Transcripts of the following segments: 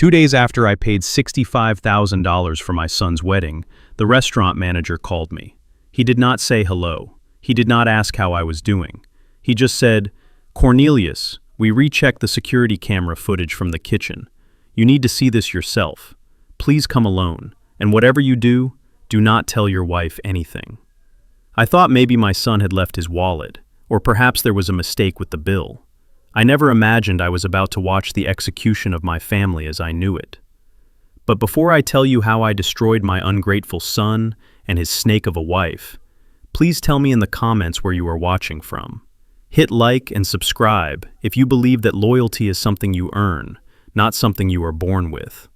2 days after I paid $65,000 for my son's wedding, the restaurant manager called me. He did not say hello. He did not ask how I was doing. He just said, "Cornelius, we rechecked the security camera footage from the kitchen. You need to see this yourself. Please come alone, and whatever you do, do not tell your wife anything." I thought maybe my son had left his wallet, or perhaps there was a mistake with the bill. I never imagined I was about to watch the execution of my family as I knew it. But before I tell you how I destroyed my ungrateful son and his snake of a wife, please tell me in the comments where you are watching from. Hit like and subscribe if you believe that loyalty is something you earn, not something you are born with.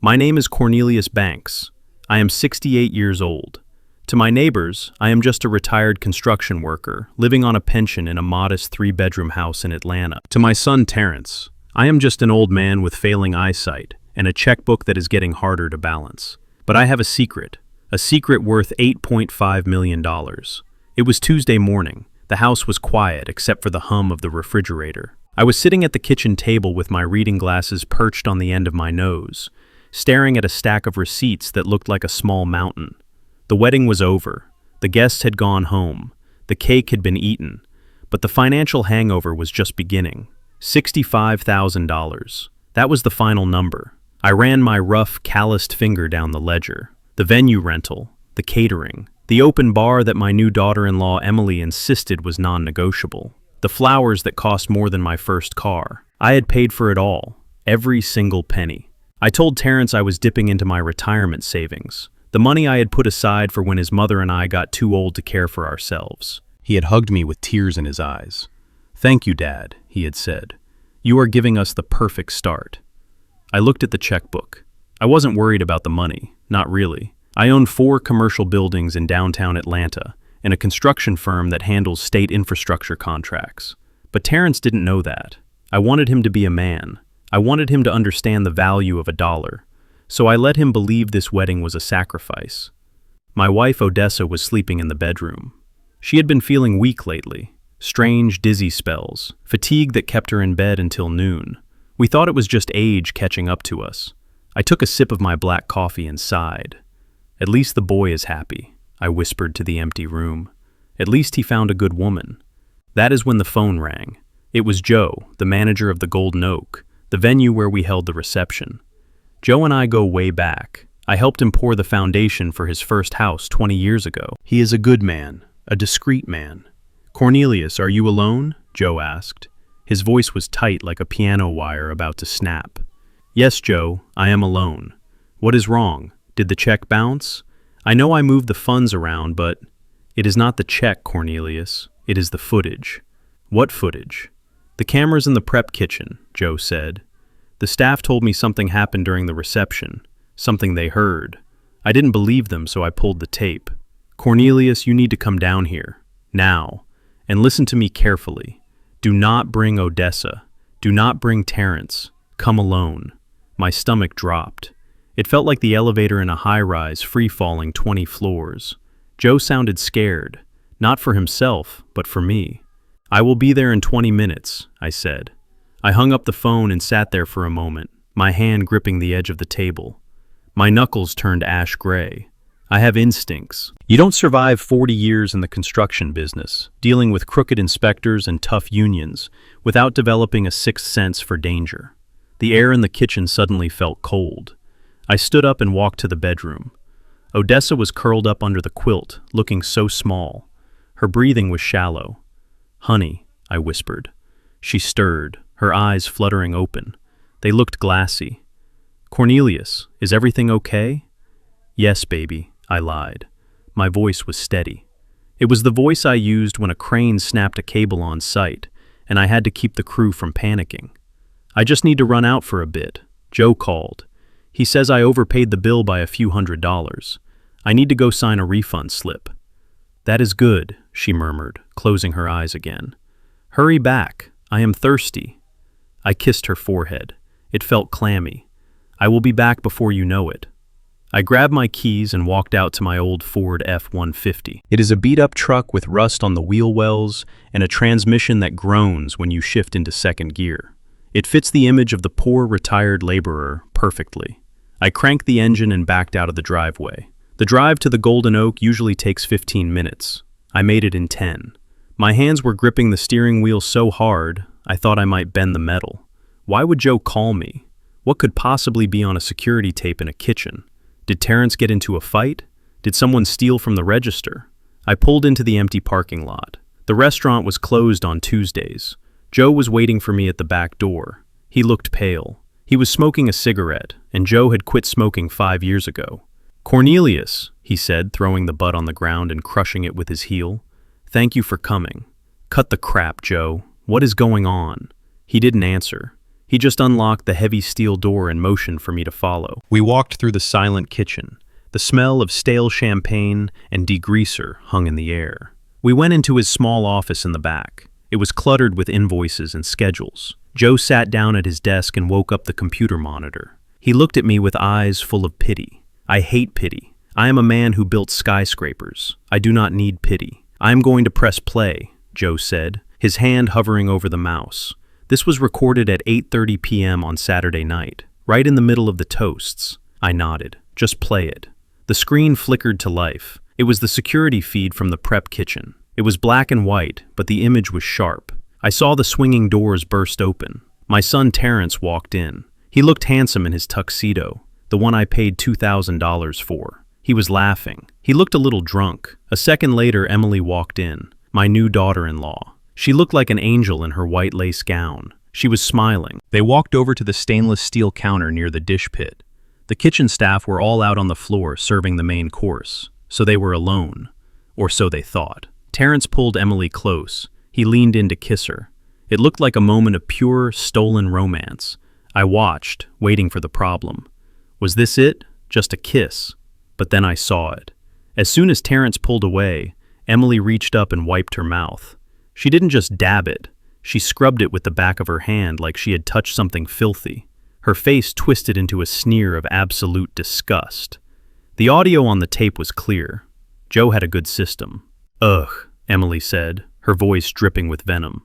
My name is Cornelius Banks. I am 68 years old. To my neighbors, I am just a retired construction worker living on a pension in a modest 3-bedroom house in Atlanta. To my son Terrence, I am just an old man with failing eyesight and a checkbook that is getting harder to balance. But I have a secret worth $8.5 million. It was Tuesday morning. The house was quiet except for the hum of the refrigerator. I was sitting at the kitchen table with my reading glasses perched on the end of my nose, staring at a stack of receipts that looked like a small mountain. The wedding was over. The guests had gone home. The cake had been eaten. But the financial hangover was just beginning. $65,000. That was the final number. I ran my rough, calloused finger down the ledger. The venue rental, the catering, the open bar that my new daughter-in-law Emily insisted was non-negotiable, the flowers that cost more than my first car. I had paid for it all, every single penny. I told Terrence I was dipping into my retirement savings, the money I had put aside for when his mother and I got too old to care for ourselves. He had hugged me with tears in his eyes. "Thank you, Dad," he had said. "You are giving us the perfect start." I looked at the checkbook. I wasn't worried about the money, not really. I own 4 commercial buildings in downtown Atlanta and a construction firm that handles state infrastructure contracts. But Terrence didn't know that. I wanted him to be a man. I wanted him to understand the value of a dollar. So I let him believe this wedding was a sacrifice. My wife Odessa was sleeping in the bedroom. She had been feeling weak lately. Strange, dizzy spells, fatigue that kept her in bed until noon. We thought it was just age catching up to us. I took a sip of my black coffee and sighed. "At least the boy is happy," I whispered to the empty room. "At least he found a good woman." That is when the phone rang. It was Joe, the manager of the Golden Oak, the venue where we held the reception. Joe and I go way back. I helped him pour the foundation for his first house 20 years ago. He is a good man, a discreet man. "Cornelius, are you alone?" Joe asked. His voice was tight like a piano wire about to snap. "Yes, Joe, I am alone." "What is wrong? Did the check bounce?" "I know I moved the funds around, but—" "It is not the check, Cornelius. It is the footage." "What footage?" "The cameras in the prep kitchen," Joe said. "The staff told me something happened during the reception, something they heard. I didn't believe them, so I pulled the tape." "Cornelius, you need to come down here, now, and listen to me carefully. Do not bring Odessa. Do not bring Terrence. Come alone." My stomach dropped. It felt like the elevator in a high-rise, free-falling 20 floors. Joe sounded scared, not for himself, but for me. "I will be there in 20 minutes, I said. I hung up the phone and sat there for a moment, my hand gripping the edge of the table. My knuckles turned ash gray. I have instincts. You don't survive 40 years in the construction business, dealing with crooked inspectors and tough unions, without developing a sixth sense for danger. The air in the kitchen suddenly felt cold. I stood up and walked to the bedroom. Odessa was curled up under the quilt, looking so small. Her breathing was shallow. "Honey," I whispered. She stirred, her eyes fluttering open. They looked glassy. "Cornelius, is everything okay?" "Yes, baby," I lied. My voice was steady. It was the voice I used when a crane snapped a cable on site, and I had to keep the crew from panicking. "I just need to run out for a bit." Joe called. He says I overpaid the bill by a few $100s. I need to go sign a refund slip. "That is good," she murmured, closing her eyes again. "Hurry back. I am thirsty." I kissed her forehead. It felt clammy. "I will be back before you know it." I grabbed my keys and walked out to my old Ford F-150. It is a beat-up truck with rust on the wheel wells and a transmission that groans when you shift into second gear. It fits the image of the poor retired laborer perfectly. I cranked the engine and backed out of the driveway. The drive to the Golden Oak usually takes 15 minutes. I made it in 10. My hands were gripping the steering wheel so hard, I thought I might bend the metal. Why would Joe call me? What could possibly be on a security tape in a kitchen? Did Terrence get into a fight? Did someone steal from the register? I pulled into the empty parking lot. The restaurant was closed on Tuesdays. Joe was waiting for me at the back door. He looked pale. He was smoking a cigarette, and Joe had quit smoking 5 years ago. "Cornelius," he said, throwing the butt on the ground and crushing it with his heel. "Thank you for coming." "Cut the crap, Joe. What is going on?" He didn't answer. He just unlocked the heavy steel door and motioned for me to follow. We walked through the silent kitchen. The smell of stale champagne and degreaser hung in the air. We went into his small office in the back. It was cluttered with invoices and schedules. Joe sat down at his desk and woke up the computer monitor. He looked at me with eyes full of pity. "I hate pity. I am a man who built skyscrapers. I do not need pity. I am going to press play," Joe said, his hand hovering over the mouse. This was recorded at 8:30 p.m. on Saturday night, right in the middle of the toasts. I nodded. "Just play it." The screen flickered to life. It was the security feed from the prep kitchen. It was black and white, but the image was sharp. I saw the swinging doors burst open. My son Terrence walked in. He looked handsome in his tuxedo, the one I paid $2,000 for. He was laughing. He looked a little drunk. A second later, Emily walked in, my new daughter-in-law. She looked like an angel in her white lace gown. She was smiling. They walked over to the stainless steel counter near the dish pit. The kitchen staff were all out on the floor serving the main course, so they were alone. Or so they thought. Terrence pulled Emily close. He leaned in to kiss her. It looked like a moment of pure, stolen romance. I watched, waiting for the problem. Was this it? Just a kiss? But then I saw it. As soon as Terrence pulled away, Emily reached up and wiped her mouth. She didn't just dab it. She scrubbed it with the back of her hand like she had touched something filthy. Her face twisted into a sneer of absolute disgust. The audio on the tape was clear. Joe had a good system. "Ugh," Emily said, her voice dripping with venom.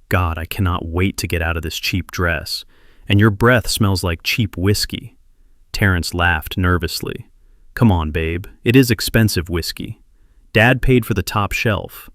"God, I cannot wait to get out of this cheap dress. And your breath smells like cheap whiskey." Terrence laughed nervously. "Come on, babe. It is expensive whiskey. Dad paid for the top shelf."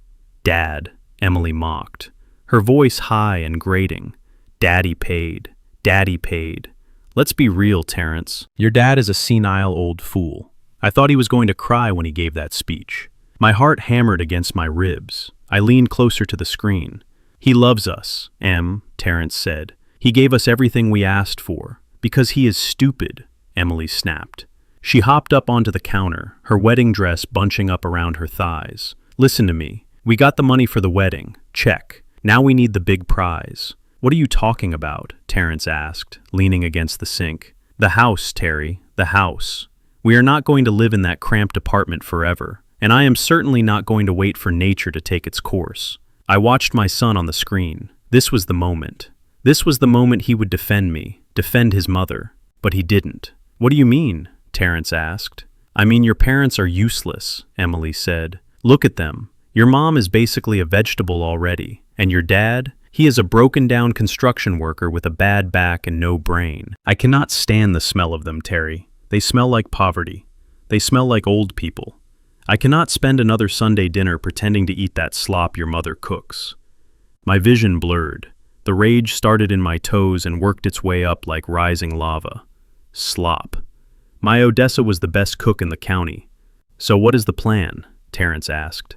"Dad," Emily mocked, her voice high and grating. "Daddy paid. Daddy paid. Let's be real, Terrence. Your dad is a senile old fool." I thought he was going to cry when he gave that speech. My heart hammered against my ribs. I leaned closer to the screen. "He loves us, Em," Terrence said. "He gave us everything we asked for. Because he is stupid," Emily snapped. She hopped up onto the counter, her wedding dress bunching up around her thighs. "Listen to me. We got the money for the wedding. Check. Now we need the big prize." "What are you talking about?" Terrence asked, leaning against the sink. "The house, Terry, the house. We are not going to live in that cramped apartment forever, and I am certainly not going to wait for nature to take its course." I watched my son on the screen. This was the moment. This was the moment he would defend me, defend his mother. But he didn't. "What do you mean?" Terrence asked. "I mean, your parents are useless," Emily said. "Look at them. Your mom is basically a vegetable already, and your dad, he is a broken-down construction worker with a bad back and no brain. I cannot stand the smell of them, Terry. They smell like poverty. They smell like old people. I cannot spend another Sunday dinner pretending to eat that slop your mother cooks." My vision blurred. The rage started in my toes and worked its way up like rising lava. Slop. My Odessa was the best cook in the county. "So what is the plan?" Terrence asked.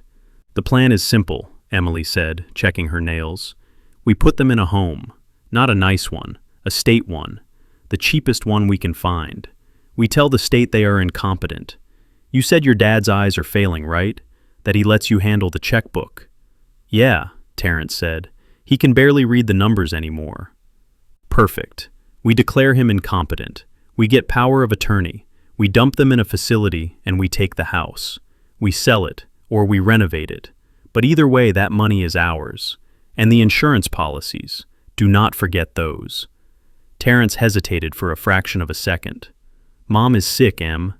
"The plan is simple," Emily said, checking her nails. "We put them in a home. Not a nice one, a state one. The cheapest one we can find. We tell the state they are incompetent. You said your dad's eyes are failing, right? That he lets you handle the checkbook." "Yeah," Terrence said. "He can barely read the numbers anymore." "Perfect. We declare him incompetent. We get power of attorney. We dump them in a facility and we take the house. We sell it, or we renovate it. But either way, that money is ours. And the insurance policies. Do not forget those." Terrence hesitated for a fraction of a second. "Mom is sick, Em.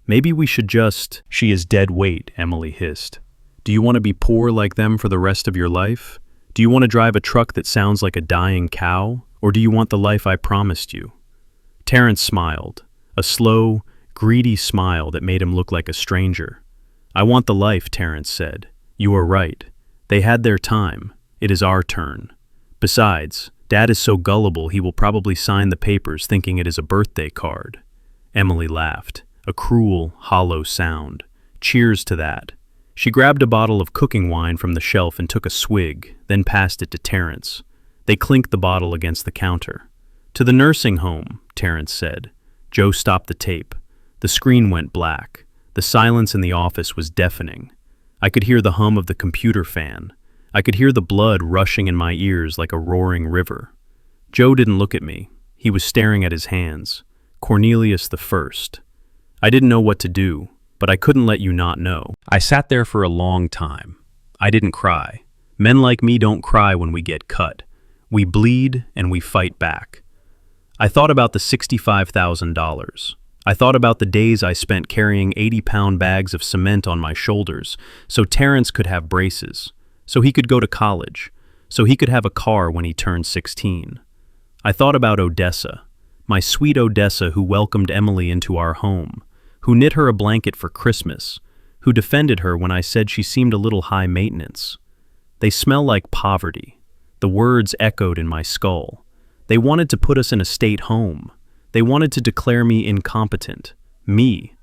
Maybe we should just—" "She is dead weight," Emily hissed. "Do you want to be poor like them for the rest of your life? Do you want to drive a truck that sounds like a dying cow? Or do you want the life I promised you?" Terrence smiled, a slow, greedy smile that made him look like a stranger. "I want the life," Terrence said. "You are right. They had their time. It is our turn. Besides, Dad is so gullible he will probably sign the papers thinking it is a birthday card." Emily laughed, a cruel, hollow sound. "Cheers to that." She grabbed a bottle of cooking wine from the shelf and took a swig, then passed it to Terrence. They clinked the bottle against the counter. "To the nursing home," Terrence said. Joe stopped the tape. The screen went black. The silence in the office was deafening. I could hear the hum of the computer fan. I could hear the blood rushing in my ears like a roaring river. Joe didn't look at me. He was staring at his hands. Cornelius the First. I didn't know what to do, but I couldn't let you not know. I sat there for a long time. I didn't cry. Men like me don't cry when we get cut. We bleed and we fight back. I thought about the $65,000. I thought about the days I spent carrying 80-pound bags of cement on my shoulders so Terrence could have braces, so he could go to college, so he could have a car when he turned 16. I thought about Odessa, my sweet Odessa who welcomed Emily into our home, who knit her a blanket for Christmas, who defended her when I said she seemed a little high maintenance. They smell like poverty. The words echoed in my skull. They wanted to put us in a state home. They wanted to declare me incompetent. Me,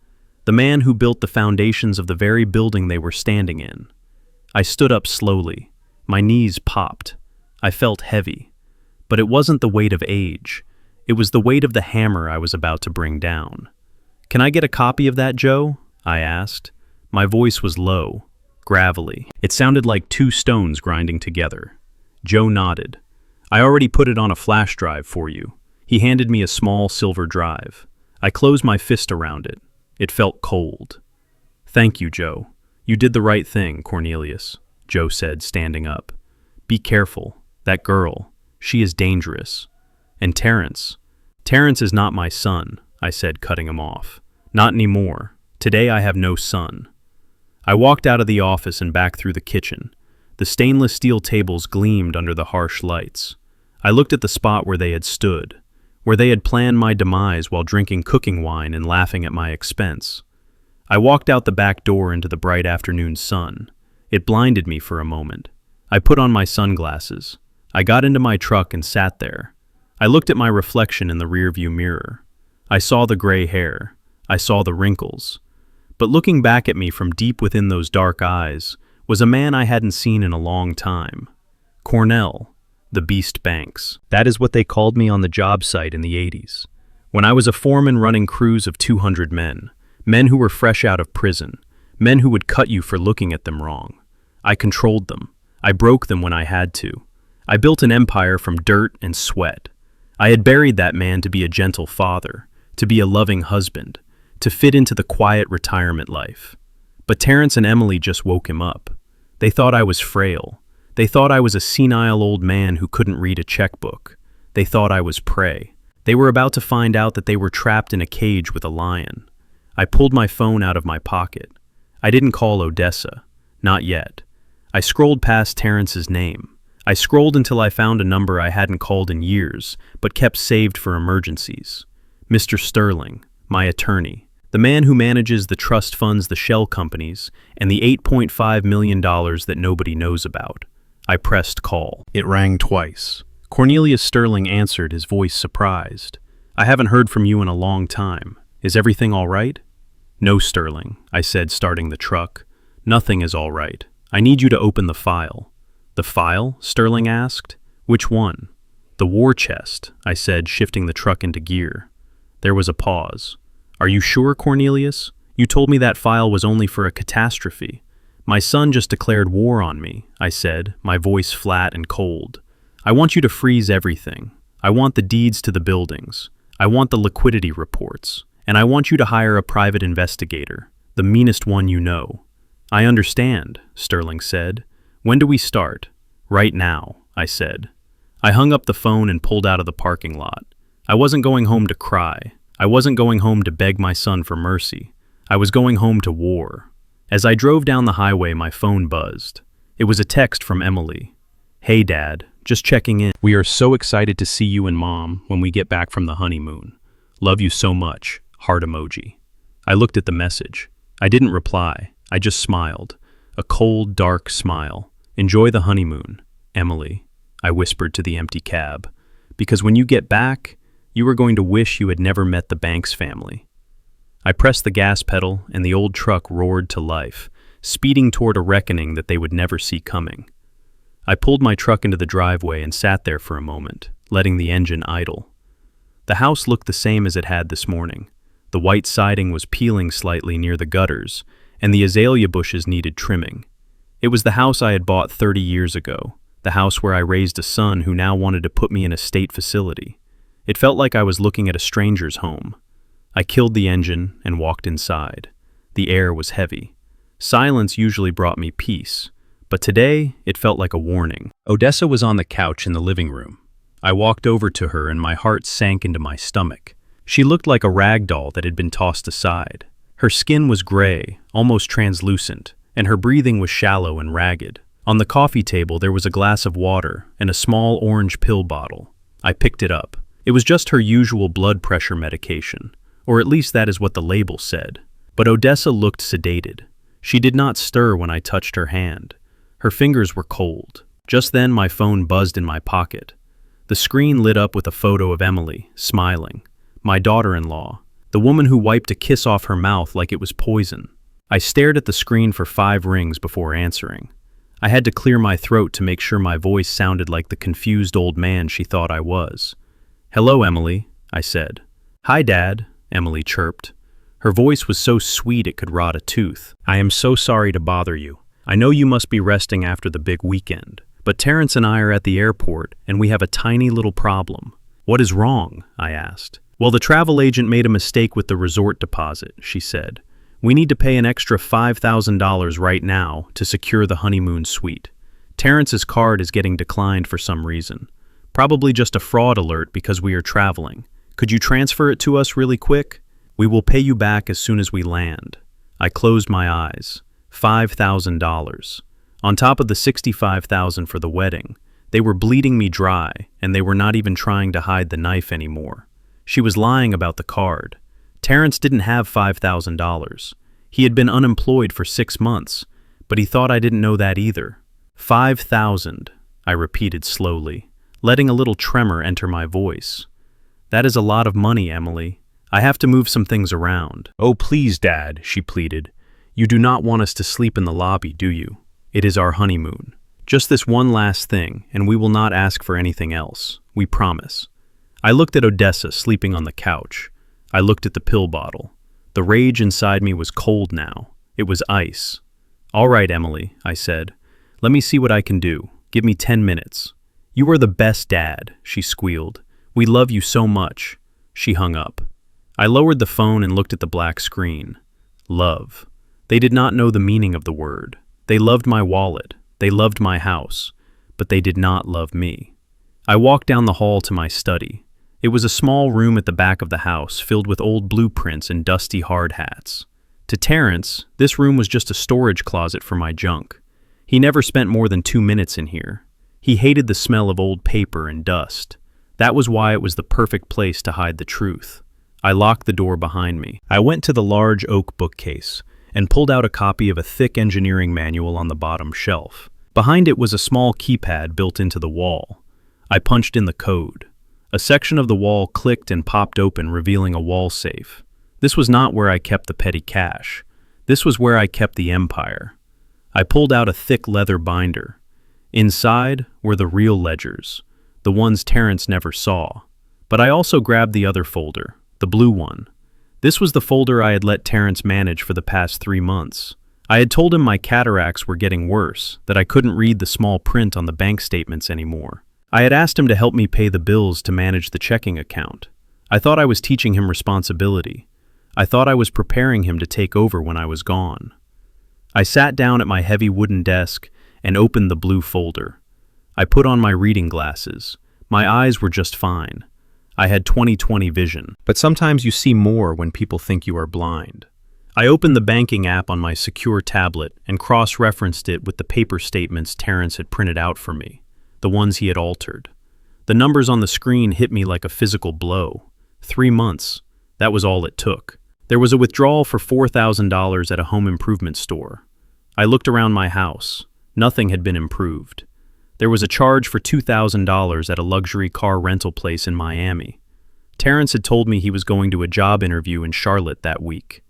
the man who built the foundations of the very building they were standing in. I stood up slowly. My knees popped. I felt heavy. But it wasn't the weight of age. It was the weight of the hammer I was about to bring down. "Can I get a copy of that, Joe?" I asked. My voice was low, gravelly. It sounded like two stones grinding together. Joe nodded. "I already put it on a flash drive for you." He handed me a small silver drive. I closed my fist around it. It felt cold. "Thank you, Joe. You did the right thing, Cornelius," Joe said, standing up. "Be careful. That girl, she is dangerous. And Terrence is not my son," I said, cutting him off. "Not anymore. Today I have no son." I walked out of the office and back through the kitchen. The stainless steel tables gleamed under the harsh lights. I looked at the spot where they had stood, where they had planned my demise while drinking cooking wine and laughing at my expense. I walked out the back door into the bright afternoon sun. It blinded me for a moment. I put on my sunglasses. I got into my truck and sat there. I looked at my reflection in the rearview mirror. I saw the gray hair. I saw the wrinkles. But looking back at me from deep within those dark eyes was a man I hadn't seen in a long time. Cornell, the Beast Banks. That is what they called me on the job site in the 80s. When I was a foreman running crews of 200 men, men who were fresh out of prison, men who would cut you for looking at them wrong. I controlled them. I broke them when I had to. I built an empire from dirt and sweat. I had buried that man to be a gentle father, to be a loving husband, to fit into the quiet retirement life. But Terrence and Emily just woke him up. They thought I was frail. They thought I was a senile old man who couldn't read a checkbook. They thought I was prey. They were about to find out that they were trapped in a cage with a lion. I pulled my phone out of my pocket. I didn't call Odessa. Not yet. I scrolled past Terrence's name. I scrolled until I found a number I hadn't called in years, but kept saved for emergencies. Mr. Sterling, my attorney, the man who manages the trust funds, the shell companies, and the $8.5 million that nobody knows about. I pressed call. It rang twice. Cornelius Sterling answered, his voice surprised. "I haven't heard from you in a long time. Is everything all right?" "No, Sterling," I said, starting the truck. "Nothing is all right. I need you to open the file." "The file?" Sterling asked. "Which one?" "The war chest," I said, shifting the truck into gear. There was a pause. "Are you sure, Cornelius? You told me that file was only for a catastrophe." "My son just declared war on me," I said, my voice flat and cold. "I want you to freeze everything. I want the deeds to the buildings. I want the liquidity reports. And I want you to hire a private investigator, the meanest one you know." "I understand," Sterling said. "When do we start?" "Right now," I said. I hung up the phone and pulled out of the parking lot. I wasn't going home to cry. I wasn't going home to beg my son for mercy. I was going home to war. As I drove down the highway, my phone buzzed. It was a text from Emily. "Hey, Dad, Just checking in. We are so excited to see you and Mom when we get back from the honeymoon. Love you so much. Heart emoji. I looked at the message. I didn't reply. I just smiled. A cold, dark smile. Enjoy the honeymoon, Emily, I whispered to the empty cab. Because when you get back, you are going to wish you had never met the Banks family. I pressed the gas pedal and the old truck roared to life, speeding toward a reckoning that they would never see coming. I pulled my truck into the driveway and sat there for a moment, letting the engine idle. The house looked the same as it had this morning. The white siding was peeling slightly near the gutters, and the azalea bushes needed trimming. It was the house I had bought 30 years ago, the house where I raised a son who now wanted to put me in a state facility. It felt like I was looking at a stranger's home. I killed the engine and walked inside. The air was heavy. Silence usually brought me peace, but today it felt like a warning. Odessa was on the couch in the living room. I walked over to her and my heart sank into my stomach. She looked like a rag doll that had been tossed aside. Her skin was gray, almost translucent, and her breathing was shallow and ragged. On the coffee table there was a glass of water and a small orange pill bottle. I picked it up. It was just her usual blood pressure medication, or at least that is what the label said. But Odessa looked sedated. She did not stir when I touched her hand. Her fingers were cold. Just then my phone buzzed in my pocket. The screen lit up with a photo of Emily, smiling. My daughter-in-law, the woman who wiped a kiss off her mouth like it was poison. I stared at the screen for 5 rings before answering. I had to clear my throat to make sure my voice sounded like the confused old man she thought I was. "Hello, Emily," I said. "Hi, Dad," Emily chirped. Her voice was so sweet it could rot a tooth. "I am so sorry to bother you. I know you must be resting after the big weekend, but Terrence and I are at the airport and we have a tiny little problem." "What is wrong?" I asked. "Well, the travel agent made a mistake with the resort deposit," she said. "We need to pay an extra $5,000 right now to secure the honeymoon suite. Terrence's card is getting declined for some reason. Probably just a fraud alert because we are traveling. Could you transfer it to us really quick? We will pay you back as soon as we land." I closed my eyes. $5,000. On top of the $65,000 for the wedding. They were bleeding me dry, and they were not even trying to hide the knife anymore. She was lying about the card. Terrence didn't have $5,000. He had been unemployed for 6 months, but he thought I didn't know that either. 5,000, I repeated slowly, letting a little tremor enter my voice. "That is a lot of money, Emily. I have to move some things around." "Oh, please, Dad," she pleaded. "You do not want us to sleep in the lobby, do you? It is our honeymoon. Just this one last thing, and we will not ask for anything else. We promise." I looked at Odessa sleeping on the couch. I looked at the pill bottle. The rage inside me was cold now. It was ice. "All right, Emily," I said. "Let me see what I can do. Give me 10 minutes. "You are the best dad," she squealed. "We love you so much." She hung up. I lowered the phone and looked at the black screen. Love. They did not know the meaning of the word. They loved my wallet. They loved my house. But they did not love me. I walked down the hall to my study. It was a small room at the back of the house filled with old blueprints and dusty hard hats. To Terrence, this room was just a storage closet for my junk. He never spent more than 2 minutes in here. He hated the smell of old paper and dust. That was why it was the perfect place to hide the truth. I locked the door behind me. I went to the large oak bookcase and pulled out a copy of a thick engineering manual on the bottom shelf. Behind it was a small keypad built into the wall. I punched in the code. A section of the wall clicked and popped open, revealing a wall safe. This was not where I kept the petty cash. This was where I kept the empire. I pulled out a thick leather binder. Inside were the real ledgers, the ones Terrence never saw. But I also grabbed the other folder, the blue one. This was the folder I had let Terrence manage for the past 3 months. I had told him my cataracts were getting worse, that I couldn't read the small print on the bank statements anymore. I had asked him to help me pay the bills to manage the checking account. I thought I was teaching him responsibility. I thought I was preparing him to take over when I was gone. I sat down at my heavy wooden desk and opened the blue folder. I put on my reading glasses. My eyes were just fine. I had 20/20 vision. But sometimes you see more when people think you are blind. I opened the banking app on my secure tablet and cross-referenced it with the paper statements Terrence had printed out for me. the ones he had altered. The numbers on the screen hit me like a physical blow. 3 months. That was all it took. There was a withdrawal for $4,000 at a home improvement store. I looked around my house. Nothing had been improved. There was a charge for $2,000 at a luxury car rental place in Miami. Terrence had told me he was going to a job interview in Charlotte that week.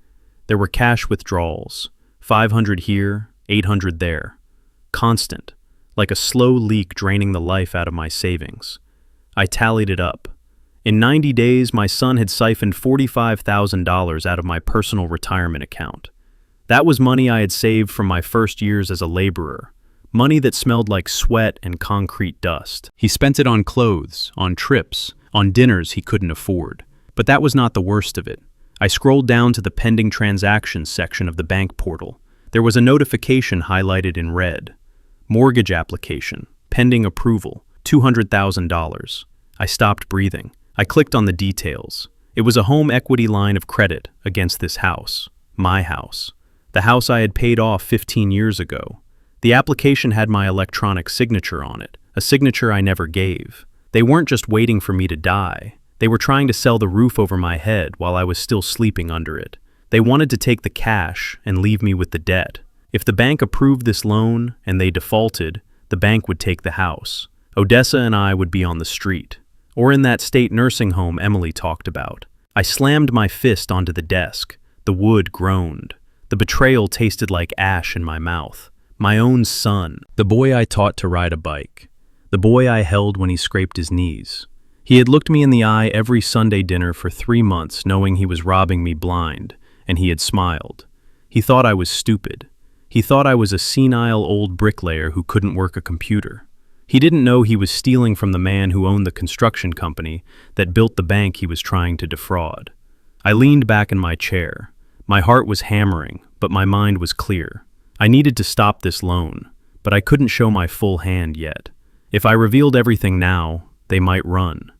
There were cash withdrawals, 500 here, 800 there. Constant, like a slow leak draining the life out of my savings. I tallied it up. In 90 days, my son had siphoned $45,000 out of my personal retirement account. That was money I had saved from my first years as a laborer, money that smelled like sweat and concrete dust. He spent it on clothes, on trips, on dinners he couldn't afford. But that was not the worst of it. I scrolled down to the pending transactions section of the bank portal. There was a notification highlighted in red. Mortgage application, pending approval, $200,000. I stopped breathing. I clicked on the details. It was a home equity line of credit against this house, my house, the house I had paid off 15 years ago. The application had my electronic signature on it, a signature I never gave. They weren't just waiting for me to die. They were trying to sell the roof over my head while I was still sleeping under it. They wanted to take the cash and leave me with the debt. If the bank approved this loan and they defaulted, the bank would take the house. Odessa and I would be on the street, or in that state nursing home Emily talked about. I slammed my fist onto the desk. The wood groaned. The betrayal tasted like ash in my mouth. My own son, the boy I taught to ride a bike, the boy I held when he scraped his knees. He had looked me in the eye every Sunday dinner for 3 months, knowing he was robbing me blind, and he had smiled. He thought I was stupid. He thought I was a senile old bricklayer who couldn't work a computer. He didn't know he was stealing from the man who owned the construction company that built the bank he was trying to defraud. I leaned back in my chair. My heart was hammering, but my mind was clear. I needed to stop this loan, but I couldn't show my full hand yet. If I revealed everything now, they might run.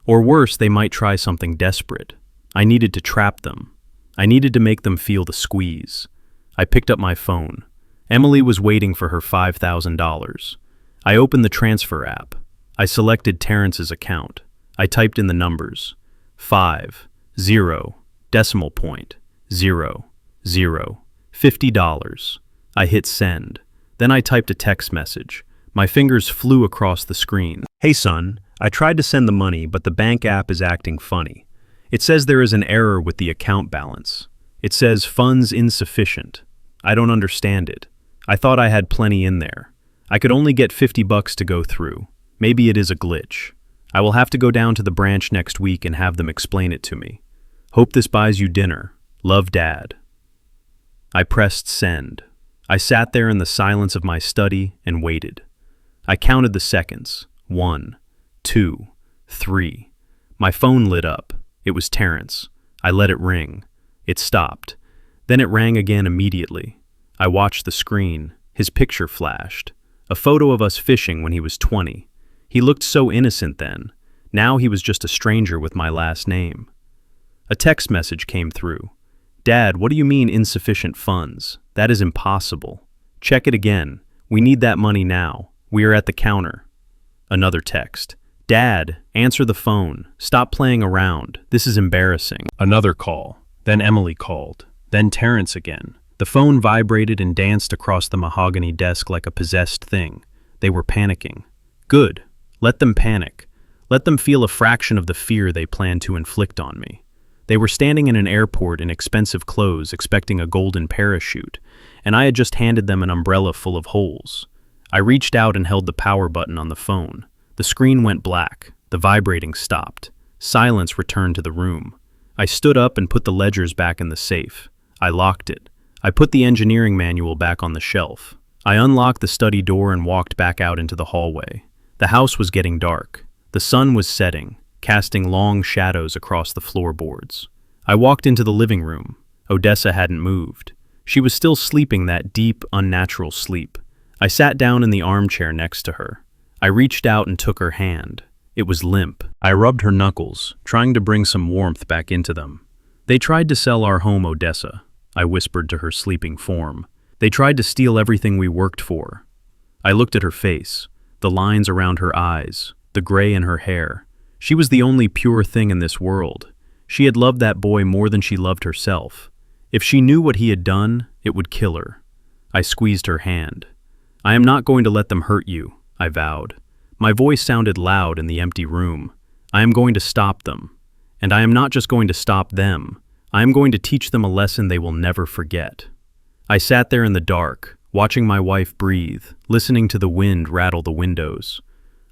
Or worse, they might try something desperate. I needed to trap them. I needed to make them feel the squeeze. I picked up my phone. Emily was waiting for her $5,000. I opened the transfer app. I selected Terrence's account. I typed in the numbers. 5, 0, decimal point, 0, 0, $50. I hit send. Then I typed a text message. My fingers flew across the screen. Hey son, I tried to send the money, but the bank app is acting funny. It says there is an error with the account balance. It says funds insufficient. I don't understand it. I thought I had plenty in there. I could only get $50 to go through. Maybe it is a glitch. I will have to go down to the branch next week and have them explain it to me. Hope this buys you dinner. Love, Dad. I pressed send. I sat there in the silence of my study and waited. I counted the seconds. 1, 2, 3. My phone lit up. It was Terrence. I let it ring. It stopped. Then it rang again immediately. I watched the screen. His picture flashed. A photo of us fishing when he was 20. He looked so innocent then. Now he was just a stranger with my last name. A text message came through. Dad, what do you mean insufficient funds? That is impossible. Check it again. We need that money now. We are at the counter. Another text. Dad, answer the phone. Stop playing around. This is embarrassing. Another call. Then Emily called. Then Terrence again. The phone vibrated and danced across the mahogany desk like a possessed thing. They were panicking. Good. Let them panic. Let them feel a fraction of the fear they planned to inflict on me. They were standing in an airport in expensive clothes expecting a golden parachute, and I had just handed them an umbrella full of holes. I reached out and held the power button on the phone. The screen went black. The vibrating stopped. Silence returned to the room. I stood up and put the ledgers back in the safe. I locked it. I put the engineering manual back on the shelf. I unlocked the study door and walked back out into the hallway. The house was getting dark. The sun was setting, casting long shadows across the floorboards. I walked into the living room. Odessa hadn't moved. She was still sleeping that deep, unnatural sleep. I sat down in the armchair next to her. I reached out and took her hand. It was limp. I rubbed her knuckles, trying to bring some warmth back into them. They tried to sell our home, Odessa, I whispered to her sleeping form. They tried to steal everything we worked for. I looked at her face. the lines around her eyes, the gray in her hair. She was the only pure thing in this world. She had loved that boy more than she loved herself. If she knew what he had done, it would kill her. I squeezed her hand. "I am not going to let them hurt you," I vowed. My voice sounded loud in the empty room. "I am going to stop them. And I am not just going to stop them. I am going to teach them a lesson they will never forget." I sat there in the dark, watching my wife breathe, listening to the wind rattle the windows.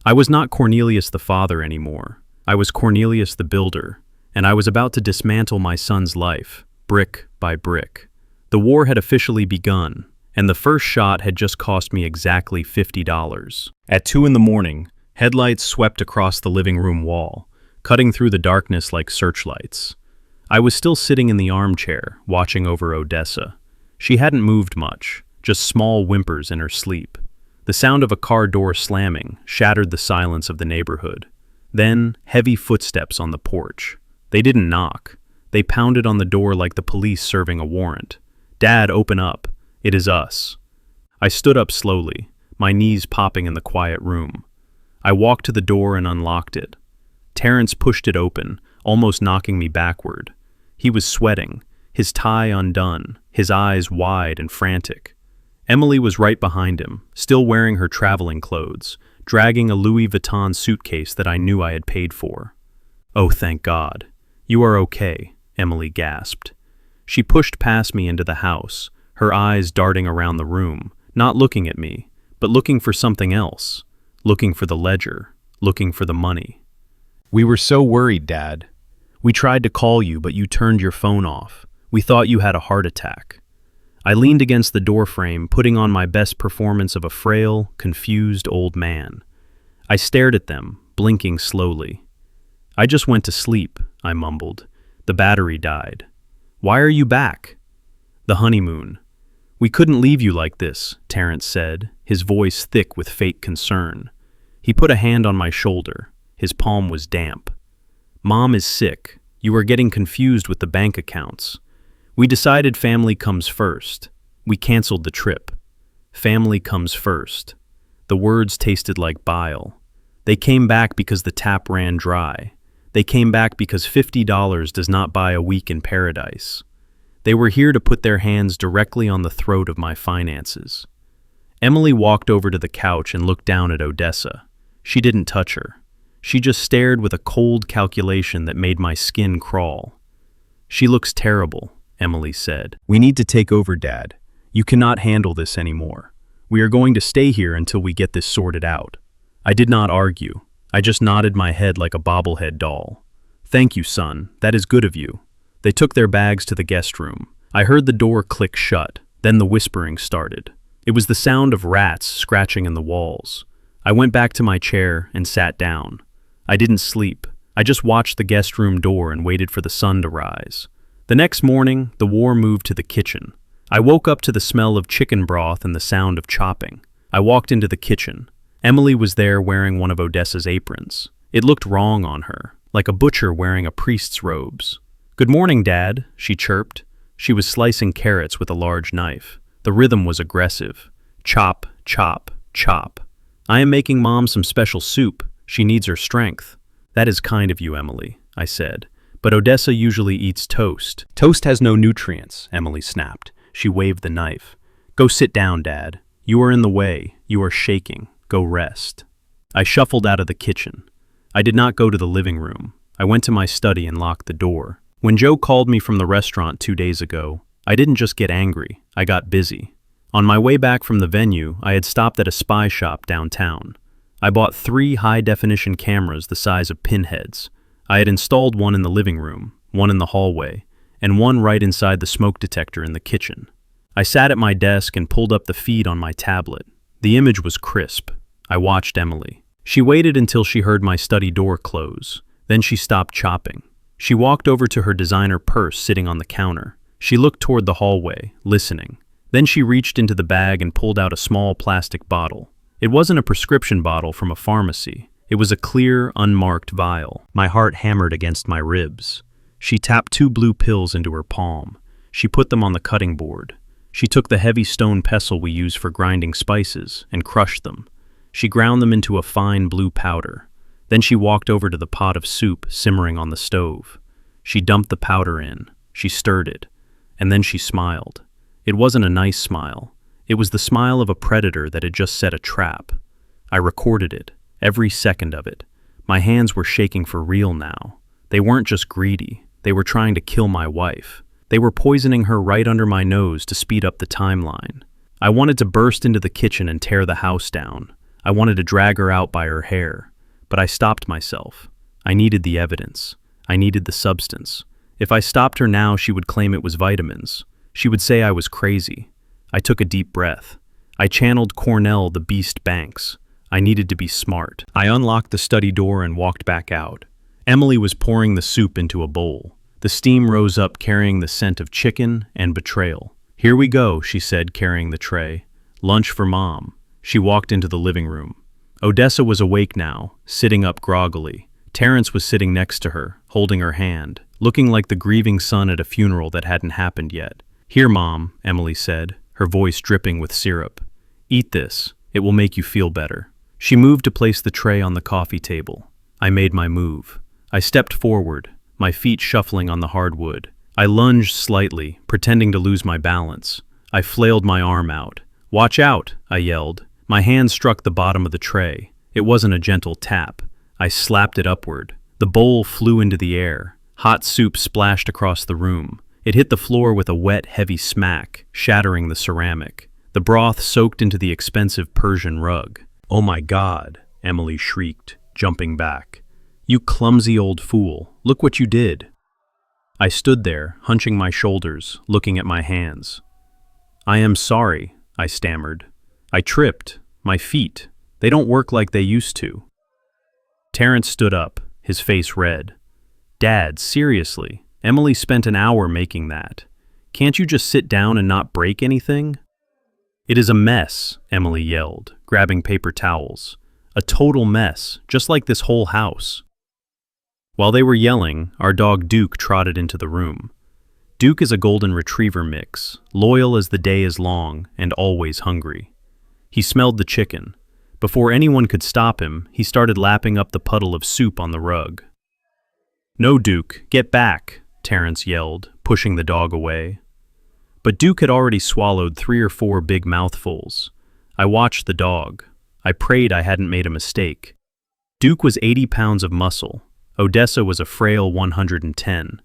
I was not Cornelius the father anymore. I was Cornelius the builder, and I was about to dismantle my son's life, brick by brick. The war had officially begun, and the first shot had just cost me exactly $50. At 2 in the morning, headlights swept across the living room wall, cutting through the darkness like searchlights. I was still sitting in the armchair, watching over Odessa. She hadn't moved much, just small whimpers in her sleep. The sound of a car door slamming shattered the silence of the neighborhood. Then, heavy footsteps on the porch. They didn't knock. They pounded on the door like the police serving a warrant. "Dad, open up. It is us." I stood up slowly, my knees popping in the quiet room. I walked to the door and unlocked it. Terrence pushed it open, almost knocking me backward. He was sweating, his tie undone, his eyes wide and frantic. Emily was right behind him, still wearing her traveling clothes, dragging a Louis Vuitton suitcase that I knew I had paid for. "Oh, thank God. You are okay," Emily gasped. She pushed past me into the house, her eyes darting around the room, not looking at me, but looking for something else, looking for the ledger, looking for the money. "We were so worried, Dad. We tried to call you, but you turned your phone off. We thought you had a heart attack." I leaned against the doorframe, putting on my best performance of a frail, confused old man. I stared at them, blinking slowly. "I just went to sleep," I mumbled. "The battery died." "Why are you back?" "The honeymoon." "We couldn't leave you like this," Terrence said, his voice thick with fake concern. He put a hand on my shoulder. His palm was damp. "Mom is sick. You are getting confused with the bank accounts. We decided family comes first. We canceled the trip. Family comes first." The words tasted like bile. They came back because the tap ran dry. They came back because $50 does not buy a week in paradise. They were here to put their hands directly on the throat of my finances. Emily walked over to the couch and looked down at Odessa. She didn't touch her. She just stared with a cold calculation that made my skin crawl. "She looks terrible," Emily said. "We need to take over, Dad. You cannot handle this anymore. We are going to stay here until we get this sorted out." I did not argue. I just nodded my head like a bobblehead doll. "Thank you, son. That is good of you." They took their bags to the guest room. I heard the door click shut. Then the whispering started. It was the sound of rats scratching in the walls. I went back to my chair and sat down. I didn't sleep. I just watched the guest room door and waited for the sun to rise. The next morning, the war moved to the kitchen. I woke up to the smell of chicken broth and the sound of chopping. I walked into the kitchen. Emily was there wearing one of Odessa's aprons. It looked wrong on her, like a butcher wearing a priest's robes. "Good morning, Dad," she chirped. She was slicing carrots with a large knife. The rhythm was aggressive. Chop, chop, chop. "I am making Mom some special soup. She needs her strength." "That is kind of you, Emily," I said. "But Odessa usually eats toast." "Toast has no nutrients," Emily snapped. She waved the knife. "Go sit down, Dad. You are in the way. You are shaking. Go rest." I shuffled out of the kitchen. I did not go to the living room. I went to my study and locked the door. When Joe called me from the restaurant 2 days ago, I didn't just get angry. I got busy. On my way back from the venue, I had stopped at a spy shop downtown. I bought 3 high-definition cameras the size of pinheads. I had installed one in the living room, one in the hallway, and one right inside the smoke detector in the kitchen. I sat at my desk and pulled up the feed on my tablet. The image was crisp. I watched Emily. She waited until she heard my study door close. Then she stopped chopping. She walked over to her designer purse sitting on the counter. She looked toward the hallway, listening. Then she reached into the bag and pulled out a small plastic bottle. It wasn't a prescription bottle from a pharmacy. It was a clear, unmarked vial. My heart hammered against my ribs. She tapped 2 blue pills into her palm. She put them on the cutting board. She took the heavy stone pestle we use for grinding spices and crushed them. She ground them into a fine blue powder. Then she walked over to the pot of soup simmering on the stove. She dumped the powder in. She stirred it. And then she smiled. It wasn't a nice smile. It was the smile of a predator that had just set a trap. I recorded it, every second of it. My hands were shaking for real now. They weren't just greedy. They were trying to kill my wife. They were poisoning her right under my nose to speed up the timeline. I wanted to burst into the kitchen and tear the house down. I wanted to drag her out by her hair. But I stopped myself. I needed the evidence. I needed the substance. If I stopped her now, she would claim it was vitamins. She would say I was crazy. I took a deep breath. I channeled Cornell the Beast Banks. I needed to be smart. I unlocked the study door and walked back out. Emily was pouring the soup into a bowl. The steam rose up carrying the scent of chicken and betrayal. "Here we go," she said, carrying the tray. "Lunch for Mom." She walked into the living room. Odessa was awake now, sitting up groggily. Terrence was sitting next to her, holding her hand, looking like the grieving son at a funeral that hadn't happened yet. "Here, Mom," Emily said, her voice dripping with syrup. "Eat this. It will make you feel better." She moved to place the tray on the coffee table. I made my move. I stepped forward, my feet shuffling on the hardwood. I lunged slightly, pretending to lose my balance. I flailed my arm out. "Watch out," I yelled. My hand struck the bottom of the tray. It wasn't a gentle tap. I slapped it upward. The bowl flew into the air. Hot soup splashed across the room. It hit the floor with a wet, heavy smack, shattering the ceramic. The broth soaked into the expensive Persian rug. "Oh my God," Emily shrieked, jumping back. "You clumsy old fool, look what you did." I stood there, hunching my shoulders, looking at my hands. "I am sorry," I stammered. "I tripped. My feet. They don't work like they used to." Terrence stood up, his face red. "Dad, seriously, Emily spent an hour making that. Can't you just sit down and not break anything?" "It is a mess," Emily yelled, grabbing paper towels. "A total mess, just like this whole house." While they were yelling, our dog Duke trotted into the room. Duke is a golden retriever mix, loyal as the day is long and always hungry. He smelled the chicken. Before anyone could stop him, he started lapping up the puddle of soup on the rug. "No, Duke, get back," Terrence yelled, pushing the dog away. But Duke had already swallowed 3 or 4 big mouthfuls. I watched the dog. I prayed I hadn't made a mistake. Duke was 80 pounds of muscle. Odessa was a frail 110.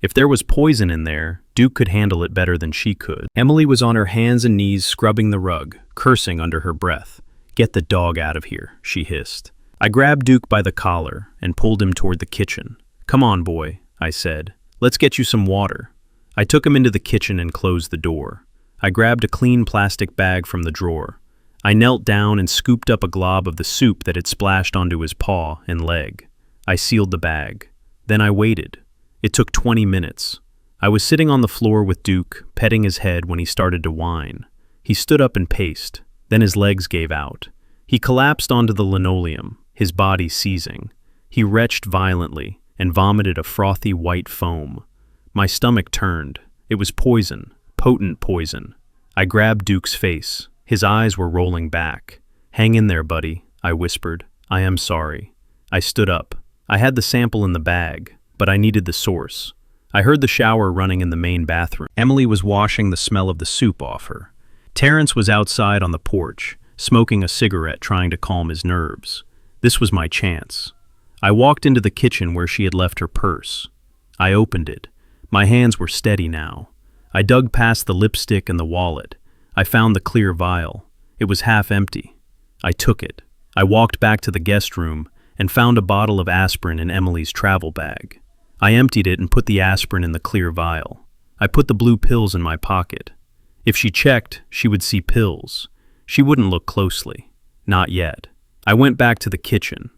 If there was poison in there, Duke could handle it better than she could. Emily was on her hands and knees scrubbing the rug, cursing under her breath. "Get the dog out of here," she hissed. I grabbed Duke by the collar and pulled him toward the kitchen. "Come on, boy," I said. "Let's get you some water." I took him into the kitchen and closed the door. I grabbed a clean plastic bag from the drawer. I knelt down and scooped up a glob of the soup that had splashed onto his paw and leg. I sealed the bag. Then I waited. It took 20 minutes. I was sitting on the floor with Duke, petting his head when he started to whine. He stood up and paced. Then his legs gave out. He collapsed onto the linoleum, his body seizing. He retched violently and vomited a frothy white foam. My stomach turned. It was poison, potent poison. I grabbed Duke's face. His eyes were rolling back. "Hang in there, buddy," I whispered. "I am sorry." I stood up. I had the sample in the bag, but I needed the source. I heard the shower running in the main bathroom. Emily was washing the smell of the soup off her. Terrence was outside on the porch, smoking a cigarette, trying to calm his nerves. This was my chance. I walked into the kitchen where she had left her purse. I opened it. My hands were steady now. I dug past the lipstick and the wallet. I found the clear vial. It was half empty. I took it. I walked back to the guest room and found a bottle of aspirin in Emily's travel bag. I emptied it and put the aspirin in the clear vial. I put the blue pills in my pocket. If she checked, she would see pills. She wouldn't look closely. Not yet. I went back to the kitchen.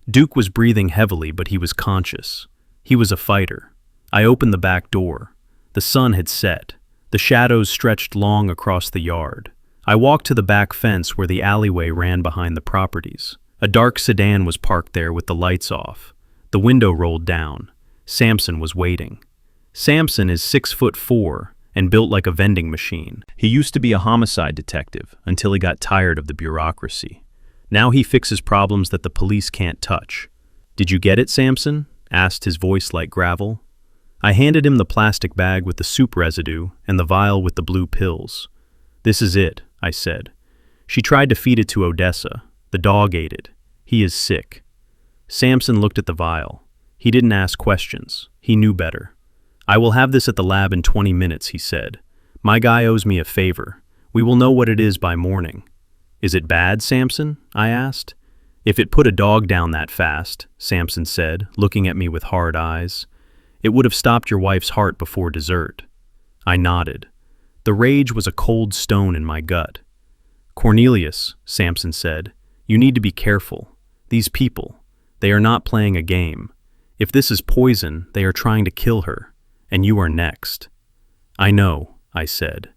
Duke was breathing heavily, but he was conscious. He was a fighter. I opened the back door. The sun had set. The shadows stretched long across the yard. I walked to the back fence where the alleyway ran behind the properties. A dark sedan was parked there with the lights off. The window rolled down. Samson was waiting. Samson is 6'4" and built like a vending machine. He used to be a homicide detective until he got tired of the bureaucracy. Now he fixes problems that the police can't touch. "Did you get it, Samson?" asked his voice like gravel. I handed him the plastic bag with the soup residue and the vial with the blue pills. "This is it," I said. "She tried to feed it to Odessa. The dog ate it. He is sick." Samson looked at the vial. He didn't ask questions. He knew better. "I will have this at the lab in 20 minutes, he said. "My guy owes me a favor. We will know what it is by morning." "Is it bad, Samson?" I asked. "If it put a dog down that fast," Samson said, looking at me with hard eyes, "it would have stopped your wife's heart before dessert." I nodded. The rage was a cold stone in my gut. "Cornelius," Samson said, "you need to be careful. These people, they are not playing a game. If this is poison, they are trying to kill her, and you are next." "I know," I said.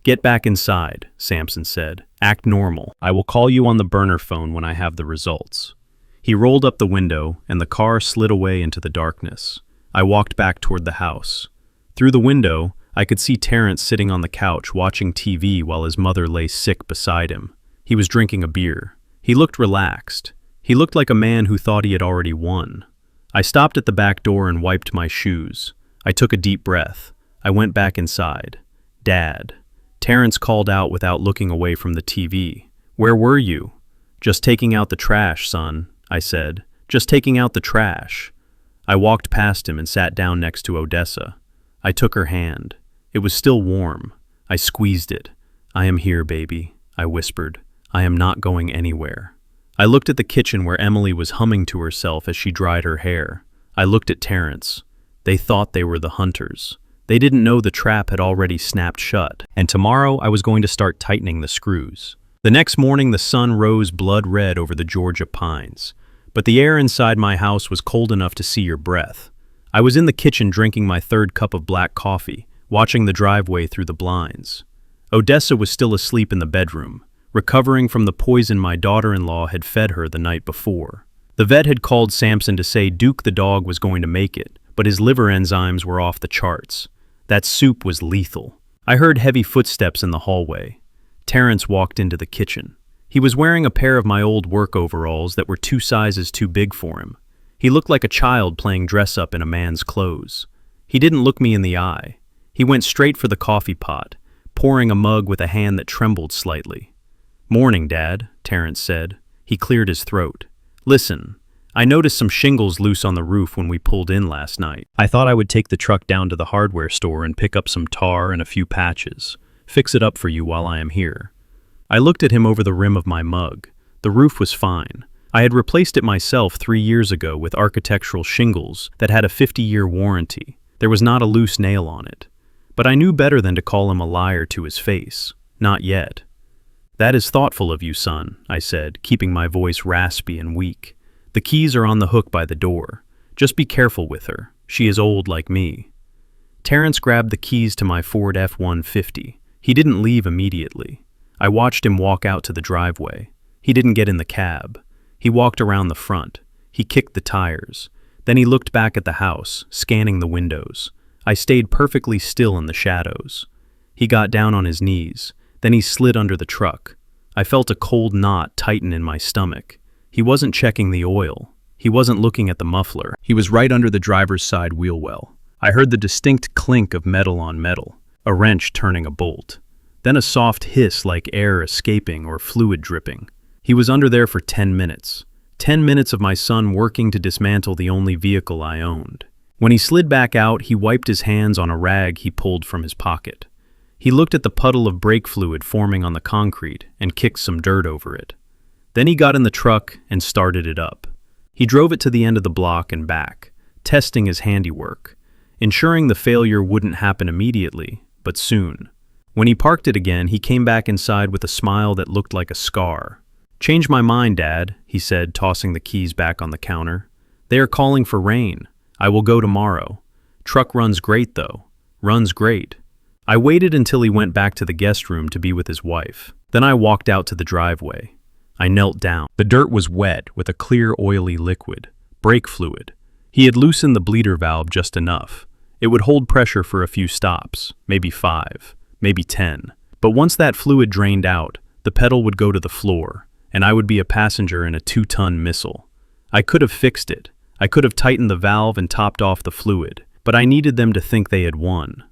"Get back inside," Samson said. "Act normal. I will call you on the burner phone when I have the results." He rolled up the window, and the car slid away into the darkness. I walked back toward the house. Through the window, I could see Terrence sitting on the couch watching TV while his mother lay sick beside him. He was drinking a beer. He looked relaxed. He looked like a man who thought he had already won. I stopped at the back door and wiped my shoes. I took a deep breath. I went back inside. "Dad." Terrence called out without looking away from the TV. "Where were you?" "Just taking out the trash, son," I said. "Just taking out the trash." I walked past him and sat down next to Odessa. I took her hand. It was still warm. I squeezed it. "I am here, baby," I whispered. "I am not going anywhere." I looked at the kitchen where Emily was humming to herself as she dried her hair. I looked at Terrence. They thought they were the hunters. They didn't know the trap had already snapped shut, and tomorrow I was going to start tightening the screws. The next morning the sun rose blood red over the Georgia pines, but the air inside my house was cold enough to see your breath. I was in the kitchen drinking my third cup of black coffee, watching the driveway through the blinds. Odessa was still asleep in the bedroom, recovering from the poison my daughter-in-law had fed her the night before. The vet had called Samson to say Duke the dog was going to make it, but his liver enzymes were off the charts. That soup was lethal. I heard heavy footsteps in the hallway. Terrence walked into the kitchen. He was wearing a pair of my old work overalls that were 2 sizes too big for him. He looked like a child playing dress-up in a man's clothes. He didn't look me in the eye. He went straight for the coffee pot, pouring a mug with a hand that trembled slightly. "Morning, Dad," Terrence said. He cleared his throat. "Listen, I noticed some shingles loose on the roof when we pulled in last night. I thought I would take the truck down to the hardware store and pick up some tar and a few patches. Fix it up for you while I am here." I looked at him over the rim of my mug. The roof was fine. I had replaced it myself 3 years ago with architectural shingles that had a 50-year warranty. There was not a loose nail on it. But I knew better than to call him a liar to his face. Not yet. "That is thoughtful of you, son," I said, keeping my voice raspy and weak. "The keys are on the hook by the door. Just be careful with her. She is old like me." Terrence grabbed the keys to my Ford F-150. He didn't leave immediately. I watched him walk out to the driveway. He didn't get in the cab. He walked around the front. He kicked the tires. Then he looked back at the house, scanning the windows. I stayed perfectly still in the shadows. He got down on his knees. Then he slid under the truck. I felt a cold knot tighten in my stomach. He wasn't checking the oil. He wasn't looking at the muffler. He was right under the driver's side wheel well. I heard the distinct clink of metal on metal, a wrench turning a bolt. Then a soft hiss like air escaping or fluid dripping. He was under there for 10 minutes. 10 minutes of my son working to dismantle the only vehicle I owned. When he slid back out, he wiped his hands on a rag he pulled from his pocket. He looked at the puddle of brake fluid forming on the concrete and kicked some dirt over it. Then he got in the truck and started it up. He drove it to the end of the block and back, testing his handiwork, ensuring the failure wouldn't happen immediately, but soon. When he parked it again, he came back inside with a smile that looked like a scar. "Change my mind, Dad," he said, tossing the keys back on the counter. "They are calling for rain. I will go tomorrow. Truck runs great, though. Runs great." I waited until he went back to the guest room to be with his wife. Then I walked out to the driveway. I knelt down. The dirt was wet with a clear, oily liquid, brake fluid. He had loosened the bleeder valve just enough. It would hold pressure for a few stops, maybe 5, maybe 10. But once that fluid drained out, the pedal would go to the floor, and I would be a passenger in a 2-ton missile. I could have fixed it. I could have tightened the valve and topped off the fluid, but I needed them to think they had won.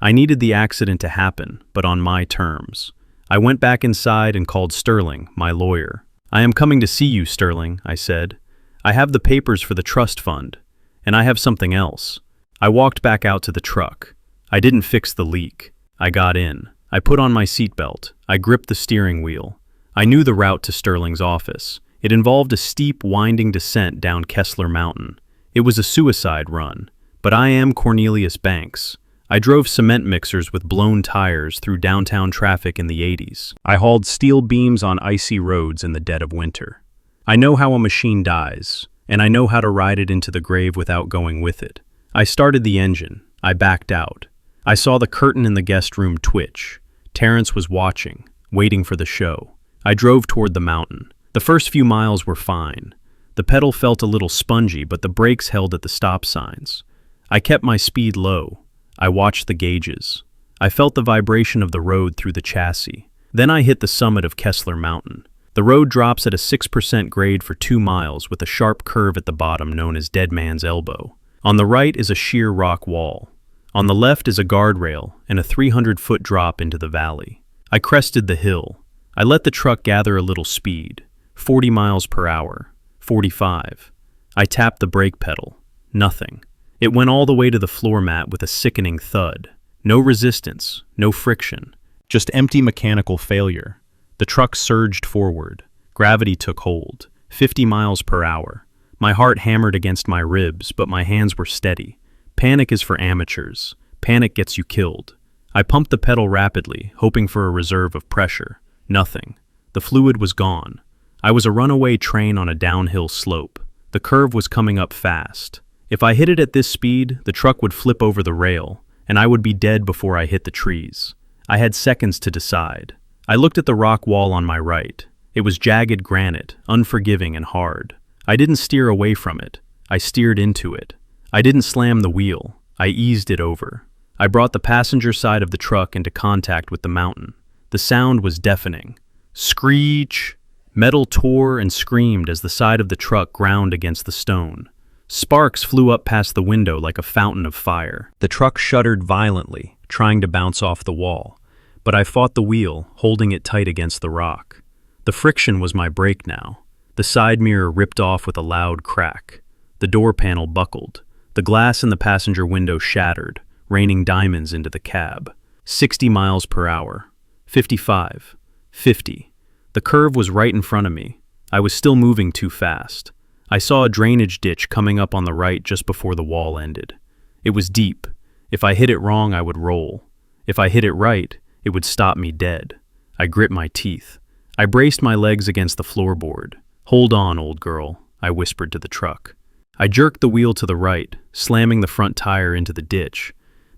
I needed the accident to happen, but on my terms. I went back inside and called Sterling, my lawyer. "I am coming to see you, Sterling," I said. "I have the papers for the trust fund, and I have something else." I walked back out to the truck. I didn't fix the leak. I got in. I put on my seatbelt. I gripped the steering wheel. I knew the route to Sterling's office. It involved a steep, winding descent down Kessler Mountain. It was a suicide run, but I am Cornelius Banks. I drove cement mixers with blown tires through downtown traffic in the 80s. I hauled steel beams on icy roads in the dead of winter. I know how a machine dies, and I know how to ride it into the grave without going with it. I started the engine. I backed out. I saw the curtain in the guest room twitch. Terrence was watching, waiting for the show. I drove toward the mountain. The first few miles were fine. The pedal felt a little spongy, but the brakes held at the stop signs. I kept my speed low. I watched the gauges. I felt the vibration of the road through the chassis. Then I hit the summit of Kessler Mountain. The road drops at a 6% grade for 2 miles with a sharp curve at the bottom known as Dead Man's Elbow. On the right is a sheer rock wall. On the left is a guardrail and a 300-foot drop into the valley. I crested the hill. I let the truck gather a little speed. 40 miles per hour. 45. I tapped the brake pedal. Nothing. It went all the way to the floor mat with a sickening thud. No resistance, no friction, just empty mechanical failure. The truck surged forward. Gravity took hold. 50 miles per hour. My heart hammered against my ribs, but my hands were steady. Panic is for amateurs. Panic gets you killed. I pumped the pedal rapidly, hoping for a reserve of pressure. Nothing. The fluid was gone. I was a runaway train on a downhill slope. The curve was coming up fast. If I hit it at this speed, the truck would flip over the rail, and I would be dead before I hit the trees. I had seconds to decide. I looked at the rock wall on my right. It was jagged granite, unforgiving and hard. I didn't steer away from it. I steered into it. I didn't slam the wheel. I eased it over. I brought the passenger side of the truck into contact with the mountain. The sound was deafening. Screech! Metal tore and screamed as the side of the truck ground against the stone. Sparks flew up past the window like a fountain of fire. The truck shuddered violently, trying to bounce off the wall, but I fought the wheel, holding it tight against the rock. The friction was my brake now. The side mirror ripped off with a loud crack. The door panel buckled. The glass in the passenger window shattered, raining diamonds into the cab. 60 miles per hour. 55. 50. The curve was right in front of me. I was still moving too fast. I saw a drainage ditch coming up on the right just before the wall ended. It was deep. If I hit it wrong, I would roll. If I hit it right, it would stop me dead. I grit my teeth. I braced my legs against the floorboard. "Hold on, old girl," I whispered to the truck. I jerked the wheel to the right, slamming the front tire into the ditch.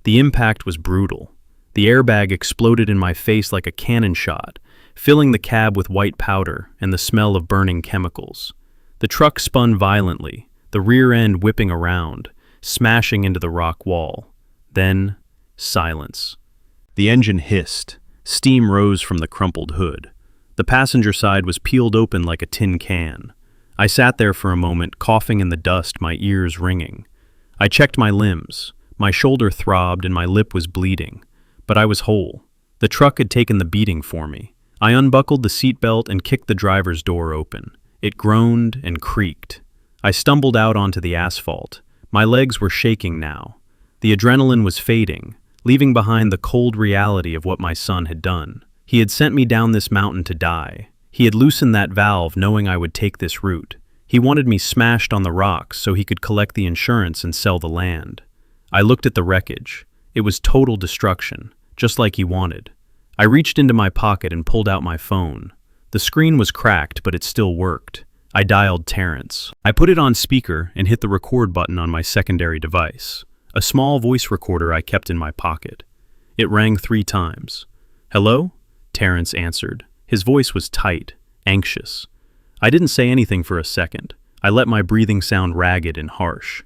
The impact was brutal. The airbag exploded in my face like a cannon shot, filling the cab with white powder and the smell of burning chemicals. The truck spun violently, the rear end whipping around, smashing into the rock wall. Then, silence. The engine hissed. Steam rose from the crumpled hood. The passenger side was peeled open like a tin can. I sat there for a moment, coughing in the dust, my ears ringing. I checked my limbs. My shoulder throbbed and my lip was bleeding. But I was whole. The truck had taken the beating for me. I unbuckled the seatbelt and kicked the driver's door open. It groaned and creaked. I stumbled out onto the asphalt. My legs were shaking now. The adrenaline was fading, leaving behind the cold reality of what my son had done. He had sent me down this mountain to die. He had loosened that valve knowing I would take this route. He wanted me smashed on the rocks so he could collect the insurance and sell the land. I looked at the wreckage. It was total destruction, just like he wanted. I reached into my pocket and pulled out my phone. The screen was cracked, but it still worked. I dialed Terrence. I put it on speaker and hit the record button on my secondary device, a small voice recorder I kept in my pocket. It rang 3 times. "Hello?" Terrence answered. His voice was tight, anxious. I didn't say anything for a second. I let my breathing sound ragged and harsh.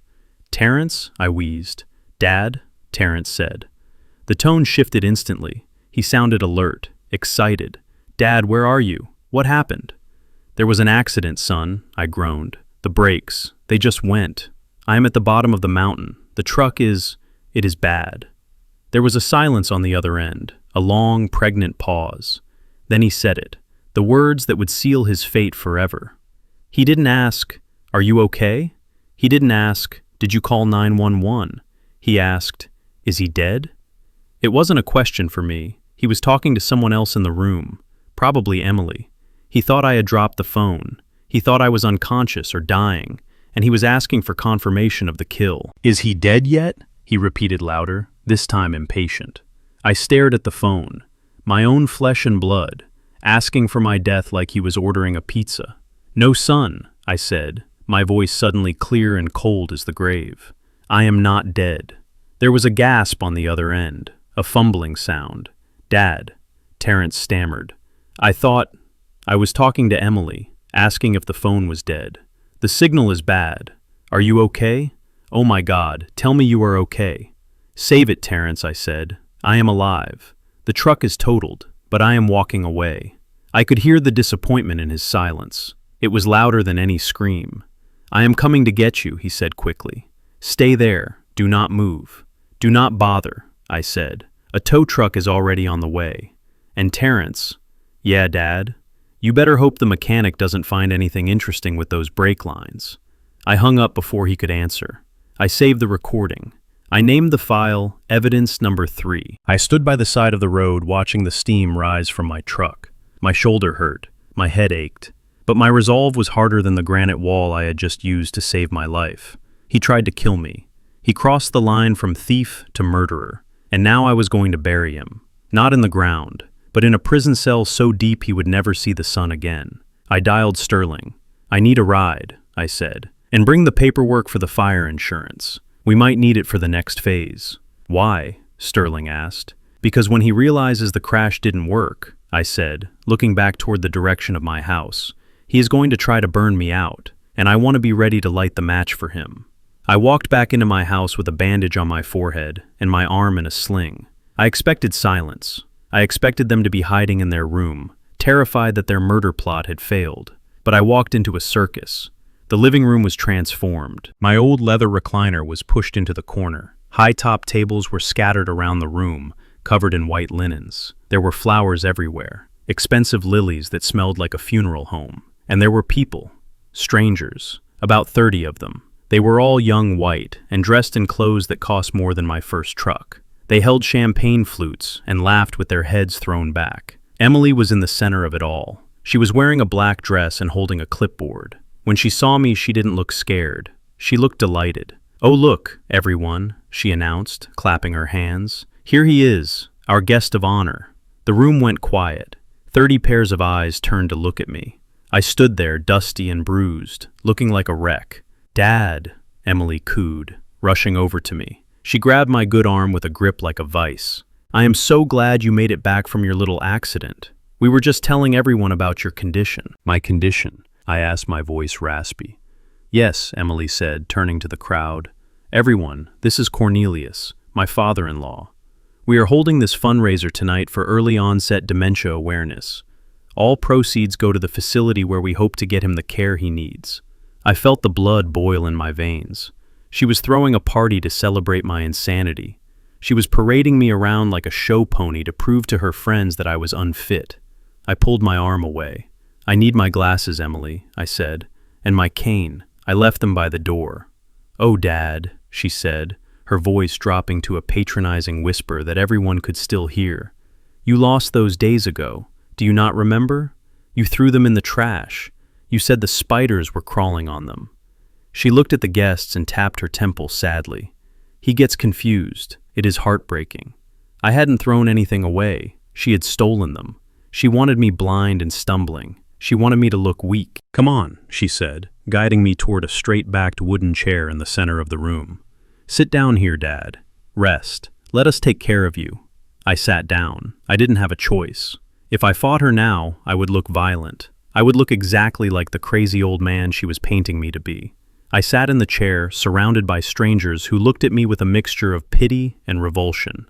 "Terrence?" I wheezed. "Dad?" Terrence said. The tone shifted instantly. He sounded alert, excited. "Dad, where are you? What happened?" "There was an accident, son," I groaned. "The brakes, they just went. I am at the bottom of the mountain. The truck it is bad." There was a silence on the other end, a long, pregnant pause. Then he said it, the words that would seal his fate forever. He didn't ask, "Are you okay?" He didn't ask, "Did you call 911?" He asked, "Is he dead?" It wasn't a question for me. He was talking to someone else in the room, probably Emily. He thought I had dropped the phone. He thought I was unconscious or dying, and he was asking for confirmation of the kill. "Is he dead yet?" he repeated louder, this time impatient. I stared at the phone, my own flesh and blood, asking for my death like he was ordering a pizza. "No, son," I said, my voice suddenly clear and cold as the grave. "I am not dead." There was a gasp on the other end, a fumbling sound. "Dad," Terrence stammered. I was talking to Emily, asking if the phone was dead. "The signal is bad. Are you okay? Oh my God, tell me you are okay." "Save it, Terrence," I said. "I am alive. The truck is totaled, but I am walking away." I could hear the disappointment in his silence. It was louder than any scream. "I am coming to get you," he said quickly. "Stay there. Do not move. Do not bother," I said. "A tow truck is already on the way." And Terrence, "Yeah, Dad? You better hope the mechanic doesn't find anything interesting with those brake lines." I hung up before he could answer. I saved the recording. I named the file Evidence Number 3. I stood by the side of the road watching the steam rise from my truck. My shoulder hurt. My head ached. But my resolve was harder than the granite wall I had just used to save my life. He tried to kill me. He crossed the line from thief to murderer. And now I was going to bury him. Not in the ground, but in a prison cell so deep he would never see the sun again. I dialed Sterling. "I need a ride," I said. "And bring the paperwork for the fire insurance. We might need it for the next phase." "Why?" Sterling asked. "Because when he realizes the crash didn't work," I said, looking back toward the direction of my house, "he is going to try to burn me out, and I want to be ready to light the match for him." I walked back into my house with a bandage on my forehead and my arm in a sling. I expected silence. I expected them to be hiding in their room, terrified that their murder plot had failed. But I walked into a circus. The living room was transformed. My old leather recliner was pushed into the corner. High-top tables were scattered around the room, covered in white linens. There were flowers everywhere, expensive lilies that smelled like a funeral home. And there were people, strangers, about 30 of them. They were all young white and dressed in clothes that cost more than my first truck. They held champagne flutes and laughed with their heads thrown back. Emily was in the center of it all. She was wearing a black dress and holding a clipboard. When she saw me, she didn't look scared. She looked delighted. "Oh, look, everyone," she announced, clapping her hands. "Here he is, our guest of honor." The room went quiet. 30 pairs of eyes turned to look at me. I stood there, dusty and bruised, looking like a wreck. "Dad," Emily cooed, rushing over to me. She grabbed my good arm with a grip like a vice. "I am so glad you made it back from your little accident. We were just telling everyone about your condition." "My condition?" I asked, my voice raspy. "Yes," Emily said, turning to the crowd. "Everyone, this is Cornelius, my father-in-law. We are holding this fundraiser tonight for early onset dementia awareness. All proceeds go to the facility where we hope to get him the care he needs." I felt the blood boil in my veins. She was throwing a party to celebrate my insanity. She was parading me around like a show pony to prove to her friends that I was unfit. I pulled my arm away. "I need my glasses, Emily," I said, "and my cane. I left them by the door." "Oh, Dad," she said, her voice dropping to a patronizing whisper that everyone could still hear. "You lost those days ago. Do you not remember? You threw them in the trash. You said the spiders were crawling on them." She looked at the guests and tapped her temple sadly. "He gets confused. It is heartbreaking. I hadn't thrown anything away. She had stolen them. She wanted me blind and stumbling. She wanted me to look weak." "Come on," she said, guiding me toward a straight-backed wooden chair in the center of the room. "Sit down here, Dad. Rest. Let us take care of you." I sat down. I didn't have a choice. If I fought her now, I would look violent. I would look exactly like the crazy old man she was painting me to be. I sat in the chair, surrounded by strangers who looked at me with a mixture of pity and revulsion.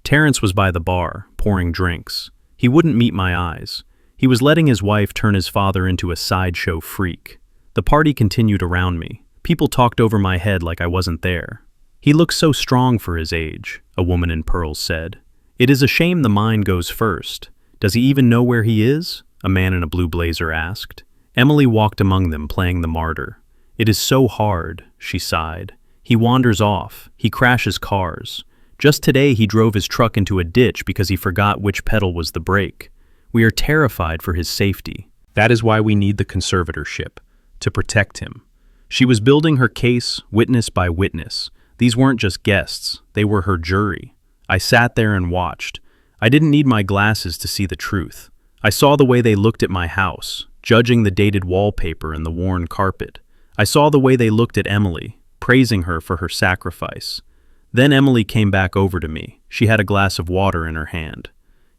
Terrence was by the bar, pouring drinks. He wouldn't meet my eyes. He was letting his wife turn his father into a sideshow freak. The party continued around me. People talked over my head like I wasn't there. "He looks so strong for his age," a woman in pearls said. "It is a shame the mind goes first. Does he even know where he is?" a man in a blue blazer asked. Emily walked among them, playing the martyr. "It is so hard," she sighed. "He wanders off. He crashes cars. Just today he drove his truck into a ditch because he forgot which pedal was the brake. We are terrified for his safety. That is why we need the conservatorship, to protect him." She was building her case, witness by witness. These weren't just guests, they were her jury. I sat there and watched. I didn't need my glasses to see the truth. I saw the way they looked at my house, judging the dated wallpaper and the worn carpet. I saw the way they looked at Emily, praising her for her sacrifice. Then Emily came back over to me. She had a glass of water in her hand.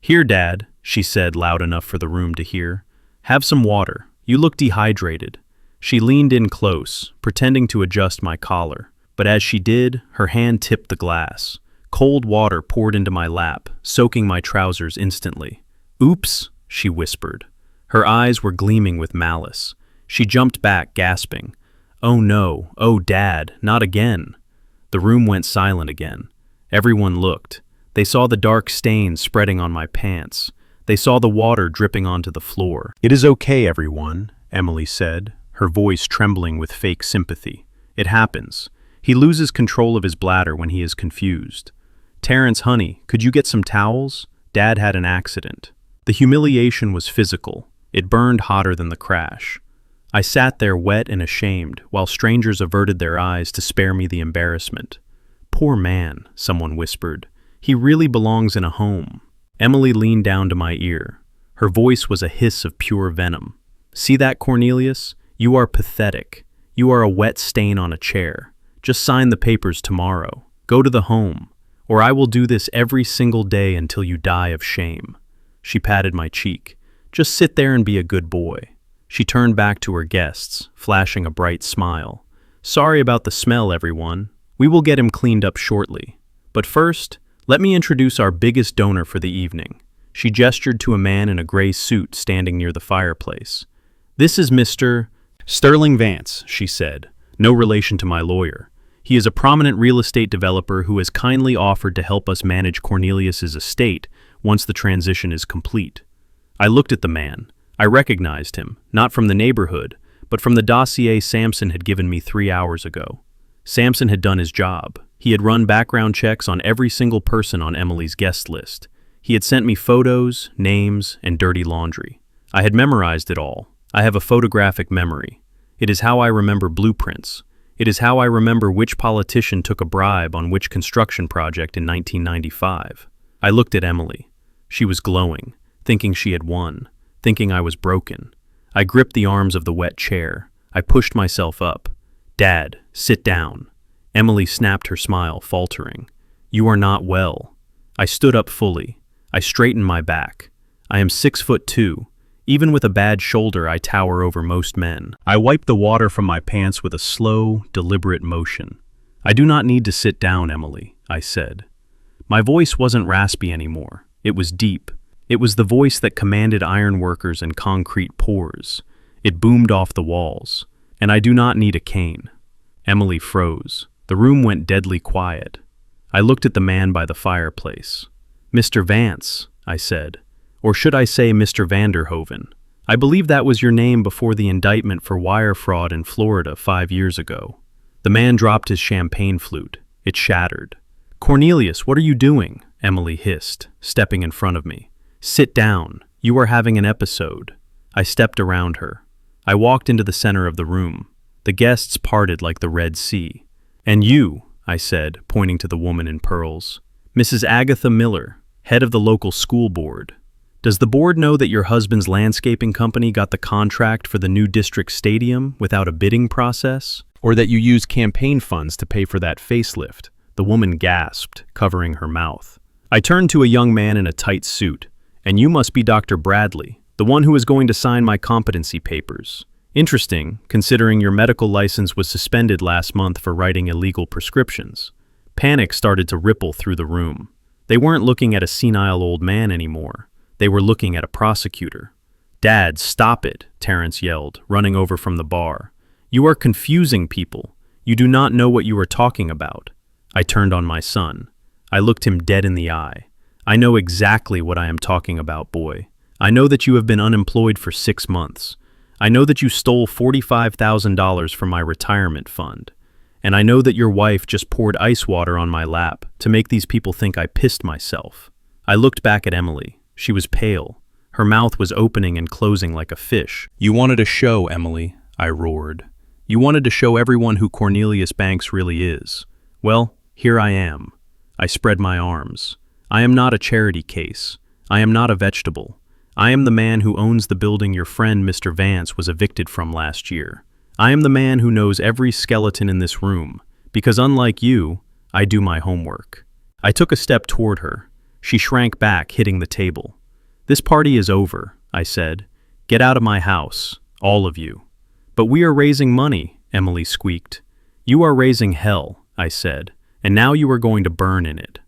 "Here, Dad," she said loud enough for the room to hear. "Have some water. You look dehydrated." She leaned in close, pretending to adjust my collar. But as she did, her hand tipped the glass. Cold water poured into my lap, soaking my trousers instantly. "Oops," she whispered. Her eyes were gleaming with malice. She jumped back, gasping. "Oh no, oh Dad, not again." The room went silent again. Everyone looked. They saw the dark stains spreading on my pants. They saw the water dripping onto the floor. "It is okay, everyone," Emily said, her voice trembling with fake sympathy. "It happens. He loses control of his bladder when he is confused. Terrence, honey, could you get some towels? Dad had an accident." The humiliation was physical. It burned hotter than the crash. I sat there wet and ashamed, while strangers averted their eyes to spare me the embarrassment. "Poor man," someone whispered. "He really belongs in a home." Emily leaned down to my ear. Her voice was a hiss of pure venom. "See that, Cornelius? You are pathetic. You are a wet stain on a chair. Just sign the papers tomorrow. Go to the home. Or I will do this every single day until you die of shame." She patted my cheek. "Just sit there and be a good boy." She turned back to her guests, flashing a bright smile. "Sorry about the smell, everyone. We will get him cleaned up shortly. But first, let me introduce our biggest donor for the evening." She gestured to a man in a gray suit standing near the fireplace. "This is Mr. Sterling Vance," she said. "No relation to my lawyer. He is a prominent real estate developer who has kindly offered to help us manage Cornelius's estate once the transition is complete." I looked at the man. I recognized him, not from the neighborhood, but from the dossier Samson had given me 3 hours ago. Samson had done his job. He had run background checks on every single person on Emily's guest list. He had sent me photos, names, and dirty laundry. I had memorized it all. I have a photographic memory. It is how I remember blueprints. It is how I remember which politician took a bribe on which construction project in 1995. I looked at Emily. She was glowing, thinking she had won, thinking I was broken. I gripped the arms of the wet chair. I pushed myself up. "Dad, sit down." Emily snapped her smile, faltering. "You are not well." I stood up fully. I straightened my back. I am 6'2". Even with a bad shoulder, I tower over most men. I wiped the water from my pants with a slow, deliberate motion. "I do not need to sit down, Emily," I said. My voice wasn't raspy anymore. It was deep. It was the voice that commanded ironworkers and concrete pours. It boomed off the walls. "And I do not need a cane." Emily froze. The room went deadly quiet. I looked at the man by the fireplace. "Mr. Vance," I said. Or should I say Mr. Vanderhoven? I believe that was your name before the indictment for wire fraud in Florida 5 years ago. The man dropped his champagne flute. It shattered. "Cornelius, what are you doing?" Emily hissed, stepping in front of me. "Sit down. You are having an episode." I stepped around her. I walked into the center of the room. The guests parted like the Red Sea. "And you," I said, pointing to the woman in pearls. "Mrs. Agatha Miller, head of the local school board. Does the board know that your husband's landscaping company got the contract for the new district stadium without a bidding process? Or that you used campaign funds to pay for that facelift?" The woman gasped, covering her mouth. I turned to a young man in a tight suit. "And you must be Dr. Bradley, the one who is going to sign my competency papers. Interesting, considering your medical license was suspended last month for writing illegal prescriptions." Panic started to ripple through the room. They weren't looking at a senile old man anymore. They were looking at a prosecutor. "Dad, stop it," Terrence yelled, running over from the bar. "You are confusing people. You do not know what you are talking about." I turned on my son. I looked him dead in the eye. "I know exactly what I am talking about, boy. I know that you have been unemployed for 6 months. I know that you stole $45,000 from my retirement fund. And I know that your wife just poured ice water on my lap to make these people think I pissed myself." I looked back at Emily. She was pale. Her mouth was opening and closing like a fish. "You wanted a show, Emily," I roared. "You wanted to show everyone who Cornelius Banks really is. Well, here I am." I spread my arms. "I am not a charity case. I am not a vegetable. I am the man who owns the building your friend Mr. Vance was evicted from last year. I am the man who knows every skeleton in this room, because unlike you, I do my homework." I took a step toward her. She shrank back, hitting the table. "This party is over," I said. "Get out of my house, all of you." "But we are raising money," Emily squeaked. "You are raising hell," I said, "and now you are going to burn in it."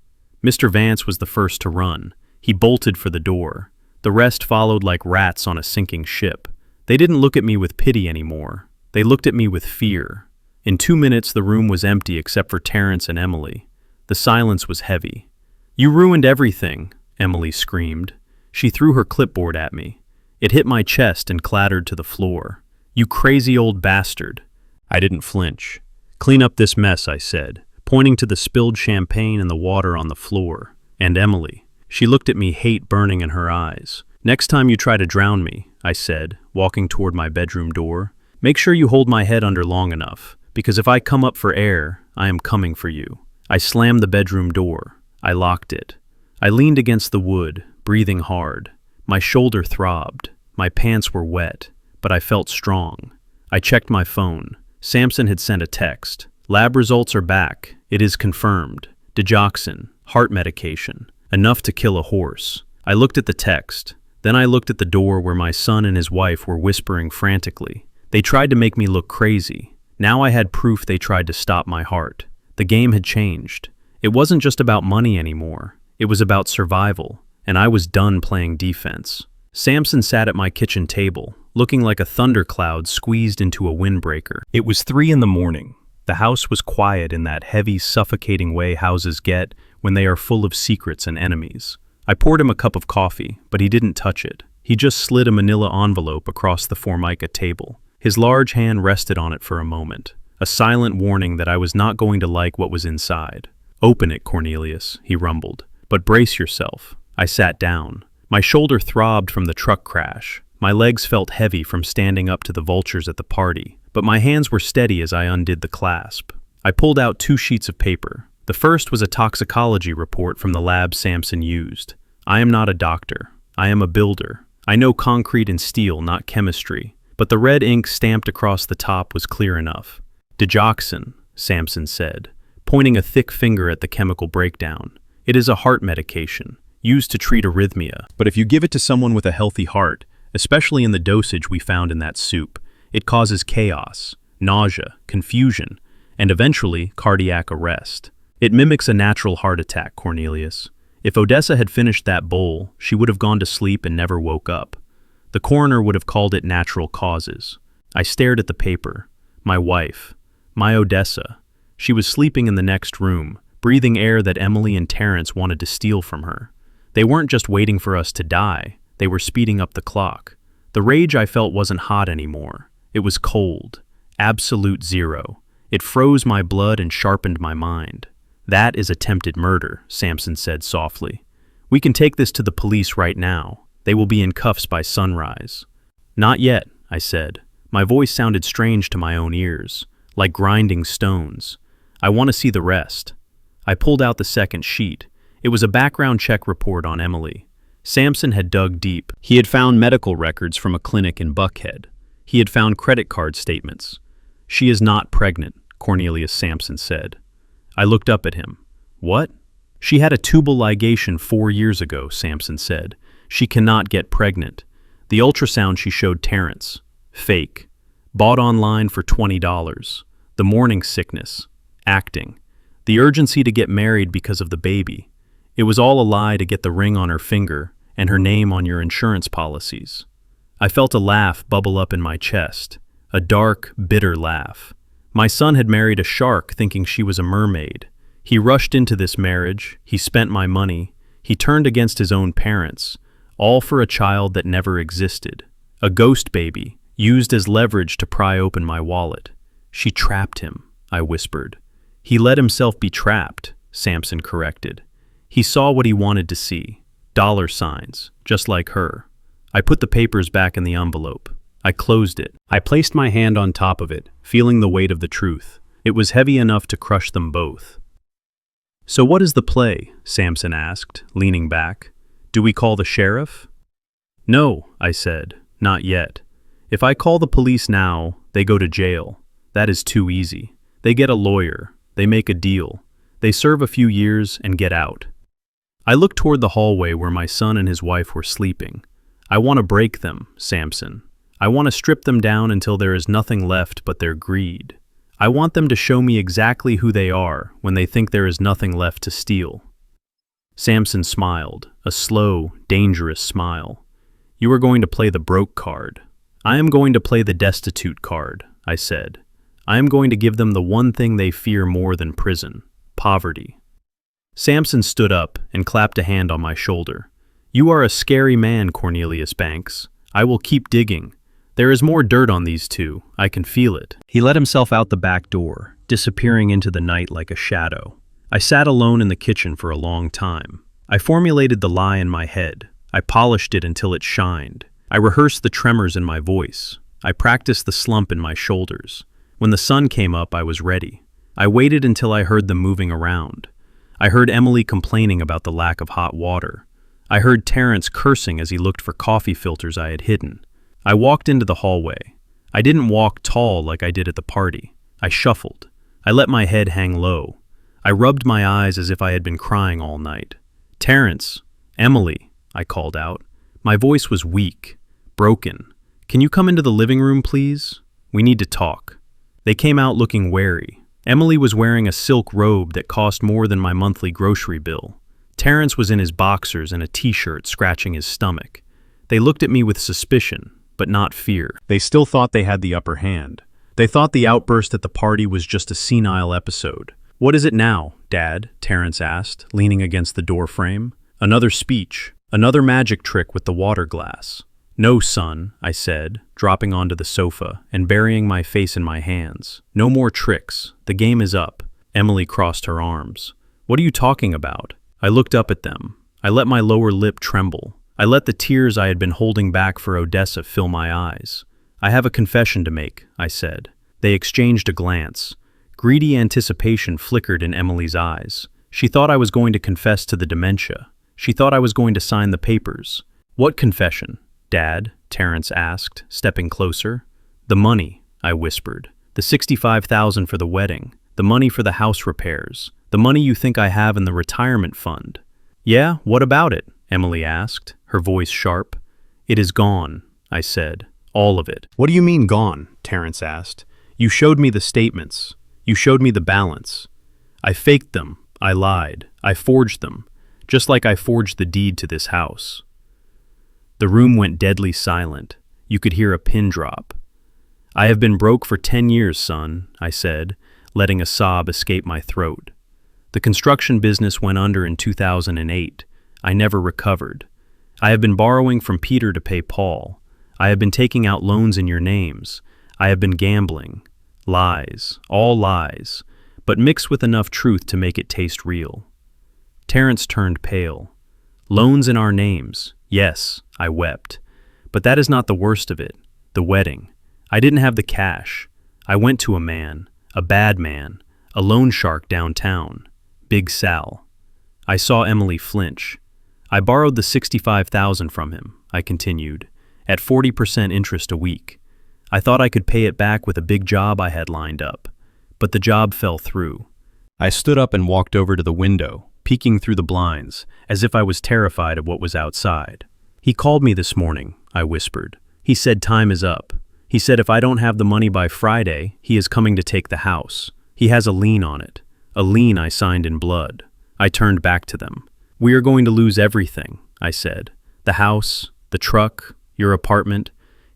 Mr. Vance was the first to run. He bolted for the door. The rest followed like rats on a sinking ship. They didn't look at me with pity anymore. They looked at me with fear. In 2 minutes, the room was empty except for Terrence and Emily. The silence was heavy. "You ruined everything," Emily screamed. She threw her clipboard at me. It hit my chest and clattered to the floor. "You crazy old bastard." I didn't flinch. "Clean up this mess," I said, pointing to the spilled champagne and the water on the floor. "And Emily." She looked at me, hate burning in her eyes. "Next time you try to drown me," I said, walking toward my bedroom door, "make sure you hold my head under long enough, because if I come up for air, I am coming for you." I slammed the bedroom door. I locked it. I leaned against the wood, breathing hard. My shoulder throbbed. My pants were wet, but I felt strong. I checked my phone. Samson had sent a text. "Lab results are back. It is confirmed. Digoxin, heart medication, enough to kill a horse." I looked at the text. Then I looked at the door where my son and his wife were whispering frantically. They tried to make me look crazy. Now I had proof they tried to stop my heart. The game had changed. It wasn't just about money anymore. It was about survival, and I was done playing defense. Samson sat at my kitchen table, looking like a thundercloud squeezed into a windbreaker. It was 3 in the morning. The house was quiet in that heavy, suffocating way houses get when they are full of secrets and enemies. I poured him a cup of coffee, but he didn't touch it. He just slid a manila envelope across the Formica table. His large hand rested on it for a moment, a silent warning that I was not going to like what was inside. "Open it, Cornelius," he rumbled. "But brace yourself." I sat down. My shoulder throbbed from the truck crash. My legs felt heavy from standing up to the vultures at the party, but my hands were steady as I undid the clasp. I pulled out 2 sheets of paper. The first was a toxicology report from the lab Samson used. I am not a doctor. I am a builder. I know concrete and steel, not chemistry. But the red ink stamped across the top was clear enough. "Digoxin," Samson said, pointing a thick finger at the chemical breakdown. "It is a heart medication, used to treat arrhythmia. But if you give it to someone with a healthy heart, especially in the dosage we found in that soup, it causes chaos, nausea, confusion, and eventually cardiac arrest. It mimics a natural heart attack, Cornelius. If Odessa had finished that bowl, she would have gone to sleep and never woke up. The coroner would have called it natural causes." I stared at the paper. My wife. My Odessa. She was sleeping in the next room, breathing air that Emily and Terrence wanted to steal from her. They weren't just waiting for us to die, they were speeding up the clock. The rage I felt wasn't hot anymore. It was cold. Absolute zero. It froze my blood and sharpened my mind. "That is attempted murder," Samson said softly. "We can take this to the police right now. They will be in cuffs by sunrise." "Not yet," I said. My voice sounded strange to my own ears, like grinding stones. "I want to see the rest." I pulled out the second sheet. It was a background check report on Emily. Samson had dug deep. He had found medical records from a clinic in Buckhead. He had found credit card statements. "She is not pregnant," Cornelius Samson said. I looked up at him. "What?" "She had a tubal ligation 4 years ago," Samson said. "She cannot get pregnant. The ultrasound she showed Terrence. Fake. Bought online for $20. The morning sickness. Acting. The urgency to get married because of the baby. It was all a lie to get the ring on her finger and her name on your insurance policies." I felt a laugh bubble up in my chest, a dark, bitter laugh. My son had married a shark thinking she was a mermaid. He rushed into this marriage, he spent my money, he turned against his own parents, all for a child that never existed. A ghost baby, used as leverage to pry open my wallet. She trapped him, I whispered. He let himself be trapped, Samson corrected. He saw what he wanted to see, dollar signs, just like her. I put the papers back in the envelope. I closed it. I placed my hand on top of it, feeling the weight of the truth. It was heavy enough to crush them both. "So what is the play?" Samson asked, leaning back. "Do we call the sheriff?" "No," I said, "not yet. If I call the police now, they go to jail. That is too easy. They get a lawyer, they make a deal, they serve a few years and get out." I looked toward the hallway where my son and his wife were sleeping. "I want to break them, Samson. I want to strip them down until there is nothing left but their greed. I want them to show me exactly who they are when they think there is nothing left to steal." Samson smiled, a slow, dangerous smile. "You are going to play the broke card." "I am going to play the destitute card," I said. "I am going to give them the one thing they fear more than prison, poverty." Samson stood up and clapped a hand on my shoulder. "You are a scary man, Cornelius Banks. I will keep digging. There is more dirt on these two, I can feel it." He let himself out the back door, disappearing into the night like a shadow. I sat alone in the kitchen for a long time. I formulated the lie in my head. I polished it until it shined. I rehearsed the tremors in my voice. I practiced the slump in my shoulders. When the sun came up, I was ready. I waited until I heard them moving around. I heard Emily complaining about the lack of hot water. I heard Terrence cursing as he looked for coffee filters I had hidden. I walked into the hallway. I didn't walk tall like I did at the party. I shuffled. I let my head hang low. I rubbed my eyes as if I had been crying all night. "Terrence, Emily," I called out. My voice was weak, broken. "Can you come into the living room, please? We need to talk." They came out looking wary. Emily was wearing a silk robe that cost more than my monthly grocery bill. Terrence was in his boxers and a t-shirt, scratching his stomach. They looked at me with suspicion, but not fear. They still thought they had the upper hand. They thought the outburst at the party was just a senile episode. "What is it now, Dad?" Terrence asked, leaning against the door frame. "Another speech. Another magic trick with the water glass." "No, son," I said, dropping onto the sofa and burying my face in my hands. "No more tricks. The game is up." Emily crossed her arms. "What are you talking about?" I looked up at them. I let my lower lip tremble. I let the tears I had been holding back for Odessa fill my eyes. "I have a confession to make," I said. They exchanged a glance. Greedy anticipation flickered in Emily's eyes. She thought I was going to confess to the dementia. She thought I was going to sign the papers. "What confession, Dad?" Terrence asked, stepping closer. "The money," I whispered. "The $65,000 for the wedding. The money for the house repairs. The money you think I have in the retirement fund." "Yeah, what about it?" Emily asked, her voice sharp. "It is gone," I said. "All of it." "What do you mean gone?" Terrence asked. "You showed me the statements. You showed me the balance. I faked them. I lied. I forged them. Just like I forged the deed to this house." The room went deadly silent. You could hear a pin drop. "I have been broke for 10 years, son," I said, letting a sob escape my throat. "The construction business went under in 2008. I never recovered. I have been borrowing from Peter to pay Paul. I have been taking out loans in your names. I have been gambling. Lies, all lies, but mixed with enough truth to make it taste real." Terrence turned pale. "Loans in our names, yes," I wept. "But that is not the worst of it. The wedding. I didn't have the cash. I went to a man, a bad man, a loan shark downtown, Big Sal." I saw Emily flinch. "I borrowed the $65,000 from him," I continued, "at 40% interest a week. I thought I could pay it back with a big job I had lined up, but the job fell through." I stood up and walked over to the window, peeking through the blinds, as if I was terrified of what was outside. "He called me this morning," I whispered. "He said time is up. He said if I don't have the money by Friday, he is coming to take the house. He has a lien on it, a lien I signed in blood." I turned back to them. "We are going to lose everything," I said. "The house, the truck, your apartment.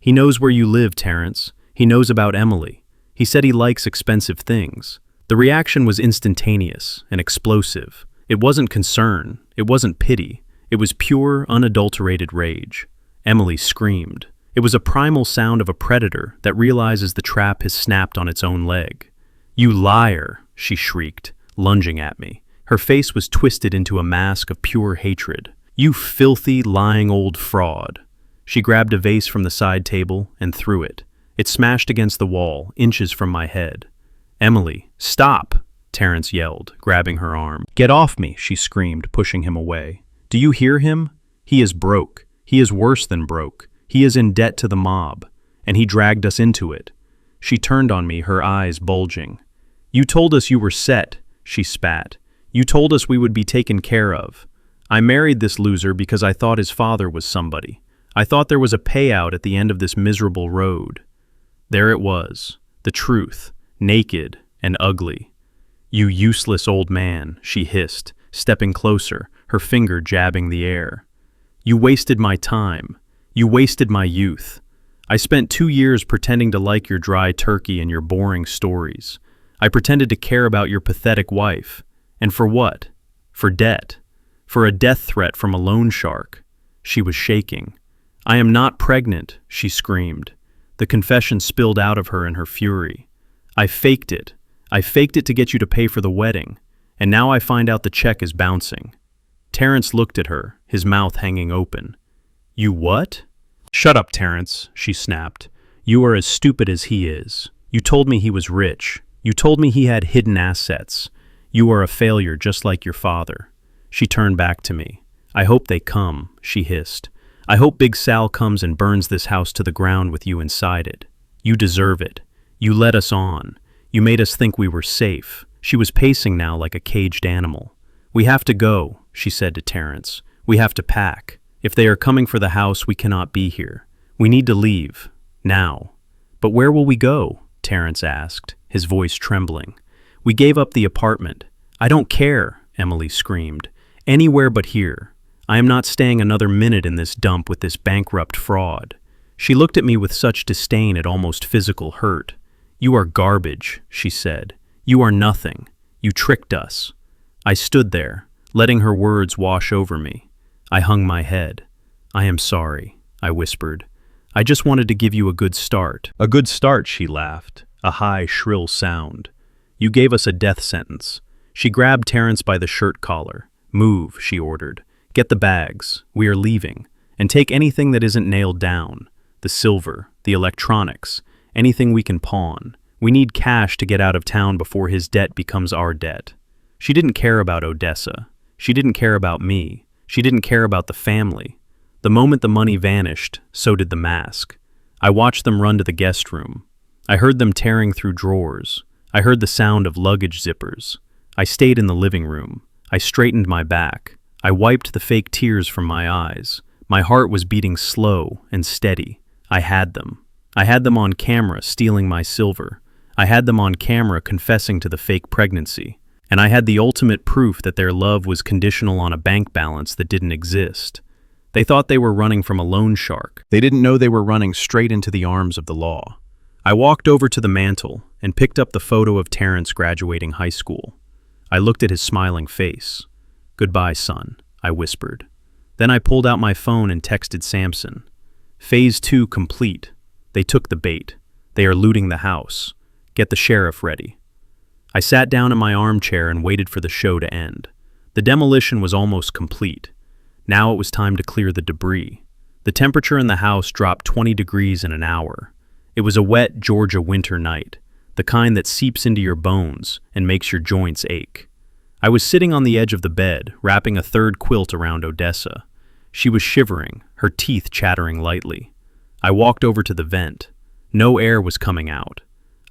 He knows where you live, Terrence. He knows about Emily. He said he likes expensive things. The reaction was instantaneous and explosive. It wasn't concern. It wasn't pity. It was pure, unadulterated rage. Emily screamed. It was a primal sound of a predator that realizes the trap has snapped on its own leg. "You liar," she shrieked, lunging at me. Her face was twisted into a mask of pure hatred. "You filthy, lying old fraud." She grabbed a vase from the side table and threw it. It smashed against the wall, inches from my head. "Emily, stop!" Terrence yelled, grabbing her arm. "Get off me," she screamed, pushing him away. "Do you hear him? He is broke. He is worse than broke. He is in debt to the mob, and he dragged us into it." She turned on me, her eyes bulging. "You told us you were set," she spat. "You told us we would be taken care of. I married this loser because I thought his father was somebody. I thought there was a payout at the end of this miserable road." There it was, the truth, naked and ugly. "You useless old man," she hissed, stepping closer, her finger jabbing the air. "You wasted my time. You wasted my youth. I spent 2 years pretending to like your dry turkey and your boring stories. I pretended to care about your pathetic wife. And for what? For debt. For a death threat from a loan shark." She was shaking. "I am not pregnant," she screamed. The confession spilled out of her in her fury. "I faked it. I faked it to get you to pay for the wedding. And now I find out the check is bouncing." Terrence looked at her, his mouth hanging open. "You what?" "Shut up, Terrence," she snapped. "You are as stupid as he is. You told me he was rich. You told me he had hidden assets. You are a failure just like your father." She turned back to me. "I hope they come," she hissed. "I hope Big Sal comes and burns this house to the ground with you inside it. You deserve it. You led us on. You made us think we were safe." She was pacing now like a caged animal. "We have to go," she said to Terrence. "We have to pack. If they are coming for the house, we cannot be here. We need to leave. Now." "But where will we go?" Terrence asked, his voice trembling. "We gave up the apartment." "I don't care," Emily screamed. "Anywhere but here. I am not staying another minute in this dump with this bankrupt fraud." She looked at me with such disdain it almost physical hurt. "You are garbage," she said. "You are nothing. You tricked us." I stood there, letting her words wash over me. I hung my head. "I am sorry," I whispered. "I just wanted to give you a good start." "A good start," she laughed, a high, shrill sound. "You gave us a death sentence." She grabbed Terrence by the shirt collar. "Move," she ordered. "Get the bags. We are leaving. And take anything that isn't nailed down. The silver, the electronics, anything we can pawn. We need cash to get out of town before his debt becomes our debt." She didn't care about Odessa. She didn't care about me. She didn't care about the family. The moment the money vanished, so did the mask. I watched them run to the guest room. I heard them tearing through drawers. I heard the sound of luggage zippers. I stayed in the living room. I straightened my back. I wiped the fake tears from my eyes. My heart was beating slow and steady. I had them. I had them on camera stealing my silver. I had them on camera confessing to the fake pregnancy. And I had the ultimate proof that their love was conditional on a bank balance that didn't exist. They thought they were running from a loan shark. They didn't know they were running straight into the arms of the law. I walked over to the mantel and picked up the photo of Terrence graduating high school. I looked at his smiling face. "Goodbye, son," I whispered. Then I pulled out my phone and texted Samson. "Phase 2 complete. They took the bait. They are looting the house. Get the sheriff ready." I sat down in my armchair and waited for the show to end. The demolition was almost complete. Now it was time to clear the debris. The temperature in the house dropped 20 degrees in an hour. It was a wet Georgia winter night, the kind that seeps into your bones and makes your joints ache. I was sitting on the edge of the bed, wrapping a third quilt around Odessa. She was shivering, her teeth chattering lightly. I walked over to the vent. No air was coming out.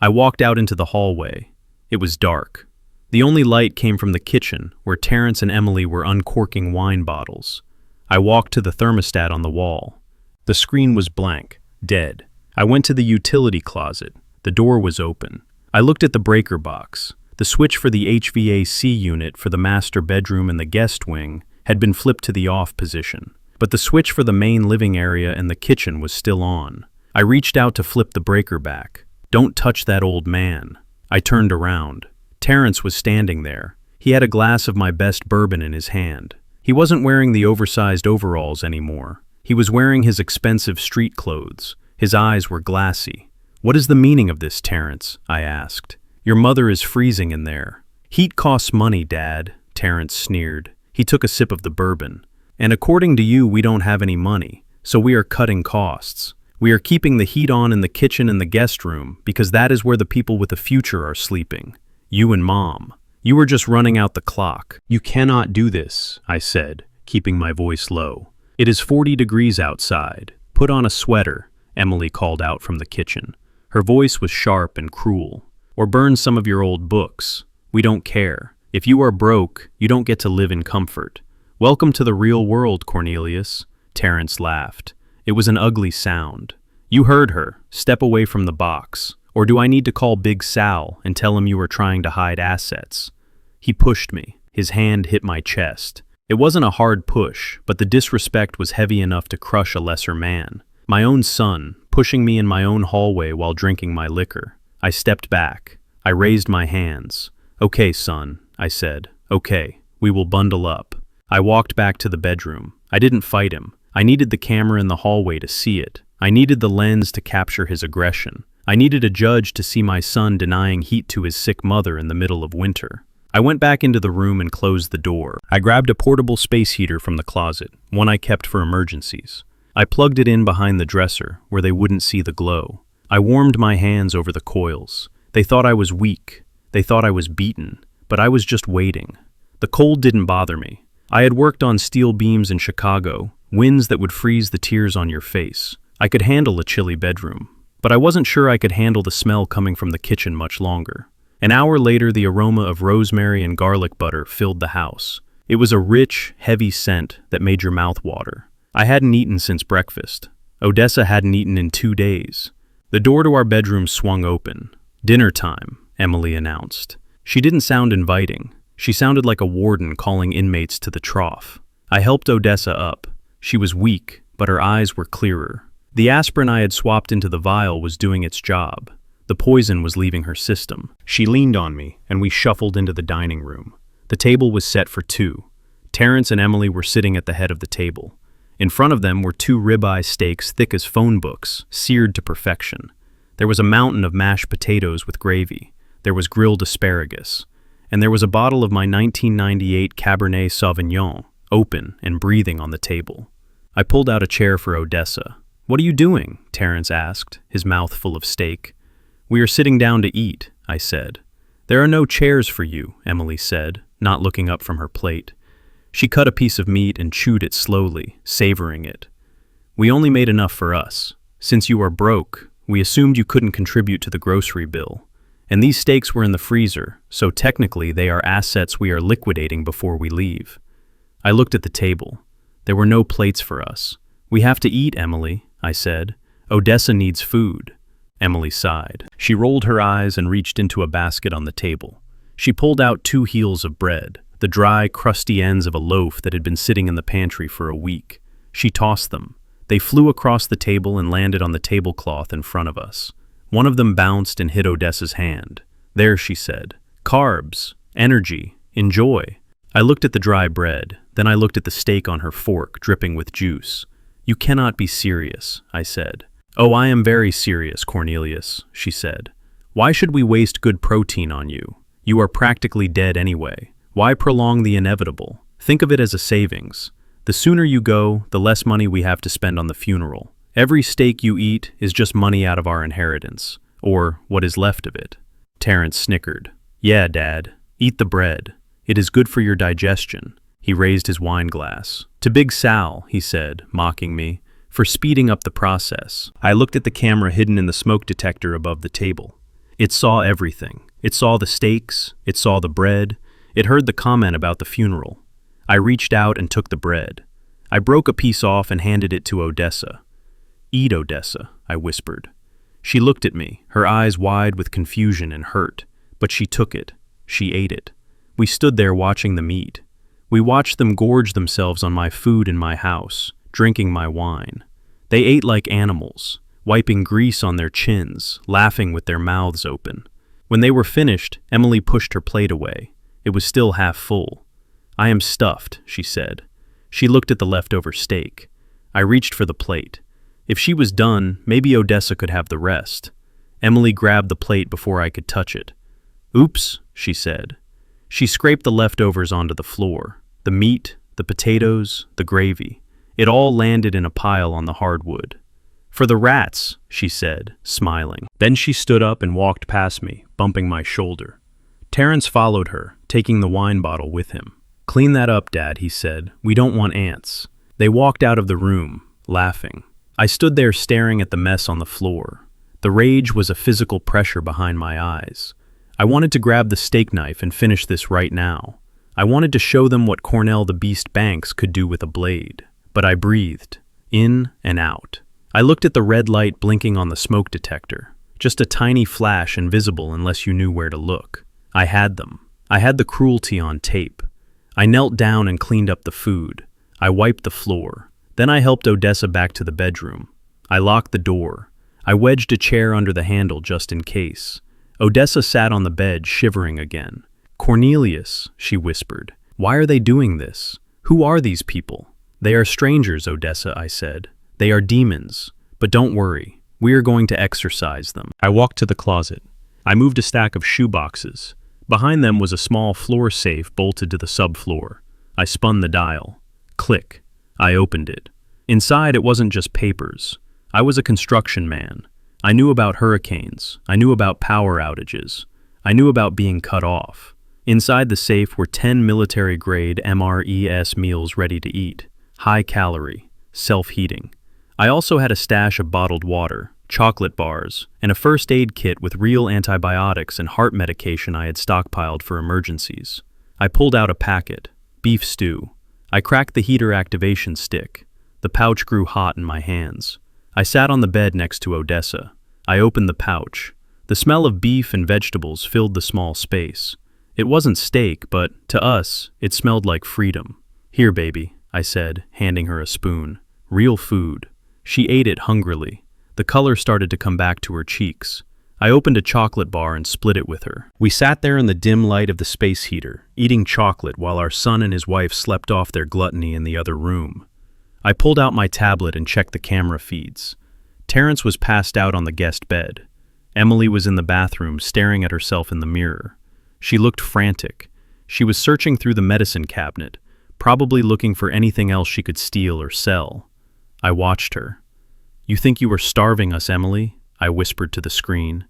I walked out into the hallway. It was dark. The only light came from the kitchen, where Terrence and Emily were uncorking wine bottles. I walked to the thermostat on the wall. The screen was blank, dead. I went to the utility closet. The door was open. I looked at the breaker box. The switch for the HVAC unit for the master bedroom and the guest wing had been flipped to the off position, but the switch for the main living area and the kitchen was still on. I reached out to flip the breaker back. "Don't touch that old man." I turned around. Terrence was standing there. He had a glass of my best bourbon in his hand. He wasn't wearing the oversized overalls anymore. He was wearing his expensive street clothes. His eyes were glassy. "What is the meaning of this, Terrence?" I asked. "Your mother is freezing in there." "Heat costs money, Dad," Terrence sneered. He took a sip of the bourbon. "And according to you, we don't have any money, so we are cutting costs. We are keeping the heat on in the kitchen and the guest room because that is where the people with a future are sleeping. You and Mom. You are just running out the clock." "You cannot do this," I said, keeping my voice low. "It is 40 degrees outside. Put on a sweater," Emily called out from the kitchen. Her voice was sharp and cruel. "Or burn some of your old books. We don't care. If you are broke, you don't get to live in comfort. Welcome to the real world, Cornelius." Terrence laughed. It was an ugly sound. "You heard her. Step away from the box. Or do I need to call Big Sal and tell him you were trying to hide assets?" He pushed me. His hand hit my chest. It wasn't a hard push, but the disrespect was heavy enough to crush a lesser man. My own son, pushing me in my own hallway while drinking my liquor. I stepped back. I raised my hands. "Okay, son," I said. "Okay, we will bundle up." I walked back to the bedroom. I didn't fight him. I needed the camera in the hallway to see it. I needed the lens to capture his aggression. I needed a judge to see my son denying heat to his sick mother in the middle of winter. I went back into the room and closed the door. I grabbed a portable space heater from the closet, one I kept for emergencies. I plugged it in behind the dresser, where they wouldn't see the glow. I warmed my hands over the coils. They thought I was weak. They thought I was beaten, but I was just waiting. The cold didn't bother me. I had worked on steel beams in Chicago, winds that would freeze the tears on your face. I could handle a chilly bedroom, but I wasn't sure I could handle the smell coming from the kitchen much longer. An hour later, the aroma of rosemary and garlic butter filled the house. It was a rich, heavy scent that made your mouth water. I hadn't eaten since breakfast. Odessa hadn't eaten in 2 days. The door to our bedroom swung open. "Dinner time," Emily announced. She didn't sound inviting. She sounded like a warden calling inmates to the trough. I helped Odessa up. She was weak, but her eyes were clearer. The aspirin I had swapped into the vial was doing its job. The poison was leaving her system. She leaned on me, and we shuffled into the dining room. The table was set for 2. Terrence and Emily were sitting at the head of the table. In front of them were 2 ribeye steaks thick as phone books, seared to perfection. There was a mountain of mashed potatoes with gravy. There was grilled asparagus. And there was a bottle of my 1998 Cabernet Sauvignon, open and breathing on the table. I pulled out a chair for Odessa. "What are you doing?" Terrence asked, his mouth full of steak. "We are sitting down to eat," I said. "There are no chairs for you," Emily said, not looking up from her plate. She cut a piece of meat and chewed it slowly, savoring it. "We only made enough for us. Since you are broke, we assumed you couldn't contribute to the grocery bill. And these steaks were in the freezer, so technically they are assets we are liquidating before we leave." I looked at the table. There were no plates for us. "We have to eat, Emily," I said. "Odessa needs food." Emily sighed. She rolled her eyes and reached into a basket on the table. She pulled out 2 heels of bread, the dry, crusty ends of a loaf that had been sitting in the pantry for a week. She tossed them. They flew across the table and landed on the tablecloth in front of us. One of them bounced and hit Odessa's hand. "There," she said. "Carbs, energy, enjoy." I looked at the dry bread, then I looked at the steak on her fork, dripping with juice. "You cannot be serious," I said. "Oh, I am very serious, Cornelius," she said. "Why should we waste good protein on you? You are practically dead anyway. Why prolong the inevitable? Think of it as a savings. The sooner you go, the less money we have to spend on the funeral. Every steak you eat is just money out of our inheritance, or what is left of it." Terrence snickered. "Yeah, Dad, eat the bread. It is good for your digestion." He raised his wine glass. "To Big Sal," he said, mocking me, "for speeding up the process." I looked at the camera hidden in the smoke detector above the table. It saw everything. It saw the steaks. It saw the bread. It heard the comment about the funeral. I reached out and took the bread. I broke a piece off and handed it to Odessa. "Eat, Odessa," I whispered. She looked at me, her eyes wide with confusion and hurt, but she took it. She ate it. We stood there watching them eat. We watched them gorge themselves on my food in my house, drinking my wine. They ate like animals. wiping grease on their chins, laughing with their mouths open. When they were finished, Emily pushed her plate away. It was still half full. "I am stuffed," she said. She looked at the leftover steak. I reached for the plate. If she was done, maybe Odessa could have the rest. Emily grabbed the plate before I could touch it. "Oops," she said. She scraped the leftovers onto the floor. The meat, the potatoes, the gravy. It all landed in a pile on the hardwood. "For the rats," she said, smiling. Then she stood up and walked past me, bumping my shoulder. Terrence followed her, taking the wine bottle with him. "Clean that up, Dad," he said. "We don't want ants." They walked out of the room, laughing. I stood there staring at the mess on the floor. The rage was a physical pressure behind my eyes. I wanted to grab the steak knife and finish this right now. I wanted to show them what Cornell the Beast Banks could do with a blade. But I breathed, in and out. I looked at the red light blinking on the smoke detector. Just a tiny flash, invisible unless you knew where to look. I had them. I had the cruelty on tape. I knelt down and cleaned up the food. I wiped the floor. Then I helped Odessa back to the bedroom. I locked the door. I wedged a chair under the handle just in case. Odessa sat on the bed, shivering again. "Cornelius," she whispered. "Why are they doing this? Who are these people?" "They are strangers, Odessa," I said. "They are demons. But don't worry. We are going to exorcise them." I walked to the closet. I moved a stack of shoeboxes. Behind them was a small floor safe bolted to the subfloor. I spun the dial. Click. I opened it. Inside, it wasn't just papers. I was a construction man. I knew about hurricanes. I knew about power outages. I knew about being cut off. Inside the safe were 10 military-grade MRES meals ready to eat. High-calorie, self-heating. I also had a stash of bottled water, chocolate bars, and a first aid kit with real antibiotics and heart medication I had stockpiled for emergencies. I pulled out a packet. Beef stew. I cracked the heater activation stick. The pouch grew hot in my hands. I sat on the bed next to Odessa. I opened the pouch. The smell of beef and vegetables filled the small space. It wasn't steak, but, to us, it smelled like freedom. "Here, baby," I said, handing her a spoon. "Real food." She ate it hungrily. The color started to come back to her cheeks. I opened a chocolate bar and split it with her. We sat there in the dim light of the space heater, eating chocolate while our son and his wife slept off their gluttony in the other room. I pulled out my tablet and checked the camera feeds. Terrence was passed out on the guest bed. Emily was in the bathroom, staring at herself in the mirror. She looked frantic. She was searching through the medicine cabinet, probably looking for anything else she could steal or sell. I watched her. "You think you are starving us, Emily?" I whispered to the screen.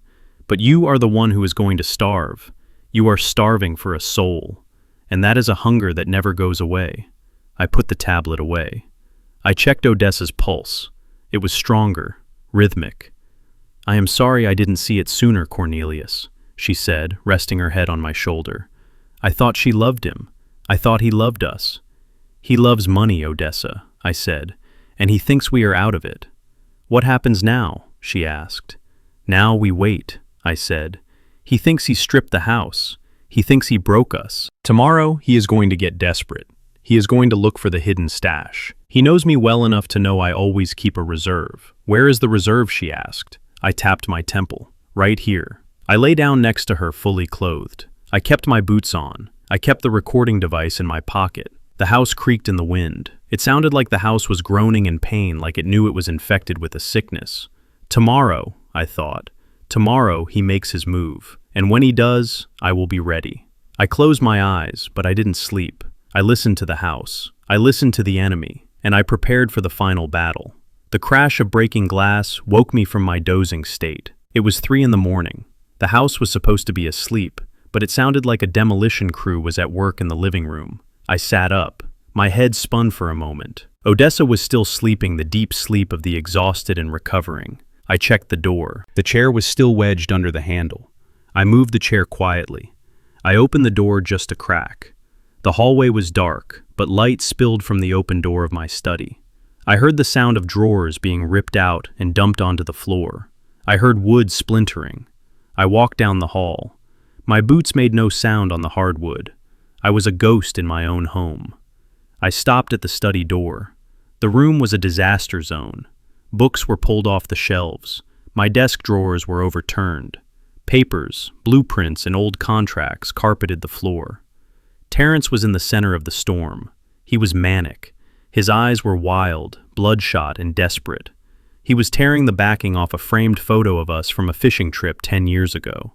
"But you are the one who is going to starve. You are starving for a soul. And that is a hunger that never goes away." I put the tablet away. I checked Odessa's pulse. It was stronger, rhythmic. "I am sorry I didn't see it sooner, Cornelius," she said, resting her head on my shoulder. "I thought she loved him. I thought he loved us." "He loves money, Odessa," I said, "and he thinks we are out of it." "What happens now?" she asked. "Now we wait," I said. "He thinks he stripped the house. He thinks he broke us. Tomorrow, he is going to get desperate. He is going to look for the hidden stash. He knows me well enough to know I always keep a reserve." "Where is the reserve?" she asked. I tapped my temple. "Right here." I lay down next to her, fully clothed. I kept my boots on. I kept the recording device in my pocket. The house creaked in the wind. It sounded like the house was groaning in pain, like it knew it was infected with a sickness. Tomorrow, I thought. Tomorrow he makes his move. And when he does, I will be ready. I closed my eyes, but I didn't sleep. I listened to the house. I listened to the enemy. And I prepared for the final battle. The crash of breaking glass woke me from my dozing state. It was 3 a.m. The house was supposed to be asleep, but it sounded like a demolition crew was at work in the living room. I sat up. My head spun for a moment. Odessa was still sleeping the deep sleep of the exhausted and recovering. I checked the door. The chair was still wedged under the handle. I moved the chair quietly. I opened the door just a crack. The hallway was dark, but light spilled from the open door of my study. I heard the sound of drawers being ripped out and dumped onto the floor. I heard wood splintering. I walked down the hall. My boots made no sound on the hardwood. I was a ghost in my own home. I stopped at the study door. The room was a disaster zone. Books were pulled off the shelves. My desk drawers were overturned. Papers, blueprints, and old contracts carpeted the floor. Terrence was in the center of the storm. He was manic. His eyes were wild, bloodshot, and desperate. He was tearing the backing off a framed photo of us from a fishing trip 10 years ago.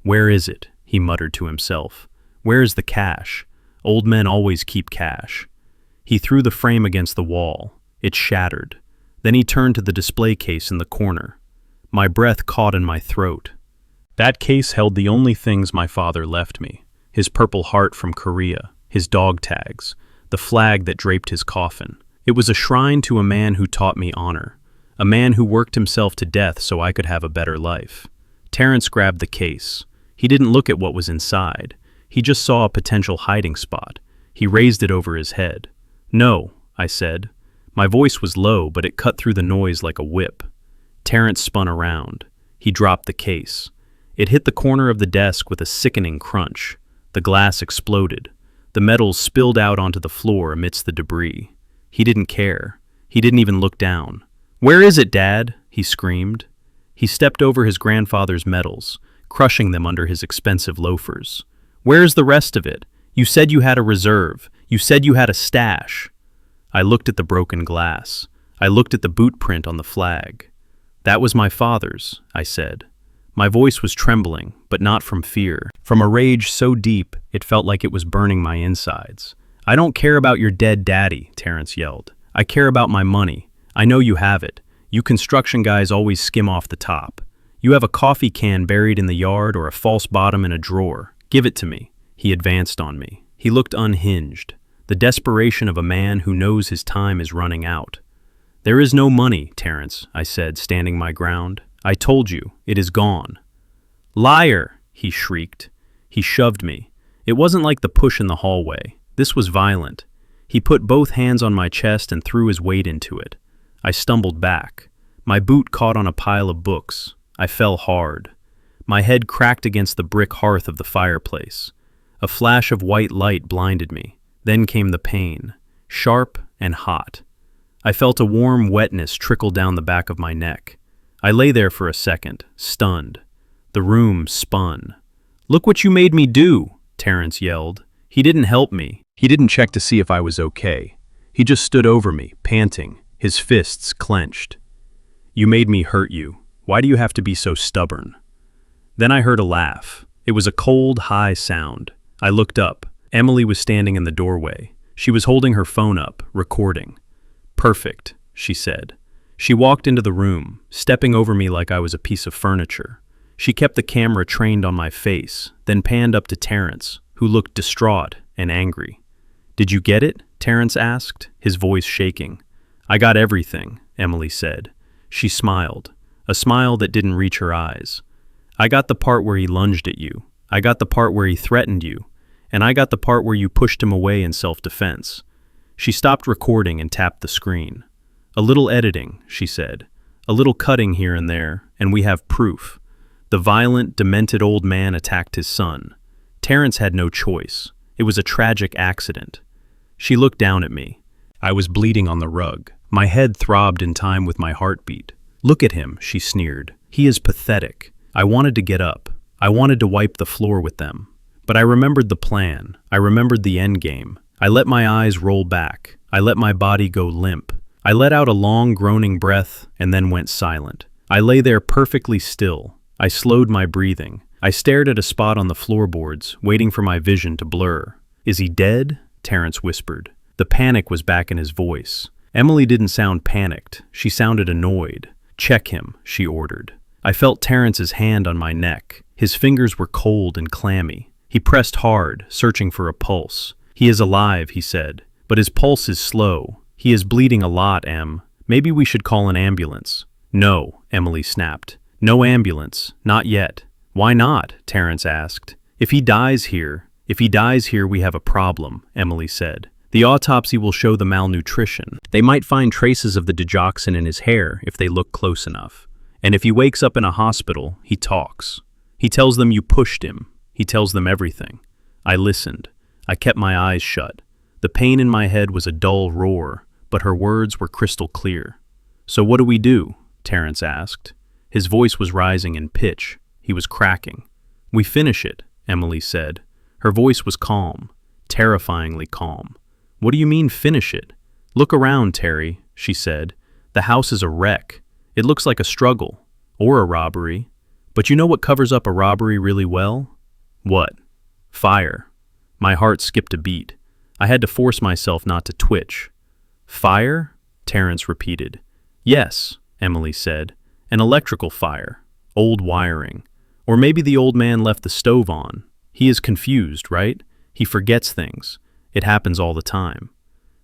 "Where is it?" he muttered to himself. "Where is the cash? Old men always keep cash." He threw the frame against the wall. It shattered. Then he turned to the display case in the corner. My breath caught in my throat. That case held the only things my father left me: his Purple Heart from Korea, his dog tags, the flag that draped his coffin. It was a shrine to a man who taught me honor, a man who worked himself to death so I could have a better life. Terrence grabbed the case. He didn't look at what was inside. He just saw a potential hiding spot. He raised it over his head. "No," I said. My voice was low, but it cut through the noise like a whip. Terrence spun around. He dropped the case. It hit the corner of the desk with a sickening crunch. The glass exploded. The metals spilled out onto the floor amidst the debris. He didn't care. He didn't even look down. "Where is it, Dad?" he screamed. He stepped over his grandfather's medals, crushing them under his expensive loafers. "Where's the rest of it? You said you had a reserve. You said you had a stash." I looked at the broken glass. I looked at the boot print on the flag. "That was my father's," I said. My voice was trembling, but not from fear. From a rage so deep, it felt like it was burning my insides. "I don't care about your dead daddy," Terrence yelled. "I care about my money. I know you have it. You construction guys always skim off the top. You have a coffee can buried in the yard or a false bottom in a drawer. Give it to me." He advanced on me. He looked unhinged. The desperation of a man who knows his time is running out. "There is no money, Terrence," I said, standing my ground. "I told you, it is gone." "Liar!" he shrieked. He shoved me. It wasn't like the push in the hallway. This was violent. He put both hands on my chest and threw his weight into it. I stumbled back. My boot caught on a pile of books. I fell hard. My head cracked against the brick hearth of the fireplace. A flash of white light blinded me. Then came the pain, sharp and hot. I felt a warm wetness trickle down the back of my neck. I lay there for a second, stunned. The room spun. "Look what you made me do," Terrence yelled. He didn't help me. He didn't check to see if I was okay. He just stood over me, panting, his fists clenched. "You made me hurt you. Why do you have to be so stubborn?" Then I heard a laugh. It was a cold, high sound. I looked up. Emily was standing in the doorway. She was holding her phone up, recording. "Perfect," she said. She walked into the room, stepping over me like I was a piece of furniture. She kept the camera trained on my face, then panned up to Terrence, who looked distraught and angry. "Did you get it?" Terrence asked, his voice shaking. "I got everything," Emily said. She smiled, a smile that didn't reach her eyes. "I got the part where he lunged at you. I got the part where he threatened you. And I got the part where you pushed him away in self-defense." She stopped recording and tapped the screen. "A little editing," she said. "A little cutting here and there, and we have proof. The violent, demented old man attacked his son. Terrence had no choice. It was a tragic accident." She looked down at me. I was bleeding on the rug. My head throbbed in time with my heartbeat. "Look at him," she sneered. "He is pathetic." I wanted to get up. I wanted to wipe the floor with them. But I remembered the plan. I remembered the end game. I let my eyes roll back. I let my body go limp. I let out a long, groaning breath and then went silent. I lay there perfectly still. I slowed my breathing. I stared at a spot on the floorboards, waiting for my vision to blur. "Is he dead?" Terrence whispered. The panic was back in his voice. Emily didn't sound panicked. She sounded annoyed. "Check him," she ordered. I felt Terrence's hand on my neck. His fingers were cold and clammy. He pressed hard, searching for a pulse. "He is alive," he said, "but his pulse is slow. He is bleeding a lot, Em. Maybe we should call an ambulance." "No," Emily snapped. "No ambulance. Not yet." "Why not?" Terrence asked. If he dies here, we have a problem," Emily said. "The autopsy will show the malnutrition. They might find traces of the digoxin in his hair if they look close enough. And if he wakes up in a hospital, he talks. He tells them you pushed him. He tells them everything." I listened. I kept my eyes shut. The pain in my head was a dull roar, but her words were crystal clear. "So what do we do?" Terrence asked. His voice was rising in pitch. He was cracking. "We finish it," Emily said. Her voice was calm, terrifyingly calm. "What do you mean, finish it?" "Look around, Terry," she said. "The house is a wreck. It looks like a struggle, or a robbery. But you know what covers up a robbery really well?" "What?" "Fire." My heart skipped a beat. I had to force myself not to twitch. "Fire?" Terrence repeated. "Yes," Emily said. "An electrical fire. Old wiring. Or maybe the old man left the stove on. He is confused, right? He forgets things. It happens all the time."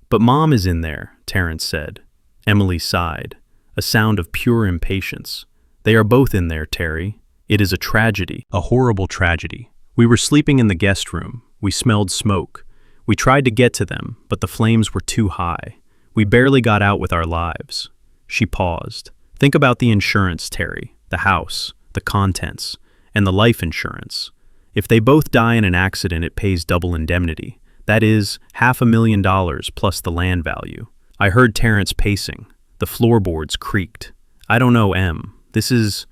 "But Mom is in there," Terrence said. Emily sighed, a sound of pure impatience. "They are both in there, Terry. It is a tragedy, a horrible tragedy. We were sleeping in the guest room. We smelled smoke. We tried to get to them, but the flames were too high. We barely got out with our lives." She paused. "Think about the insurance, Terry, the house, the contents, and the life insurance. If they both die in an accident, it pays double indemnity. That is, $500,000 plus the land value." I heard Terrence pacing. The floorboards creaked. "I don't know, Em. This is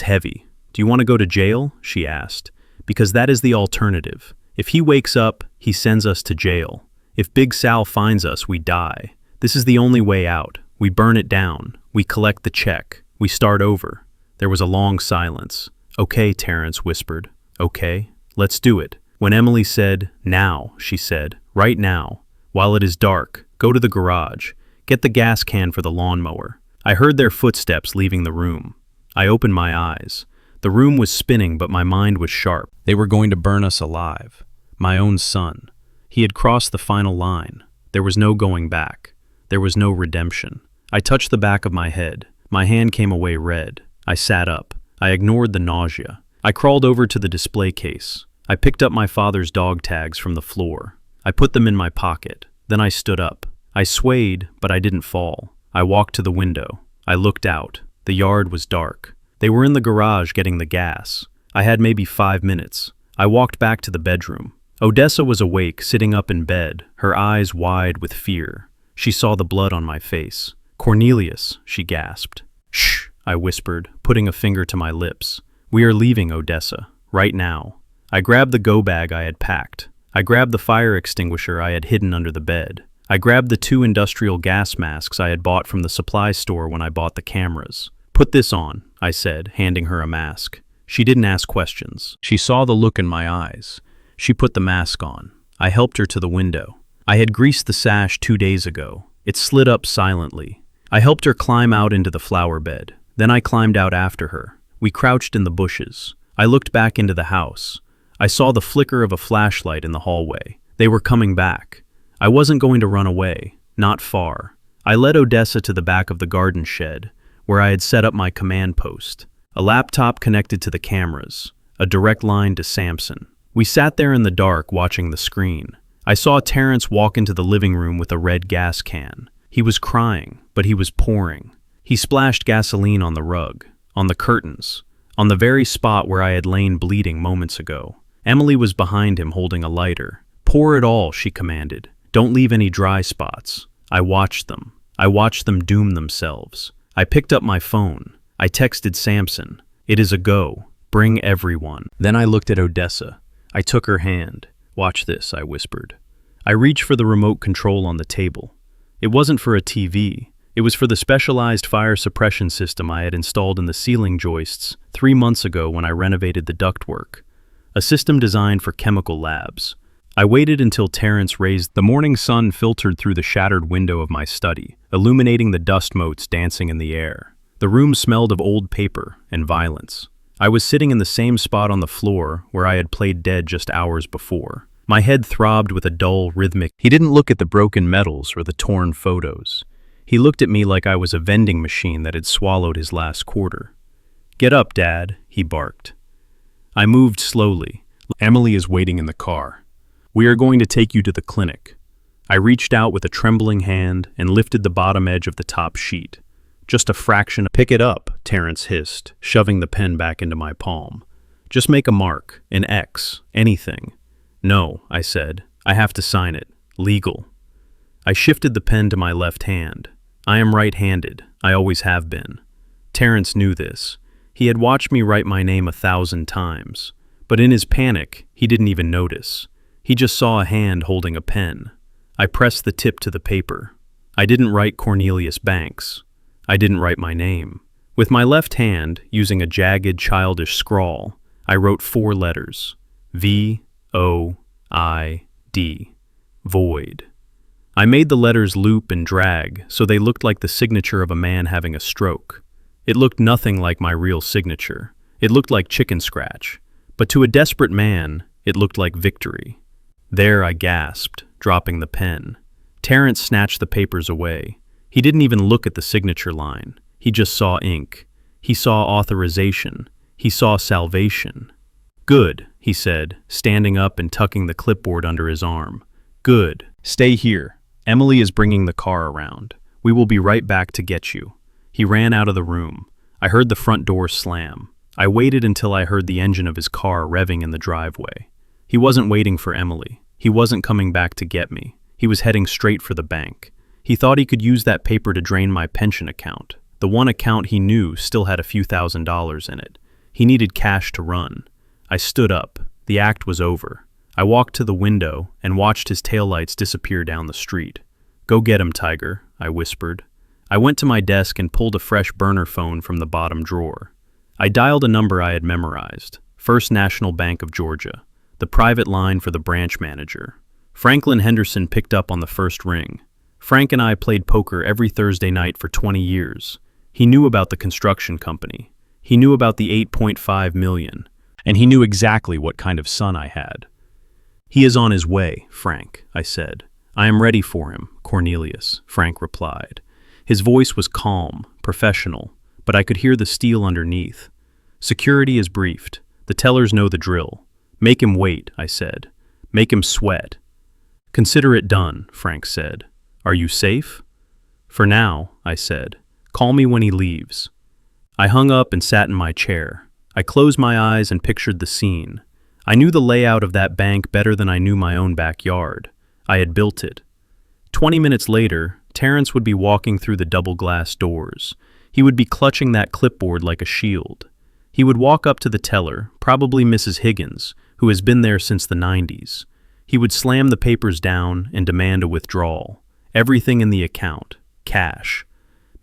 heavy. Do you want to go to jail?" she asked. "Because that is the alternative. If he wakes up, he sends us to jail. If Big Sal finds us, we die. This is the only way out. We burn it down. We collect the check. We start over." There was a long silence. "Okay," Terrence whispered. "Okay, let's do it." When Emily said, "Now," she said, "right now. While it is dark, go to the garage. Get the gas can for the lawnmower." I heard their footsteps leaving the room. I opened my eyes. The room was spinning, but my mind was sharp. They were going to burn us alive. My own son. He had crossed the final line. There was no going back. There was no redemption. I touched the back of my head. My hand came away red. I sat up. I ignored the nausea. I crawled over to the display case. I picked up my father's dog tags from the floor. I put them in my pocket. Then I stood up. I swayed, but I didn't fall. I walked to the window. I looked out. The yard was dark. They were in the garage getting the gas. I had maybe 5 minutes. I walked back to the bedroom. Odessa was awake, sitting up in bed, her eyes wide with fear. She saw the blood on my face. "Cornelius," she gasped. "Shh," I whispered, putting a finger to my lips. "We are leaving, Odessa, right now." I grabbed the go bag I had packed. I grabbed the fire extinguisher I had hidden under the bed. I grabbed the 2 industrial gas masks I had bought from the supply store when I bought the cameras. "Put this on," I said, handing her a mask. She didn't ask questions. She saw the look in my eyes. She put the mask on. I helped her to the window. I had greased the sash 2 days ago. It slid up silently. I helped her climb out into the flower bed. Then I climbed out after her. We crouched in the bushes. I looked back into the house. I saw the flicker of a flashlight in the hallway. They were coming back. I wasn't going to run away, not far. I led Odessa to the back of the garden shed, where I had set up my command post. A laptop connected to the cameras, a direct line to Samson. We sat there in the dark watching the screen. I saw Terrence walk into the living room with a red gas can. He was crying, but he was pouring. He splashed gasoline on the rug, on the curtains, on the very spot where I had lain bleeding moments ago. Emily was behind him holding a lighter. "Pour it all," she commanded. "Don't leave any dry spots." I watched them. I watched them doom themselves. I picked up my phone. I texted Samson. "It is a go. Bring everyone." Then I looked at Odessa. I took her hand. "Watch this," I whispered. I reached for the remote control on the table. It wasn't for a TV. It was for the specialized fire suppression system I had installed in the ceiling joists 3 months ago when I renovated the ductwork. A system designed for chemical labs. I waited until Terrence raised. The morning sun filtered through the shattered window of my study, illuminating the dust motes dancing in the air. The room smelled of old paper and violence. I was sitting in the same spot on the floor where I had played dead just hours before. My head throbbed with a dull, rhythmic. He didn't look at the broken metals or the torn photos. He looked at me like I was a vending machine that had swallowed his last quarter. "Get up, Dad," he barked. I moved slowly. "Emily is waiting in the car. We are going to take you to the clinic." I reached out with a trembling hand and lifted the bottom edge of the top sheet. "Just a fraction." "Pick it up," Terrence hissed, shoving the pen back into my palm. "Just make a mark, an X, anything." "No," I said. "I have to sign it. Legal." I shifted the pen to my left hand. I am right-handed. I always have been. Terrence knew this. He had watched me write my name 1,000 times. But in his panic, he didn't even notice. He just saw a hand holding a pen. I pressed the tip to the paper. I didn't write Cornelius Banks. I didn't write my name. With my left hand, using a jagged, childish scrawl, I wrote 4 letters. V-O-I-D. Void. I made the letters loop and drag so they looked like the signature of a man having a stroke. It looked nothing like my real signature. It looked like chicken scratch. But to a desperate man, it looked like victory. There I gasped, dropping the pen. Terrence snatched the papers away. He didn't even look at the signature line. He just saw ink. He saw authorization. He saw salvation. Good, he said, standing up and tucking the clipboard under his arm. Good. Stay here. Emily is bringing the car around. We will be right back to get you. He ran out of the room. I heard the front door slam. I waited until I heard the engine of his car revving in the driveway. He wasn't waiting for Emily. He wasn't coming back to get me. He was heading straight for the bank. He thought he could use that paper to drain my pension account. The one account he knew still had a few $1,000s in it. He needed cash to run. I stood up. The act was over. I walked to the window and watched his taillights disappear down the street. Go get him, Tiger, I whispered. I went to my desk and pulled a fresh burner phone from the bottom drawer. I dialed a number I had memorized, First National Bank of Georgia, the private line for the branch manager. Franklin Henderson picked up on the first ring. Frank and I played poker every Thursday night for 20 years. He knew about the construction company. He knew about the $8.5 million, and he knew exactly what kind of son I had. He is on his way, Frank, I said. I am ready for him, Cornelius, Frank replied. His voice was calm, professional, but I could hear the steel underneath. Security is briefed. The tellers know the drill. Make him wait, I said. Make him sweat. Consider it done, Frank said. Are you safe? For now, I said. Call me when he leaves. I hung up and sat in my chair. I closed my eyes and pictured the scene. I knew the layout of that bank better than I knew my own backyard. I had built it. 20 minutes later, Terrence would be walking through the double-glass doors. He would be clutching that clipboard like a shield. He would walk up to the teller, probably Mrs. Higgins, who has been there since the 90s. He would slam the papers down and demand a withdrawal. Everything in the account. Cash.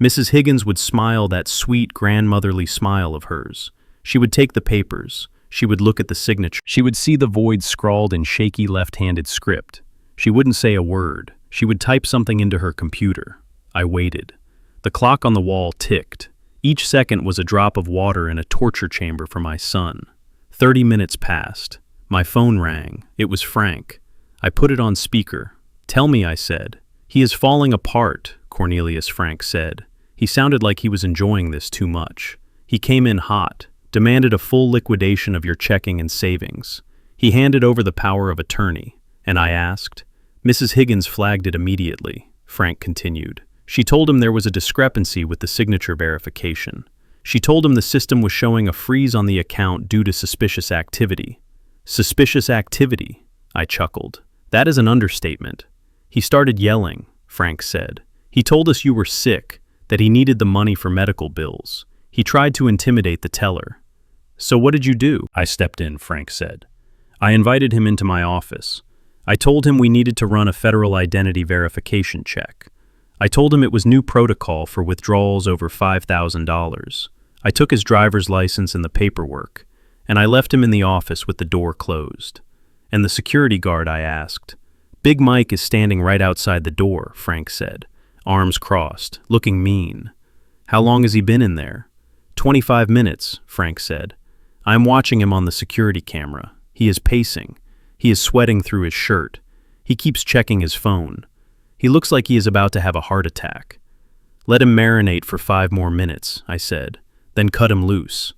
Mrs. Higgins would smile that sweet grandmotherly smile of hers. She would take the papers. She would look at the signature. She would see the void scrawled in shaky left-handed script. She wouldn't say a word. She would type something into her computer. I waited. The clock on the wall ticked. Each second was a drop of water in a torture chamber for my son. 30 minutes passed. My phone rang. It was Frank. I put it on speaker. Tell me, I said. He is falling apart, Cornelius, Frank said. He sounded like he was enjoying this too much. He came in hot, demanded a full liquidation of your checking and savings. He handed over the power of attorney, and I asked. Mrs. Higgins flagged it immediately, Frank continued. She told him there was a discrepancy with the signature verification. She told him the system was showing a freeze on the account due to suspicious activity. Suspicious activity, I chuckled. That is an understatement. He started yelling, Frank said. He told us you were sick, that he needed the money for medical bills. He tried to intimidate the teller. So what did you do? I stepped in, Frank said. I invited him into my office. I told him we needed to run a federal identity verification check. I told him it was new protocol for withdrawals over $5,000. I took his driver's license and the paperwork, and I left him in the office with the door closed. And the security guard, I asked. Big Mike is standing right outside the door, Frank said, arms crossed, looking mean. How long has he been in there? 25 minutes, Frank said. I am watching him on the security camera. He is pacing. He is sweating through his shirt. He keeps checking his phone. He looks like he is about to have a heart attack. Let him marinate for 5 more minutes, I said, then cut him loose.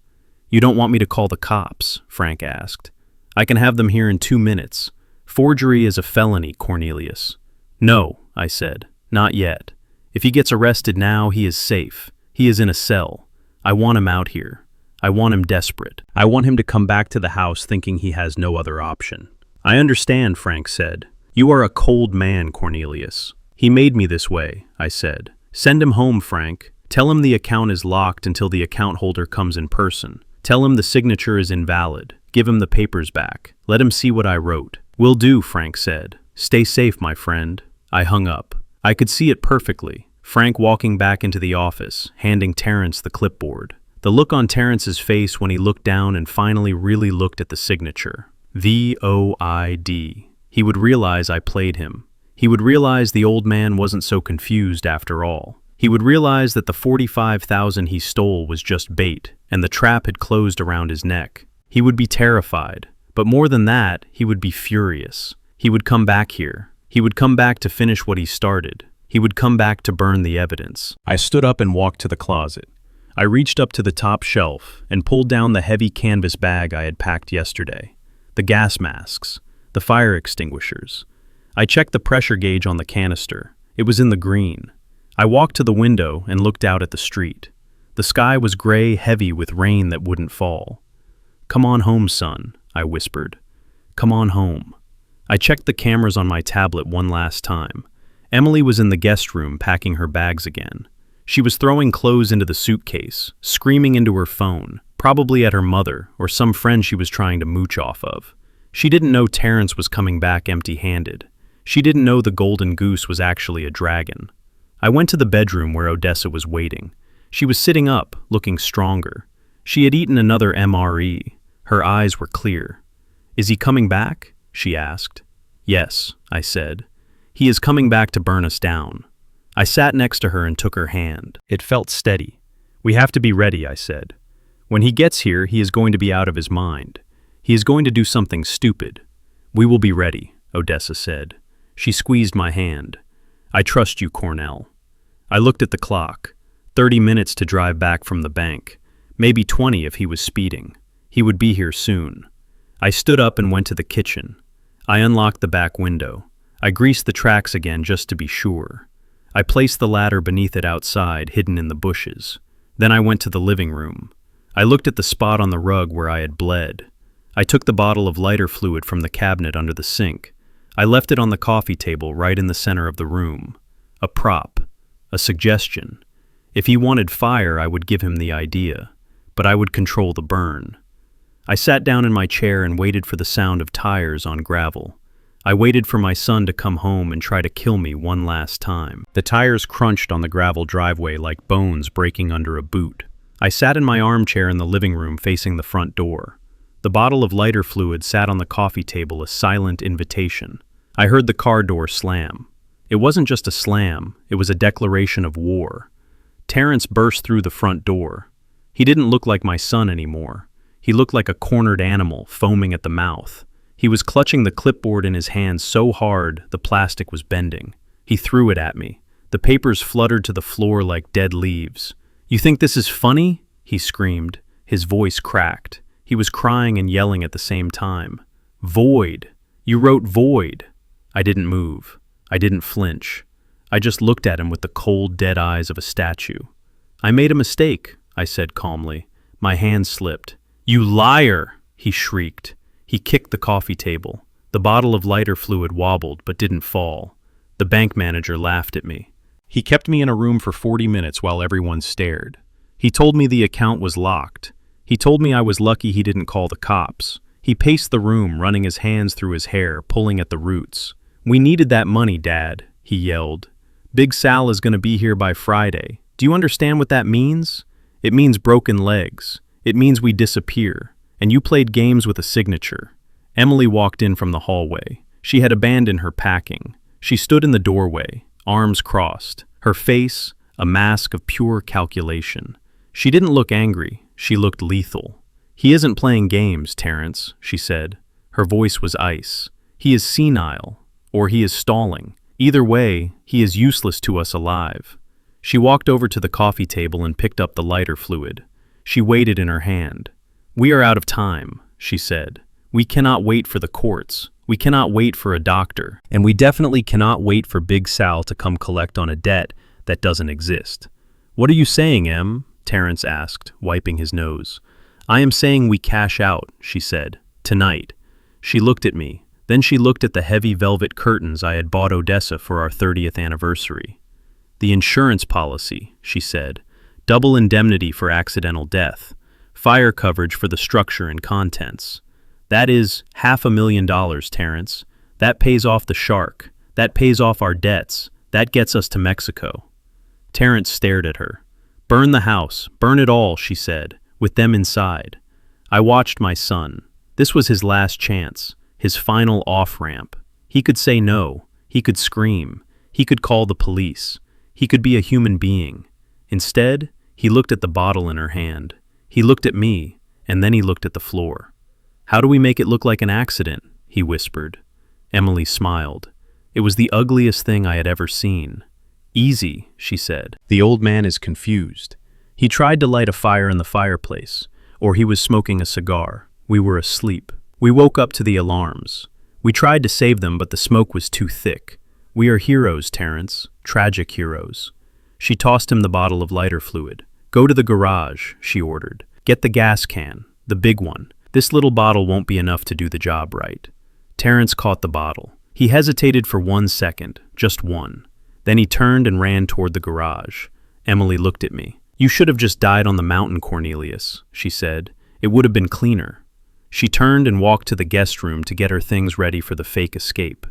You don't want me to call the cops? Frank asked. I can have them here in 2 minutes. Forgery is a felony, Cornelius. No, I said, not yet. If he gets arrested now, he is safe. He is in a cell. I want him out here. I want him desperate. I want him to come back to the house thinking he has no other option. I understand, Frank said. You are a cold man, Cornelius. He made me this way, I said, Send him home, Frank. Tell him the account is locked until the account holder comes in person. Tell him the signature is invalid. Give him the papers back. Let him see what I wrote. Will do, Frank said. Stay safe, my friend. I hung up. I could see it perfectly. Frank walking back into the office, handing Terrence the clipboard. The look on Terrence's face when he looked down and finally really looked at the signature. VOID. He would realize I played him. He would realize the old man wasn't so confused after all. He would realize that the $45,000 he stole was just bait, and the trap had closed around his neck. He would be terrified, but more than that, he would be furious. He would come back here. He would come back to finish what he started. He would come back to burn the evidence. I stood up and walked to the closet. I reached up to the top shelf and pulled down the heavy canvas bag I had packed yesterday. The gas masks, the fire extinguishers. I checked the pressure gauge on the canister. It was in the green. I walked to the window and looked out at the street. The sky was gray, heavy with rain that wouldn't fall. Come on home, son, I whispered. Come on home. I checked the cameras on my tablet one last time. Emily was in the guest room packing her bags again. She was throwing clothes into the suitcase, screaming into her phone, probably at her mother or some friend she was trying to mooch off of. She didn't know Terrence was coming back empty-handed. She didn't know the golden goose was actually a dragon. I went to the bedroom where Odessa was waiting. She was sitting up, looking stronger. She had eaten another MRE. Her eyes were clear. Is he coming back? She asked. Yes, I said. He is coming back to burn us down. I sat next to her and took her hand. It felt steady. We have to be ready, I said. When he gets here, he is going to be out of his mind. He is going to do something stupid. We will be ready, Odessa said. She squeezed my hand. I trust you, Cornell. I looked at the clock. 30 minutes to drive back from the bank. Maybe 20 if he was speeding. He would be here soon. I stood up and went to the kitchen. I unlocked the back window. I greased the tracks again just to be sure. I placed the ladder beneath it outside, hidden in the bushes. Then I went to the living room. I looked at the spot on the rug where I had bled. I took the bottle of lighter fluid from the cabinet under the sink. I left it on the coffee table right in the center of the room. A prop. A suggestion. If he wanted fire, I would give him the idea, but I would control the burn. I sat down in my chair and waited for the sound of tires on gravel. I waited for my son to come home and try to kill me one last time. The tires crunched on the gravel driveway like bones breaking under a boot. I sat in my armchair in the living room facing the front door. The bottle of lighter fluid sat on the coffee table, a silent invitation. I heard the car door slam. It wasn't just a slam, it was a declaration of war. Terrence burst through the front door. He didn't look like my son anymore. He looked like a cornered animal, foaming at the mouth. He was clutching the clipboard in his hands so hard the plastic was bending. He threw it at me. The papers fluttered to the floor like dead leaves. You think this is funny? He screamed. His voice cracked. He was crying and yelling at the same time. Void. You wrote void. I didn't move. I didn't flinch. I just looked at him with the cold, dead eyes of a statue. I made a mistake, I said calmly. My hand slipped. You liar, he shrieked. He kicked the coffee table. The bottle of lighter fluid wobbled but didn't fall. The bank manager laughed at me. He kept me in a room for 40 minutes while everyone stared. He told me the account was locked. He told me I was lucky he didn't call the cops. He paced the room, running his hands through his hair, pulling at the roots. We needed that money, Dad, he yelled. Big Sal is going to be here by Friday. Do you understand what that means? It means broken legs. It means we disappear. And you played games with a signature. Emily walked in from the hallway. She had abandoned her packing. She stood in the doorway, arms crossed, her face a mask of pure calculation. She didn't look angry. She looked lethal. He isn't playing games, Terrence, she said. Her voice was ice. He is senile, or he is stalling. Either way, he is useless to us alive. She walked over to the coffee table and picked up the lighter fluid. She weighed it in her hand. We are out of time, she said. We cannot wait for the courts. We cannot wait for a doctor. And we definitely cannot wait for Big Sal to come collect on a debt that doesn't exist. What are you saying, Em? Terrence asked, wiping his nose. I am saying we cash out, she said. Tonight. She looked at me. Then she looked at the heavy velvet curtains I had bought Odessa for our 30th anniversary. "The insurance policy," she said. "Double indemnity for accidental death. Fire coverage for the structure and contents. That is $500,000, Terrence. That pays off the shark. That pays off our debts. That gets us to Mexico." Terrence stared at her. "Burn the house. Burn it all," she said, "with them inside." I watched my son. This was his last chance, his final off-ramp. He could say no. He could scream. He could call the police. He could be a human being. Instead, he looked at the bottle in her hand. He looked at me, and then he looked at the floor. "How do we make it look like an accident?" he whispered. Emily smiled. It was the ugliest thing I had ever seen. "Easy," she said. "The old man is confused. He tried to light a fire in the fireplace, or he was smoking a cigar. We were asleep. We woke up to the alarms. We tried to save them, but the smoke was too thick. We are heroes, Terrence, tragic heroes." She tossed him the bottle of lighter fluid. "Go to the garage," she ordered. "Get the gas can, the big one. This little bottle won't be enough to do the job right." Terrence caught the bottle. He hesitated for 1 second, just one. Then he turned and ran toward the garage. Emily looked at me. "You should have just died on the mountain, Cornelius," she said. "It would have been cleaner." She turned and walked to the guest room to get her things ready for the fake escape.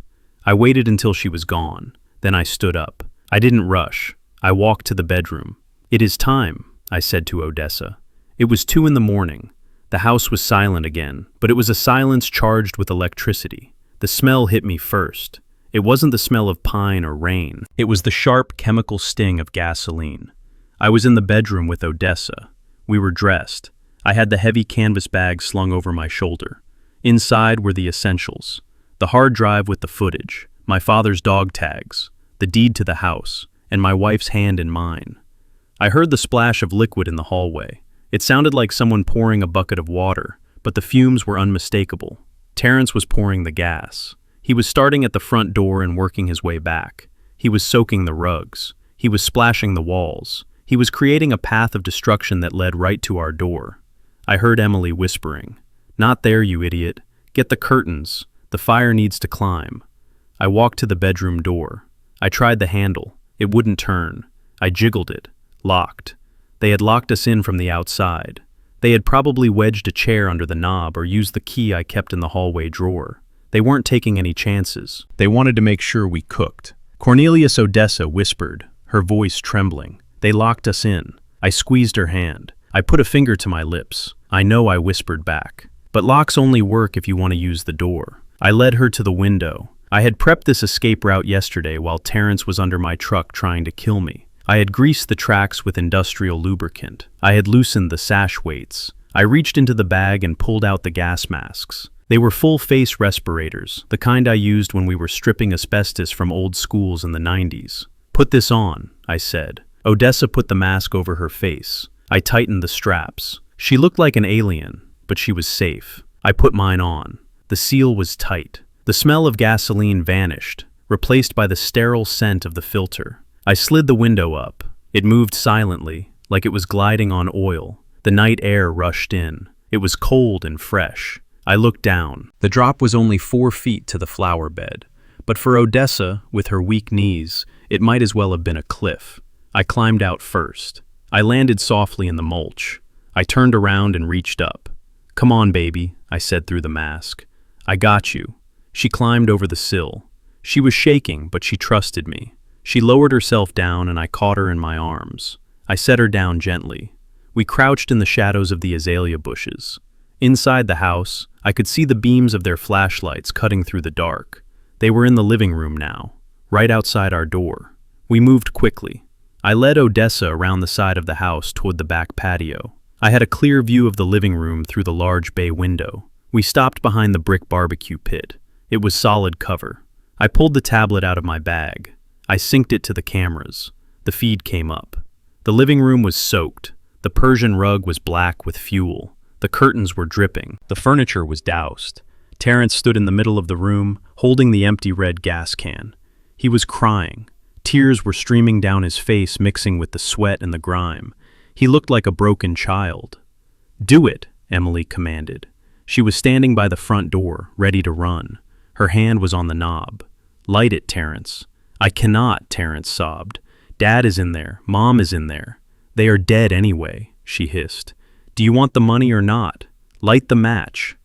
I waited until she was gone. Then I stood up. I didn't rush. I walked to the bedroom. "It is time," I said to Odessa. It was 2 in the morning. The house was silent again, but it was a silence charged with electricity. The smell hit me first. It wasn't the smell of pine or rain. It was the sharp chemical sting of gasoline. I was in the bedroom with Odessa. We were dressed. I had the heavy canvas bag slung over my shoulder. Inside were the essentials: the hard drive with the footage, my father's dog tags, the deed to the house, and my wife's hand in mine. I heard the splash of liquid in the hallway. It sounded like someone pouring a bucket of water, but the fumes were unmistakable. Terrence was pouring the gas. He was starting at the front door and working his way back. He was soaking the rugs. He was splashing the walls. He was creating a path of destruction that led right to our door. I heard Emily whispering, "Not there, you idiot. Get the curtains. The fire needs to climb." I walked to the bedroom door. I tried the handle. It wouldn't turn. I jiggled it. Locked. They had locked us in from the outside. They had probably wedged a chair under the knob or used the key I kept in the hallway drawer. They weren't taking any chances. They wanted to make sure we cooked. Cornelius, Odessa whispered, her voice trembling. "They locked us in." I squeezed her hand. I put a finger to my lips. "I know," I whispered back. "But locks only work if you want to use the door." I led her to the window. I had prepped this escape route yesterday while Terrence was under my truck trying to kill me. I had greased the tracks with industrial lubricant. I had loosened the sash weights. I reached into the bag and pulled out the gas masks. They were full-face respirators, the kind I used when we were stripping asbestos from old schools in the 90s. "Put this on," I said. Odessa put the mask over her face. I tightened the straps. She looked like an alien, but she was safe. I put mine on. The seal was tight. The smell of gasoline vanished, replaced by the sterile scent of the filter. I slid the window up. It moved silently, like it was gliding on oil. The night air rushed in. It was cold and fresh. I looked down. The drop was only 4 feet to the flower bed, but for Odessa, with her weak knees, it might as well have been a cliff. I climbed out first. I landed softly in the mulch. I turned around and reached up. "Come on, baby," I said through the mask. "I got you." She climbed over the sill. She was shaking, but she trusted me. She lowered herself down and I caught her in my arms. I set her down gently. We crouched in the shadows of the azalea bushes. Inside the house, I could see the beams of their flashlights cutting through the dark. They were in the living room now, right outside our door. We moved quickly. I led Odessa around the side of the house toward the back patio. I had a clear view of the living room through the large bay window. We stopped behind the brick barbecue pit. It was solid cover. I pulled the tablet out of my bag. I synced it to the cameras. The feed came up. The living room was soaked. The Persian rug was black with fuel. The curtains were dripping. The furniture was doused. Terrence stood in the middle of the room, holding the empty red gas can. He was crying. Tears were streaming down his face, mixing with the sweat and the grime. He looked like a broken child. "Do it," Emily commanded. She was standing by the front door, ready to run. Her hand was on the knob. "Light it, Terrence." "I cannot," Terrence sobbed. Dad is in there. Mom is in there. They are dead anyway, she hissed. Do you want the money or not? Light the match.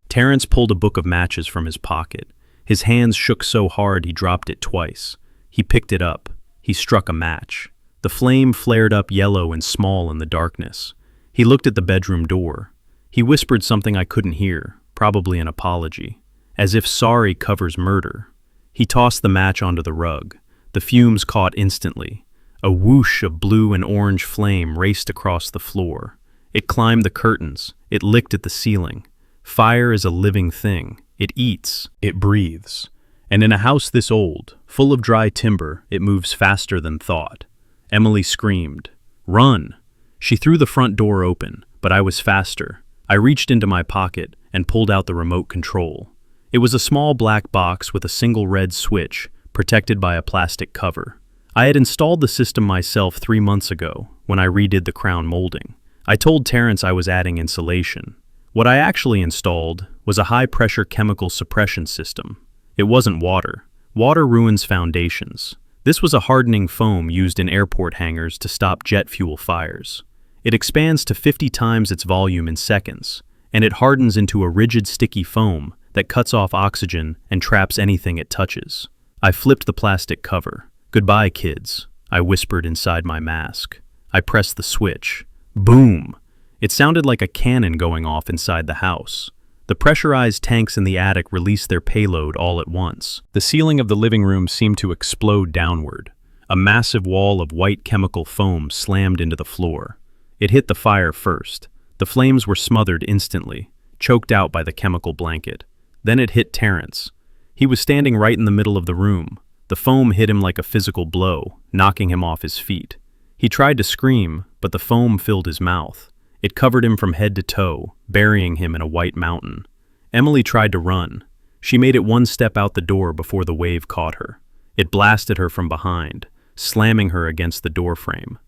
Terrence pulled a book of matches from his pocket. His hands shook so hard he dropped it twice. He picked it up. He struck a match. The flame flared up yellow and small in the darkness. He looked at the bedroom door. He whispered something I couldn't hear, probably an apology, as if sorry covers murder. He tossed the match onto the rug. The fumes caught instantly. A whoosh of blue and orange flame raced across the floor. It climbed the curtains. It licked at the ceiling. Fire is a living thing. It eats. It breathes. And in a house this old, full of dry timber, it moves faster than thought. Emily screamed, "Run!" She threw the front door open, but I was faster. I reached into my pocket and pulled out the remote control. It was a small black box with a single red switch, protected by a plastic cover. I had installed the system myself 3 months ago, when I redid the crown molding. I told Terrence I was adding insulation. What I actually installed was a high-pressure chemical suppression system. It wasn't water. Water ruins foundations. This was a hardening foam used in airport hangars to stop jet fuel fires. It expands to 50 times its volume in seconds, and it hardens into a rigid, sticky foam that cuts off oxygen and traps anything it touches. I flipped the plastic cover. "Goodbye, kids," I whispered inside my mask. I pressed the switch. Boom! It sounded like a cannon going off inside the house. The pressurized tanks in the attic released their payload all at once. The ceiling of the living room seemed to explode downward. A massive wall of white chemical foam slammed into the floor. It hit the fire first. The flames were smothered instantly, choked out by the chemical blanket. Then it hit Terrence. He was standing right in the middle of the room. The foam hit him like a physical blow, knocking him off his feet. He tried to scream, but the foam filled his mouth. It covered him from head to toe, burying him in a white mountain. Emily tried to run. She made it one step out the door before the wave caught her. It blasted her from behind, slamming her against the doorframe.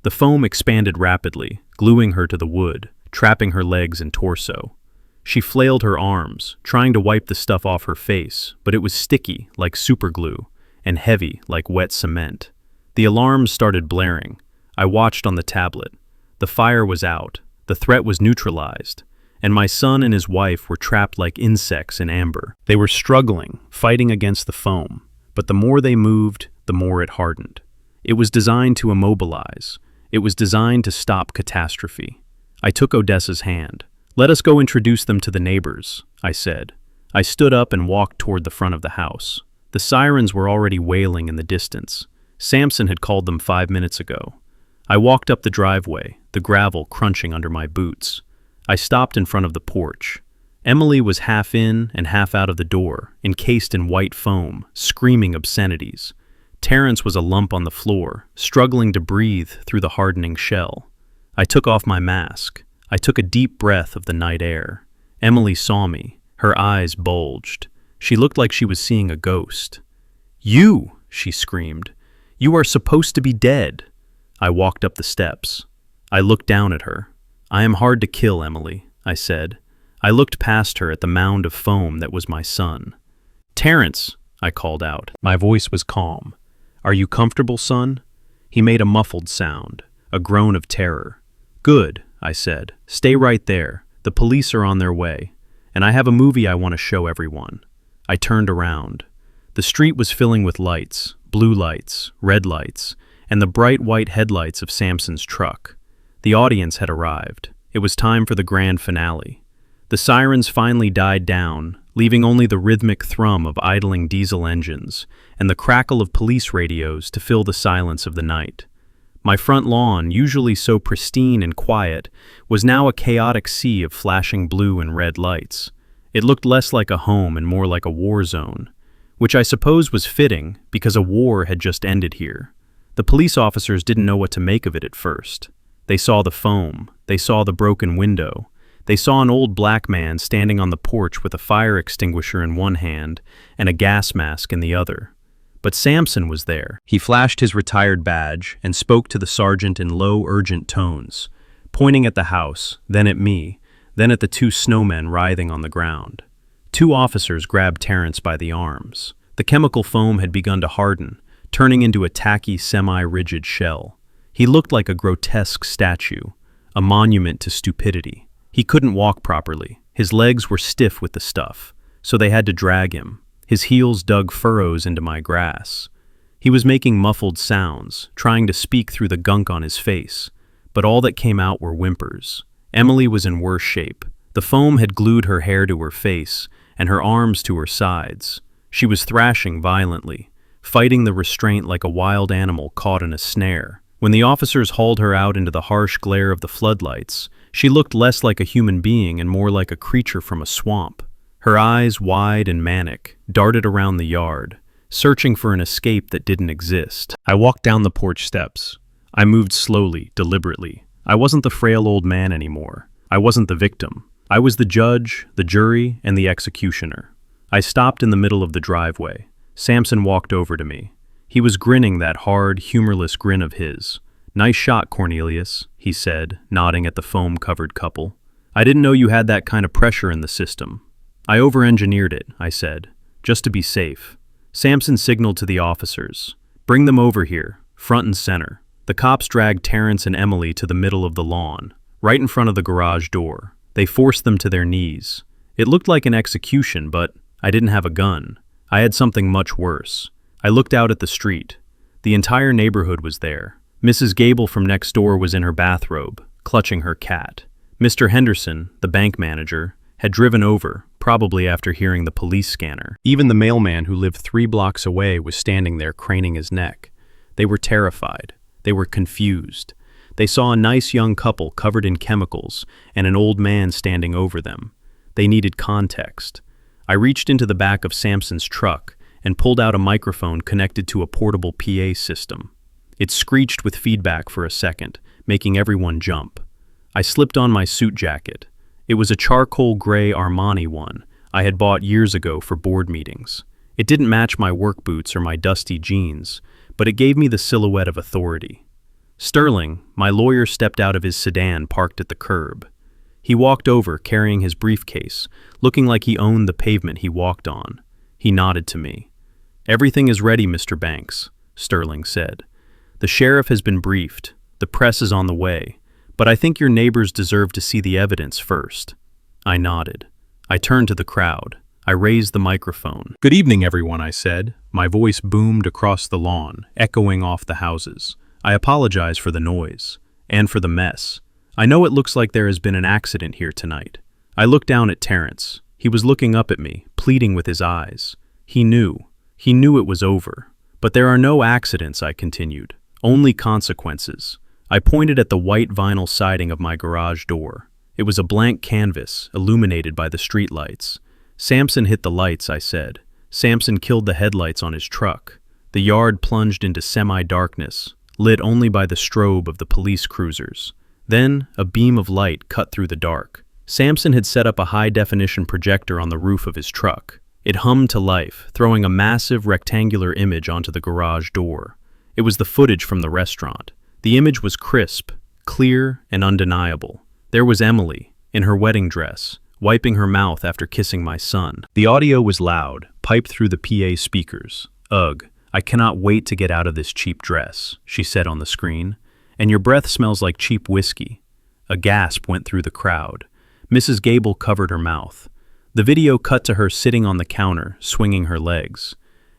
The foam expanded rapidly, gluing her to the wood, trapping her legs and torso. She flailed her arms, trying to wipe the stuff off her face, but it was sticky, like superglue, and heavy, like wet cement. The alarms started blaring. I watched on the tablet. The fire was out, the threat was neutralized, and my son and his wife were trapped like insects in amber. They were struggling, fighting against the foam, but the more they moved, the more it hardened. It was designed to immobilize. It was designed to stop catastrophe. I took Odessa's hand. "Let us go introduce them to the neighbors," I said. I stood up and walked toward the front of the house. The sirens were already wailing in the distance. Samson had called them 5 minutes ago. I walked up the driveway, the gravel crunching under my boots. I stopped in front of the porch. Emily was half in and half out of the door, encased in white foam, screaming obscenities. Terrence was a lump on the floor, struggling to breathe through the hardening shell. I took off my mask. I took a deep breath of the night air. Emily saw me. Her eyes bulged. She looked like she was seeing a ghost. "You!" she screamed. "You are supposed to be dead." I walked up the steps. I looked down at her. "I am hard to kill, Emily," I said. I looked past her at the mound of foam that was my son. "Terrence," I called out. My voice was calm. "Are you comfortable, son?" He made a muffled sound, a groan of terror. "Good," I said. "Stay right there. The police are on their way, and I have a movie I want to show everyone." I turned around. The street was filling with lights, blue lights, red lights, and the bright white headlights of Samson's truck. The audience had arrived. It was time for the grand finale. The sirens finally died down, leaving only the rhythmic thrum of idling diesel engines and the crackle of police radios to fill the silence of the night. My front lawn, usually so pristine and quiet, was now a chaotic sea of flashing blue and red lights. It looked less like a home and more like a war zone, which I suppose was fitting because a war had just ended here. The police officers didn't know what to make of it at first. They saw the foam. They saw the broken window. They saw an old black man standing on the porch with a fire extinguisher in one hand and a gas mask in the other. But Samson was there. He flashed his retired badge and spoke to the sergeant in low, urgent tones, pointing at the house, then at me, then at the 2 snowmen writhing on the ground. 2 officers grabbed Terrence by the arms. The chemical foam had begun to harden, turning into a tacky, semi-rigid shell. He looked like a grotesque statue, a monument to stupidity. He couldn't walk properly. His legs were stiff with the stuff, so they had to drag him. His heels dug furrows into my grass. He was making muffled sounds, trying to speak through the gunk on his face, but all that came out were whimpers. Emily was in worse shape. The foam had glued her hair to her face and her arms to her sides. She was thrashing violently, fighting the restraint like a wild animal caught in a snare. When the officers hauled her out into the harsh glare of the floodlights, she looked less like a human being and more like a creature from a swamp. Her eyes, wide and manic, darted around the yard, searching for an escape that didn't exist. I walked down the porch steps. I moved slowly, deliberately. I wasn't the frail old man anymore. I wasn't the victim. I was the judge, the jury, and the executioner. I stopped in the middle of the driveway. Samson walked over to me. He was grinning that hard, humorless grin of his. "Nice shot, Cornelius," he said, nodding at the foam-covered couple. "I didn't know you had that kind of pressure in the system." "I over-engineered it," I said, "just to be safe." Samson signaled to the officers. "Bring them over here, front and center." The cops dragged Terrence and Emily to the middle of the lawn, right in front of the garage door. They forced them to their knees. It looked like an execution, but I didn't have a gun. I had something much worse. I looked out at the street. The entire neighborhood was there. Mrs. Gable from next door was in her bathrobe, clutching her cat. Mr. Henderson, the bank manager, had driven over, probably after hearing the police scanner. Even the mailman who lived 3 blocks away was standing there craning his neck. They were terrified. They were confused. They saw a nice young couple covered in chemicals and an old man standing over them. They needed context. I reached into the back of Samson's truck and pulled out a microphone connected to a portable PA system. It screeched with feedback for a second, making everyone jump. I slipped on my suit jacket. It was a charcoal gray Armani one I had bought years ago for board meetings. It didn't match my work boots or my dusty jeans, but it gave me the silhouette of authority. Sterling, my lawyer, stepped out of his sedan parked at the curb. He walked over, carrying his briefcase, looking like he owned the pavement he walked on. He nodded to me. "Everything is ready, Mr. Banks," Sterling said. "The sheriff has been briefed. The press is on the way. But I think your neighbors deserve to see the evidence first." I nodded. I turned to the crowd. I raised the microphone. "Good evening, everyone," I said. My voice boomed across the lawn, echoing off the houses. "I apologize for the noise, and for the mess. I know it looks like there has been an accident here tonight." I looked down at Terrence. He was looking up at me, pleading with his eyes. He knew it was over. "But there are no accidents," I continued. "Only consequences." I pointed at the white vinyl siding of my garage door. It was a blank canvas, illuminated by the streetlights. "Samson hit the lights," I said. "Samson killed the headlights on his truck." The yard plunged into semi-darkness, lit only by the strobe of the police cruisers. Then, a beam of light cut through the dark. Samson had set up a high-definition projector on the roof of his truck. It hummed to life, throwing a massive rectangular image onto the garage door. It was the footage from the restaurant. The image was crisp, clear, and undeniable. There was Emily, in her wedding dress, wiping her mouth after kissing my son. The audio was loud, piped through the PA speakers. "Ugh, I cannot wait to get out of this cheap dress," she said on the screen. "And your breath smells like cheap whiskey." A gasp went through the crowd. Mrs. Gable covered her mouth. The video cut to her sitting on the counter, swinging her legs.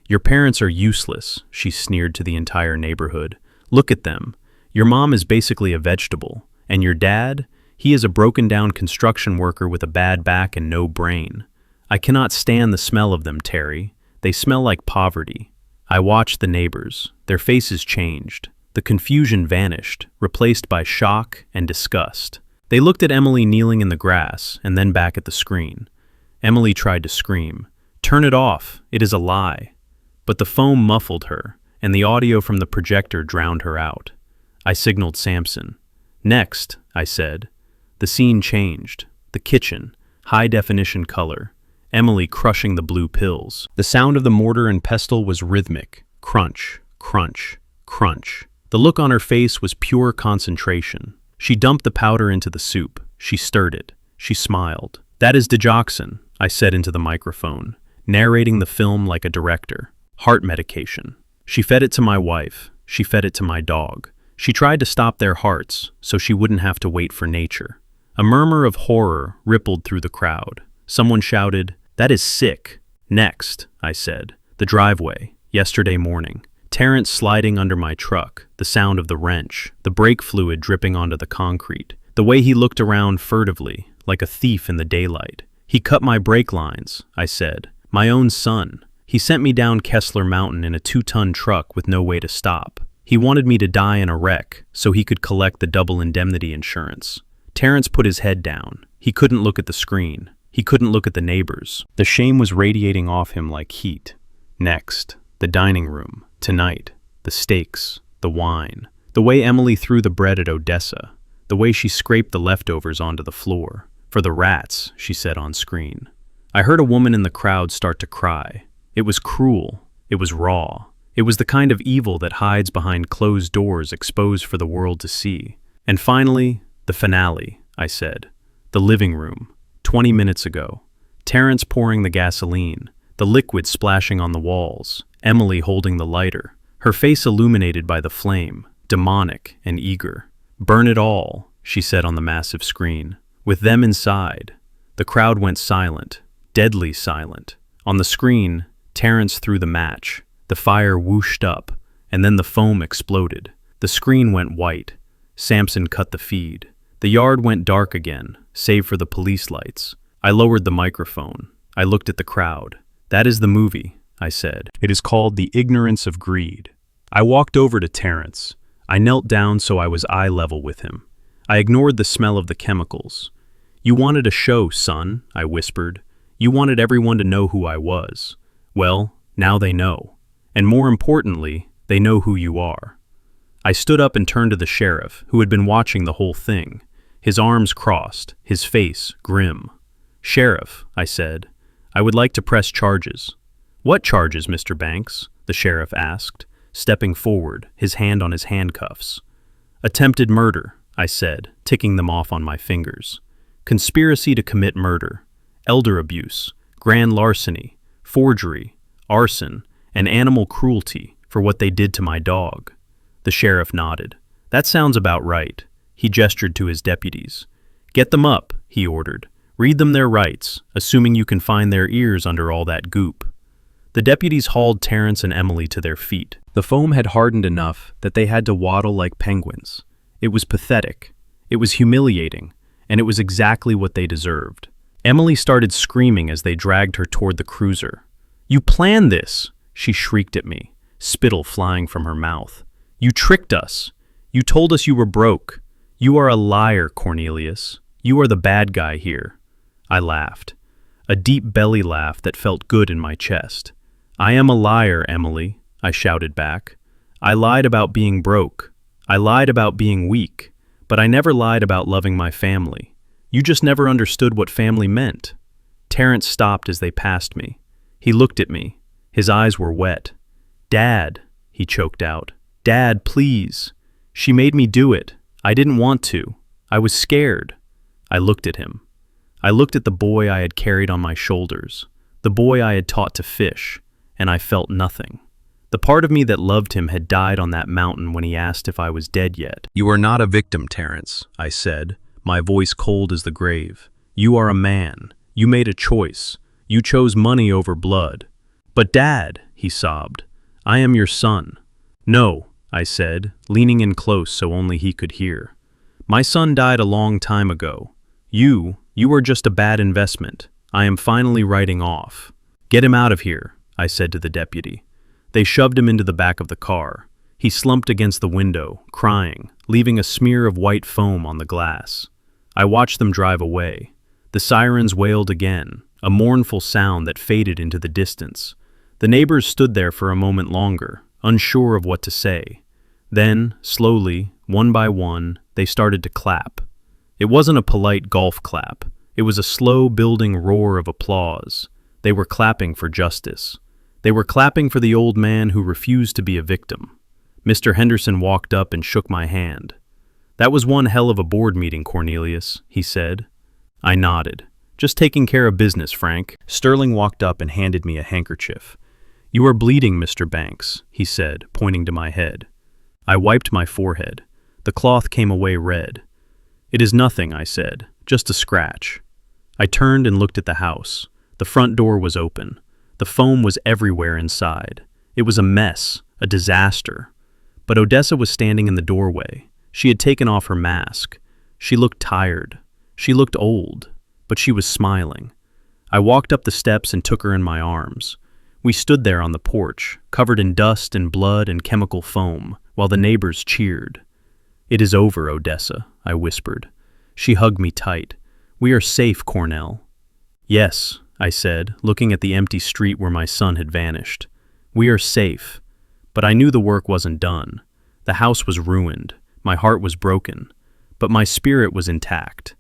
"Your parents are useless," she sneered to the entire neighborhood. "Look at them. Your mom is basically a vegetable. And your dad? He is a broken-down construction worker with a bad back and no brain. I cannot stand the smell of them, Terry. They smell like poverty." I watched the neighbors. Their faces changed. The confusion vanished, replaced by shock and disgust. They looked at Emily kneeling in the grass and then back at the screen. Emily tried to scream. "Turn it off. It is a lie." But the foam muffled her, and the audio from the projector drowned her out. I signaled Samson. "Next," I said. The scene changed. The kitchen, high-definition color. Emily crushing the blue pills. The sound of the mortar and pestle was rhythmic. Crunch, crunch, crunch. The look on her face was pure concentration. She dumped the powder into the soup. She stirred it. She smiled. "That is digoxin," I said into the microphone, narrating the film like a director. "Heart medication." She fed it to my wife. She fed it to my dog. She tried to stop their hearts so she wouldn't have to wait for nature. A murmur of horror rippled through the crowd. Someone shouted, "That is sick." "Next," I said. The driveway, yesterday morning. Terrence sliding under my truck, the sound of the wrench, the brake fluid dripping onto the concrete, the way he looked around furtively, like a thief in the daylight. "He cut my brake lines," I said. "My own son. He sent me down Kessler Mountain in a 2-ton truck with no way to stop. He wanted me to die in a wreck so he could collect the double indemnity insurance." Terrence put his head down. He couldn't look at the screen. He couldn't look at the neighbors. The shame was radiating off him like heat. Next, the dining room. Tonight, the steaks, the wine, the way Emily threw the bread at Odessa, the way she scraped the leftovers onto the floor. "For the rats," she said on screen. I heard a woman in the crowd start to cry. It was cruel. It was raw. It was the kind of evil that hides behind closed doors exposed for the world to see. And finally, the finale, I said. The living room, 20 minutes ago. Terrence pouring the gasoline, the liquid splashing on the walls, Emily holding the lighter, her face illuminated by the flame, demonic and eager. "Burn it all," she said on the massive screen. With them inside, the crowd went silent, deadly silent. On the screen, Terrence threw the match. The fire whooshed up, and then the foam exploded. The screen went white. Samson cut the feed. The yard went dark again, save for the police lights. I lowered the microphone. I looked at the crowd. "That is the movie," I said. "It is called The Ignorance of Greed." I walked over to Terrence. I knelt down so I was eye level with him. I ignored the smell of the chemicals. "You wanted a show, son," I whispered. "You wanted everyone to know who I was. Well, now they know. And more importantly, they know who you are." I stood up and turned to the sheriff, who had been watching the whole thing, his arms crossed, his face grim. "Sheriff," I said, "I would like to press charges." "What charges, Mr. Banks?" the sheriff asked, stepping forward, his hand on his handcuffs. "Attempted murder," I said, ticking them off on my fingers. "Conspiracy to commit murder, elder abuse, grand larceny, forgery, arson, and animal cruelty for what they did to my dog." The sheriff nodded. "That sounds about right." He gestured to his deputies. "Get them up," he ordered. "Read them their rights, assuming you can find their ears under all that goop." The deputies hauled Terrence and Emily to their feet. The foam had hardened enough that they had to waddle like penguins. It was pathetic. It was humiliating, and it was exactly what they deserved. Emily started screaming as they dragged her toward the cruiser. "You planned this!" she shrieked at me, spittle flying from her mouth. "You tricked us. You told us you were broke. You are a liar, Cornelius. You are the bad guy here." I laughed, a deep belly laugh that felt good in my chest. "I am a liar, Emily," I shouted back. "I lied about being broke. I lied about being weak, but I never lied about loving my family. You just never understood what family meant." Terrence stopped as they passed me. He looked at me. His eyes were wet. "Dad," he choked out. "Dad, please. She made me do it. I didn't want to. I was scared." I looked at him. I looked at the boy I had carried on my shoulders, the boy I had taught to fish, and I felt nothing. The part of me that loved him had died on that mountain when he asked if I was dead yet. "You are not a victim, Terrence," I said, my voice cold as the grave. "You are a man. You made a choice. You chose money over blood." "But Dad," he sobbed, "I am your son." "No," I said, leaning in close so only he could hear. "My son died a long time ago. You are just a bad investment. I am finally writing off." "Get him out of here," I said to the deputy. They shoved him into the back of the car. He slumped against the window, crying, leaving a smear of white foam on the glass. I watched them drive away. The sirens wailed again, a mournful sound that faded into the distance. The neighbors stood there for a moment longer, unsure of what to say. Then, slowly, one by one, they started to clap. It wasn't a polite golf clap. It was a slow building roar of applause. They were clapping for justice. They were clapping for the old man who refused to be a victim. Mr. Henderson walked up and shook my hand. "That was one hell of a board meeting, Cornelius," he said. I nodded. "Just taking care of business, Frank." Sterling walked up and handed me a handkerchief. "You are bleeding, Mr. Banks," he said, pointing to my head. I wiped my forehead. The cloth came away red. "It is nothing," I said, "just a scratch." I turned and looked at the house. The front door was open. The foam was everywhere inside. It was a mess, a disaster. But Odessa was standing in the doorway. She had taken off her mask. She looked tired. She looked old, but she was smiling. I walked up the steps and took her in my arms. We stood there on the porch, covered in dust and blood and chemical foam, while the neighbors cheered. "It is over, Odessa," I whispered. She hugged me tight. "We are safe, Cornell." "Yes," I said, looking at the empty street where my son had vanished. "We are safe." But I knew the work wasn't done. The house was ruined. My heart was broken. But my spirit was intact.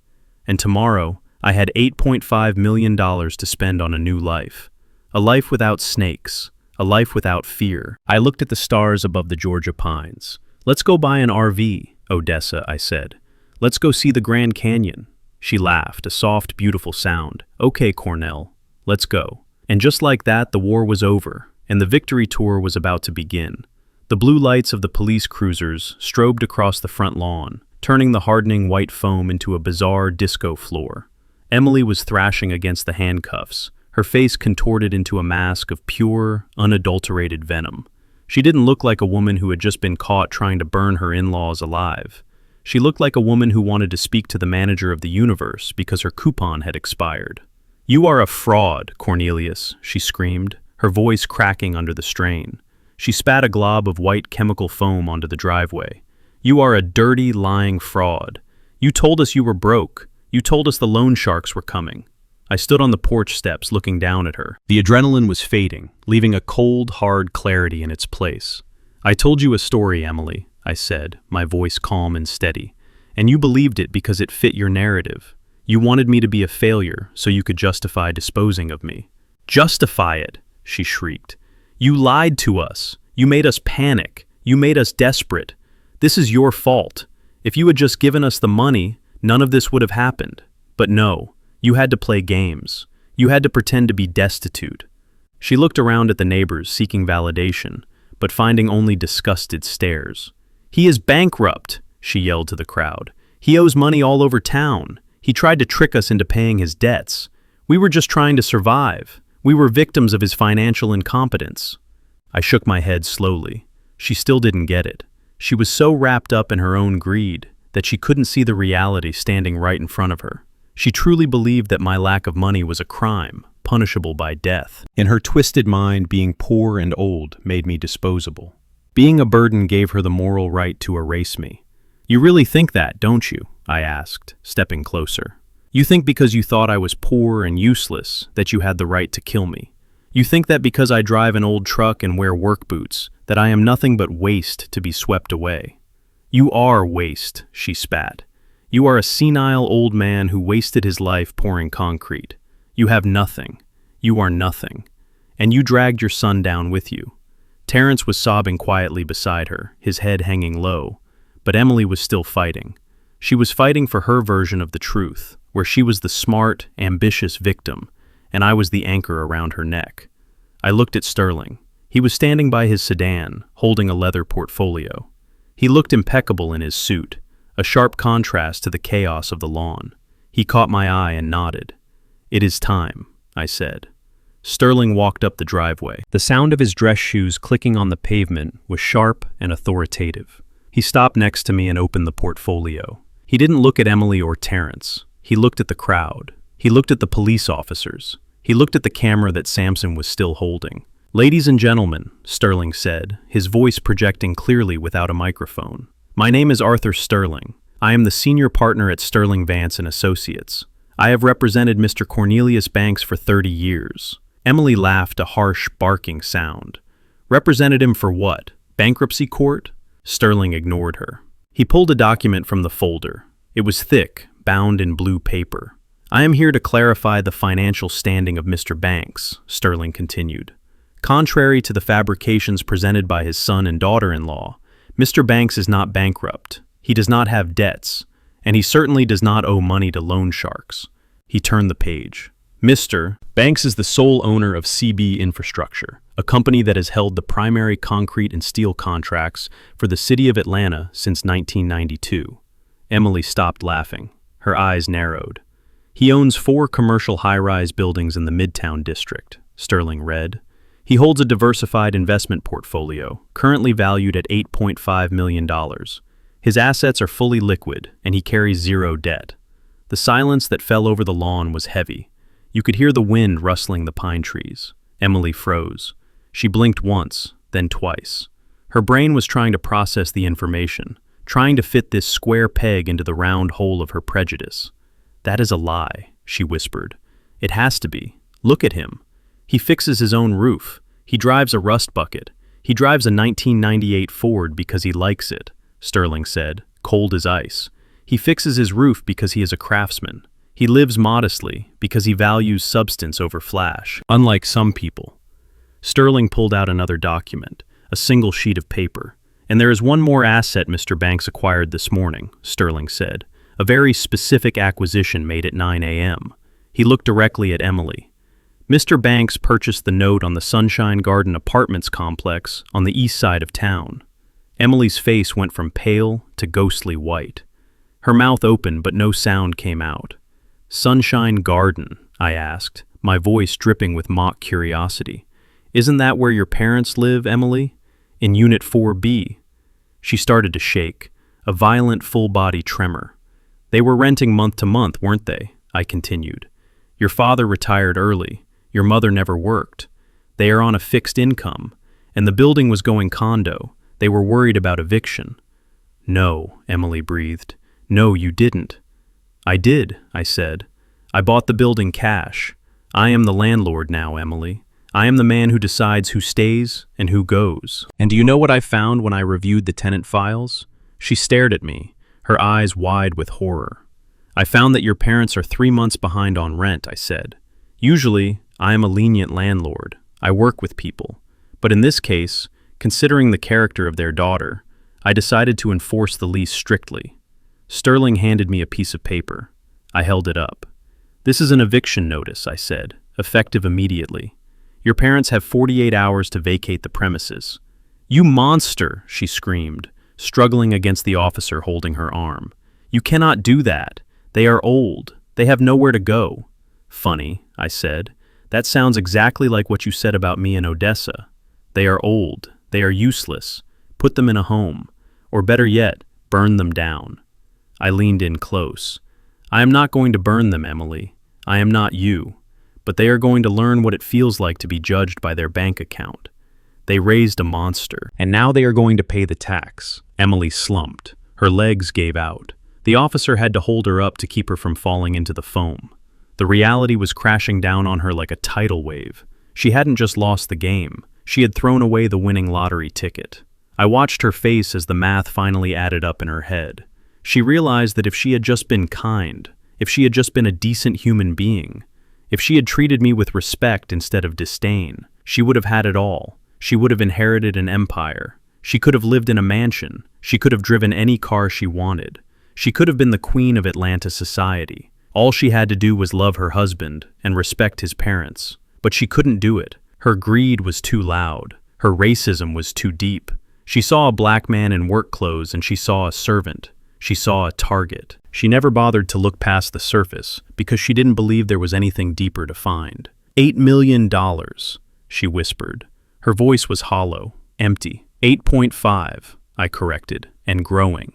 And tomorrow, I had $8.5 million to spend on a new life. A life without snakes. A life without fear. I looked at the stars above the Georgia pines. "Let's go buy an RV, Odessa," I said. "Let's go see the Grand Canyon." She laughed, a soft, beautiful sound. "Okay, Cornell, let's go." And just like that, the war was over, and the victory tour was about to begin. The blue lights of the police cruisers strobed across the front lawn, turning the hardening white foam into a bizarre disco floor. Emily was thrashing against the handcuffs, her face contorted into a mask of pure, unadulterated venom. She didn't look like a woman who had just been caught trying to burn her in-laws alive. She looked like a woman who wanted to speak to the manager of the universe because her coupon had expired. "You are a fraud, Cornelius," she screamed, her voice cracking under the strain. She spat a glob of white chemical foam onto the driveway. "You are a dirty, lying fraud. You told us you were broke. You told us the loan sharks were coming." I stood on the porch steps looking down at her. The adrenaline was fading, leaving a cold, hard clarity in its place. "I told you a story, Emily," I said, my voice calm and steady, "and you believed it because it fit your narrative. You wanted me to be a failure so you could justify disposing of me." "Justify it," she shrieked. "You lied to us. You made us panic. You made us desperate. This is your fault. If you had just given us the money, none of this would have happened. But no, you had to play games. You had to pretend to be destitute." She looked around at the neighbors seeking validation, but finding only disgusted stares. "He is bankrupt," she yelled to the crowd. "He owes money all over town. He tried to trick us into paying his debts. We were just trying to survive. We were victims of his financial incompetence." I shook my head slowly. She still didn't get it. She was so wrapped up in her own greed that she couldn't see the reality standing right in front of her. She truly believed that my lack of money was a crime, punishable by death. In her twisted mind, being poor and old made me disposable. Being a burden gave her the moral right to erase me. "You really think that, don't you?" I asked, stepping closer. "You think because you thought I was poor and useless that you had the right to kill me. You think that because I drive an old truck and wear work boots that I am nothing but waste to be swept away." "You are waste," she spat. "You are a senile old man who wasted his life pouring concrete. You have nothing. You are nothing. And you dragged your son down with you." Terrence was sobbing quietly beside her, his head hanging low, but Emily was still fighting. She was fighting for her version of the truth, where she was the smart, ambitious victim, and I was the anchor around her neck. I looked at Sterling. He was standing by his sedan, holding a leather portfolio. He looked impeccable in his suit, a sharp contrast to the chaos of the lawn. He caught my eye and nodded. "It is time," I said. Sterling walked up the driveway. The sound of his dress shoes clicking on the pavement was sharp and authoritative. He stopped next to me and opened the portfolio. He didn't look at Emily or Terrence. He looked at the crowd. He looked at the police officers. He looked at the camera that Samson was still holding. "Ladies and gentlemen," Sterling said, his voice projecting clearly without a microphone. "My name is Arthur Sterling. I am the senior partner at Sterling Vance and Associates. I have represented Mr. Cornelius Banks for 30 years. Emily laughed, a harsh, barking sound. "Represented him for what? Bankruptcy court?" Sterling ignored her. He pulled a document from the folder. It was thick, bound in blue paper. "I am here to clarify the financial standing of Mr. Banks," Sterling continued. "Contrary to the fabrications presented by his son and daughter-in-law, Mr. Banks is not bankrupt. He does not have debts, and he certainly does not owe money to loan sharks." He turned the page. Mr. Banks is the sole owner of CB Infrastructure, a company that has held the primary concrete and steel contracts for the city of Atlanta since 1992. Emily stopped laughing. Her eyes narrowed. He owns 4 commercial high-rise buildings in the Midtown district, Sterling read. He holds a diversified investment portfolio, currently valued at $8.5 million. His assets are fully liquid, and he carries 0 debt. The silence that fell over the lawn was heavy. You could hear the wind rustling the pine trees. Emily froze. She blinked once, then twice. Her brain was trying to process the information, trying to fit this square peg into the round hole of her prejudice. "That is a lie," she whispered. "It has to be. Look at him. He fixes his own roof. He drives a rust bucket. He drives a 1998 Ford because he likes it," Sterling said, cold as ice. "He fixes his roof because he is a craftsman. He lives modestly because he values substance over flash, unlike some people." Sterling pulled out another document, a single sheet of paper. "And there is one more asset Mr. Banks acquired this morning," Sterling said. "A very specific acquisition made at 9 a.m. He looked directly at Emily. "Mr. Banks purchased the note on the Sunshine Garden Apartments complex on the east side of town." Emily's face went from pale to ghostly white. Her mouth opened, but no sound came out. "Sunshine Garden?" I asked, my voice dripping with mock curiosity. "Isn't that where your parents live, Emily? In Unit 4B? She started to shake, a violent full-body tremor. "They were renting month to month, weren't they?" I continued. "Your father retired early. Your mother never worked. They are on a fixed income, and the building was going condo. They were worried about eviction." "No," Emily breathed. "No, you didn't." "I did," I said. "I bought the building cash. I am the landlord now, Emily. I am the man who decides who stays and who goes." "And do you know what I found when I reviewed the tenant files?" She stared at me, her eyes wide with horror. "I found that your parents are 3 months behind on rent," I said. "Usually, I am a lenient landlord. I work with people. But in this case, considering the character of their daughter, I decided to enforce the lease strictly." Sterling handed me a piece of paper. I held it up. "This is an eviction notice," I said, "effective immediately. Your parents have 48 hours to vacate the premises." "You monster!" she screamed, struggling against the officer holding her arm. "You cannot do that. They are old. They have nowhere to go." "Funny," I said. "That sounds exactly like what you said about me in Odessa. They are old. They are useless. Put them in a home. Or better yet, burn them down." I leaned in close. "I am not going to burn them, Emily. I am not you. But they are going to learn what it feels like to be judged by their bank account. They raised a monster, and now they are going to pay the tax." Emily slumped. Her legs gave out. The officer had to hold her up to keep her from falling into the foam. The reality was crashing down on her like a tidal wave. She hadn't just lost the game. She had thrown away the winning lottery ticket. I watched her face as the math finally added up in her head. She realized that if she had just been kind, if she had just been a decent human being, if she had treated me with respect instead of disdain, she would have had it all. She would have inherited an empire. She could have lived in a mansion. She could have driven any car she wanted. She could have been the queen of Atlanta society. All she had to do was love her husband and respect his parents. But she couldn't do it. Her greed was too loud. Her racism was too deep. She saw a black man in work clothes and she saw a servant. She saw a target. She never bothered to look past the surface because she didn't believe there was anything deeper to find. $8 million, she whispered. Her voice was hollow, empty. 8.5, I corrected, and growing.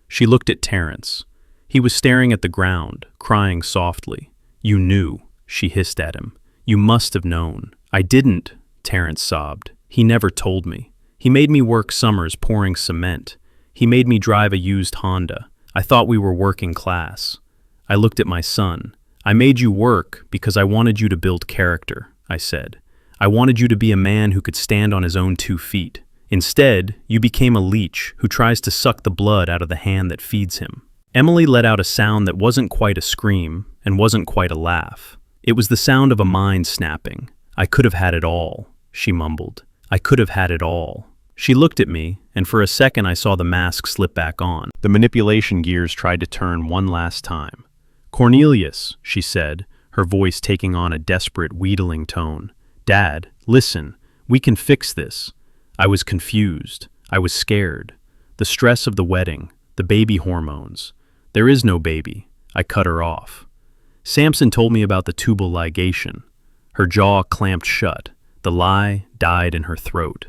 She looked at Terrence. He was staring at the ground, crying softly. "You knew," she hissed at him. "You must have known." "I didn't," Terrence sobbed. "He never told me. He made me work summers pouring cement. He made me drive a used Honda. I thought we were working class." I looked at my son. "I made you work because I wanted you to build character," I said. "I wanted you to be a man who could stand on his own 2 feet. Instead, you became a leech who tries to suck the blood out of the hand that feeds him." Emily let out a sound that wasn't quite a scream and wasn't quite a laugh. It was the sound of a mind snapping. "I could have had it all," she mumbled. "I could have had it all." She looked at me, and for a second I saw the mask slip back on. The manipulation gears tried to turn one last time. "Cornelius," she said, her voice taking on a desperate, wheedling tone. "Dad, listen, we can fix this." I was confused. I was scared. The stress of the wedding, the baby hormones. "There is no baby." I cut her off. Samson told me about the tubal ligation. Her jaw clamped shut. The lie died in her throat.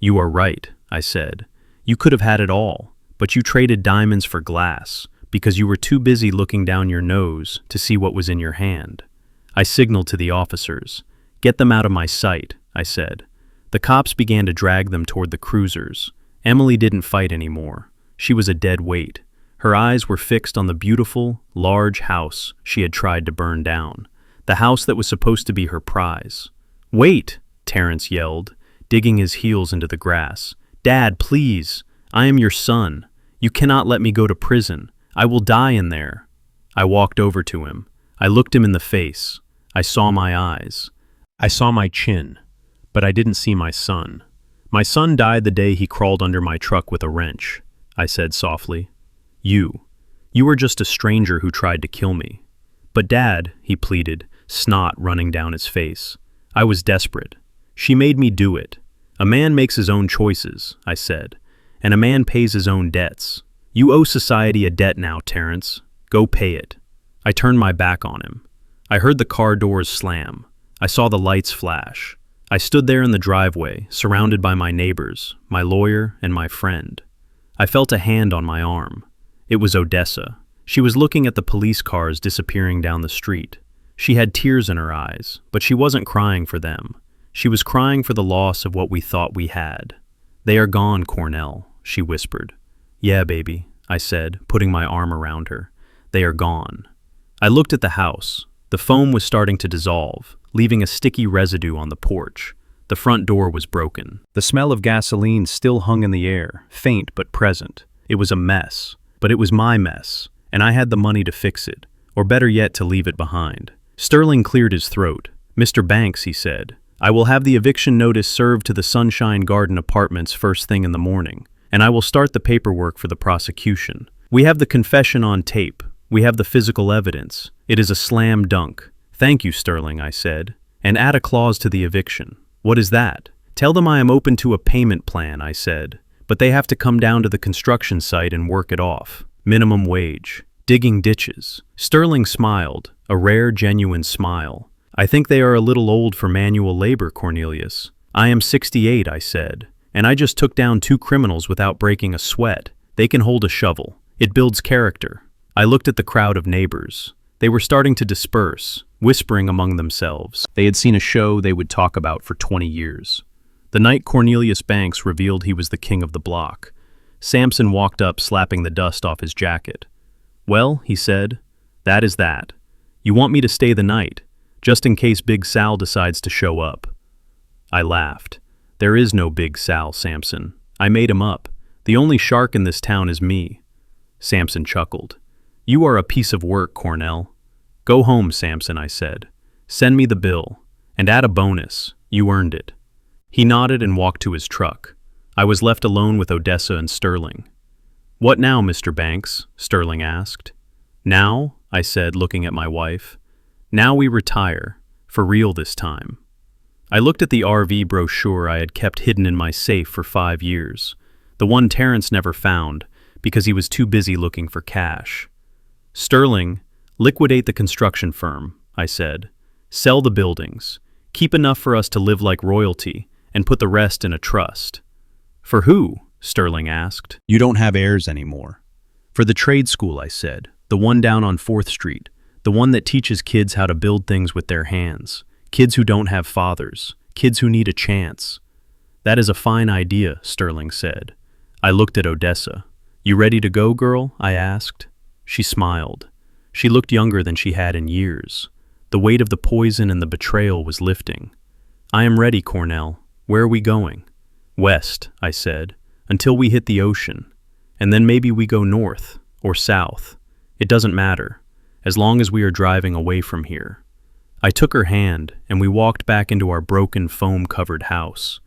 "You are right," I said. "You could have had it all, but you traded diamonds for glass because you were too busy looking down your nose to see what was in your hand." I signaled to the officers. "Get them out of my sight," I said. The cops began to drag them toward the cruisers. Emily didn't fight anymore. She was a dead weight. Her eyes were fixed on the beautiful, large house she had tried to burn down, the house that was supposed to be her prize. "Wait!" Terrence yelled, digging his heels into the grass. "Dad, please! I am your son. You cannot let me go to prison. I will die in there." I walked over to him. I looked him in the face. I saw my eyes. I saw my chin. But I didn't see my son. "My son died the day he crawled under my truck with a wrench," I said softly. You were just a stranger who tried to kill me." "But Dad," he pleaded, snot running down his face. "I was desperate. She made me do it. A man makes his own choices," I said, "and a man pays his own debts. You owe society a debt now, Terrence. Go pay it." I turned my back on him. I heard the car doors slam. I saw the lights flash. I stood there in the driveway, surrounded by my neighbors, my lawyer, and my friend. I felt a hand on my arm. It was Odessa. She was looking at the police cars disappearing down the street. She had tears in her eyes, but she wasn't crying for them. She was crying for the loss of what we thought we had. "They are gone, Cornell," she whispered. "Yeah, baby," I said, putting my arm around her. "They are gone." I looked at the house. The foam was starting to dissolve, leaving a sticky residue on the porch. The front door was broken. The smell of gasoline still hung in the air, faint but present. It was a mess, but it was my mess, and I had the money to fix it, or better yet to leave it behind. Sterling cleared his throat. "Mr. Banks," he said, "I will have the eviction notice served to the Sunshine Garden Apartments first thing in the morning, and I will start the paperwork for the prosecution. We have the confession on tape. We have the physical evidence. It is a slam dunk." "Thank you, Sterling," I said, "and add a clause to the eviction." "What is that?" "Tell them I am open to a payment plan," I said, "but they have to come down to the construction site and work it off. Minimum wage. Digging ditches." Sterling smiled, a rare, genuine smile. "I think they are a little old for manual labor, Cornelius." "I am 68, I said, "and I just took down 2 criminals without breaking a sweat. They can hold a shovel. It builds character." I looked at the crowd of neighbors. They were starting to disperse, whispering among themselves. They had seen a show they would talk about for 20 years. The night Cornelius Banks revealed he was the king of the block, Samson walked up, slapping the dust off his jacket. "Well," he said, "that is that. You want me to stay the night, just in case Big Sal decides to show up." I laughed. "There is no Big Sal, Samson. I made him up. The only shark in this town is me." Samson chuckled. "You are a piece of work, Cornell." "Go home, Samson," I said. "Send me the bill, and add a bonus. You earned it." He nodded and walked to his truck. I was left alone with Odessa and Sterling. "What now, Mr. Banks?" Sterling asked. "Now," I said, looking at my wife. "Now we retire, for real this time." I looked at the RV brochure I had kept hidden in my safe for 5 years, the one Terrence never found because he was too busy looking for cash. "Sterling, liquidate the construction firm," I said. "Sell the buildings. Keep enough for us to live like royalty, and put the rest in a trust." "For who?" Sterling asked. "You don't have heirs anymore." "For the trade school," I said, "the one down on 4th Street, the one that teaches kids how to build things with their hands, kids who don't have fathers, kids who need a chance." "That is a fine idea," Sterling said. I looked at Odessa. "You ready to go, girl?" I asked. She smiled. She looked younger than she had in years. The weight of the poison and the betrayal was lifting. "I am ready, Cornell. Where are we going?" "West," I said, "until we hit the ocean. And then maybe we go north or south. It doesn't matter, as long as we are driving away from here." I took her hand, and we walked back into our broken, foam-covered house.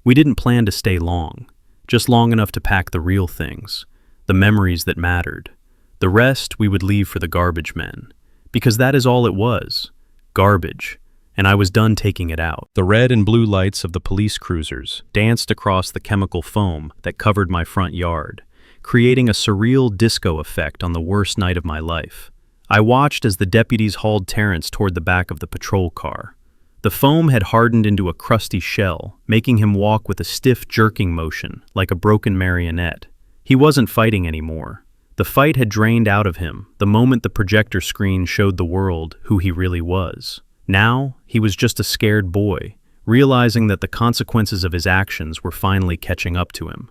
We didn't plan to stay long, just long enough to pack the real things, the memories that mattered. The rest we would leave for the garbage men, because that is all it was, garbage, and I was done taking it out. The red and blue lights of the police cruisers danced across the chemical foam that covered my front yard, creating a surreal disco effect on the worst night of my life. I watched as the deputies hauled Terrence toward the back of the patrol car. The foam had hardened into a crusty shell, making him walk with a stiff jerking motion, like a broken marionette. He wasn't fighting anymore. The fight had drained out of him the moment the projector screen showed the world who he really was. Now, he was just a scared boy, realizing that the consequences of his actions were finally catching up to him.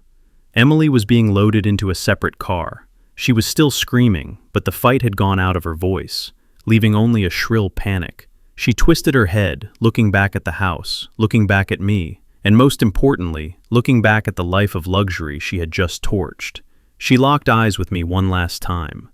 Emily was being loaded into a separate car. She was still screaming, but the fight had gone out of her voice, leaving only a shrill panic. She twisted her head, looking back at the house, looking back at me, and most importantly, looking back at the life of luxury she had just torched. She locked eyes with me one last time.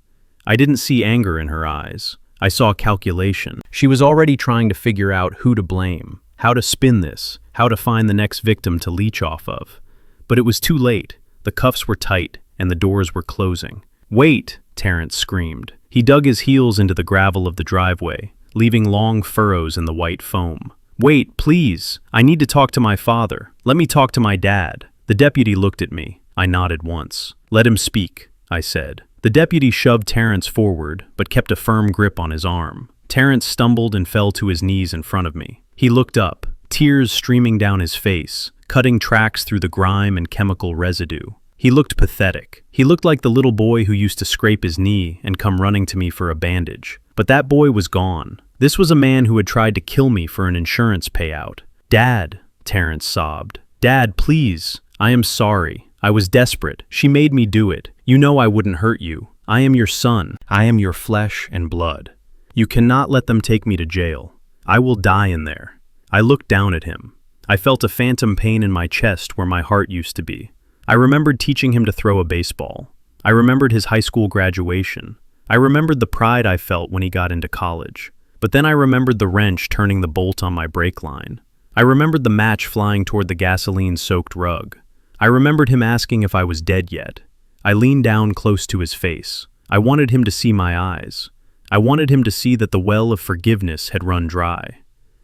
I didn't see anger in her eyes. I saw calculation. She was already trying to figure out who to blame, how to spin this, how to find the next victim to leech off of. But it was too late. The cuffs were tight, and the doors were closing. "Wait!" Terrence screamed. He dug his heels into the gravel of the driveway, leaving long furrows in the white foam. "Wait, please! I need to talk to my father. Let me talk to my dad." The deputy looked at me. I nodded once. "Let him speak," I said. The deputy shoved Terrence forward, but kept a firm grip on his arm. Terrence stumbled and fell to his knees in front of me. He looked up, tears streaming down his face, cutting tracks through the grime and chemical residue. He looked pathetic. He looked like the little boy who used to scrape his knee and come running to me for a bandage. But that boy was gone. This was a man who had tried to kill me for an insurance payout. "Dad," Terrence sobbed. "Dad, please. I am sorry. I was desperate. She made me do it. You know I wouldn't hurt you. I am your son. I am your flesh and blood. You cannot let them take me to jail. I will die in there." I looked down at him. I felt a phantom pain in my chest where my heart used to be. I remembered teaching him to throw a baseball. I remembered his high school graduation. I remembered the pride I felt when he got into college. But then I remembered the wrench turning the bolt on my brake line. I remembered the match flying toward the gasoline-soaked rug. I remembered him asking if I was dead yet. I leaned down close to his face. I wanted him to see my eyes. I wanted him to see that the well of forgiveness had run dry.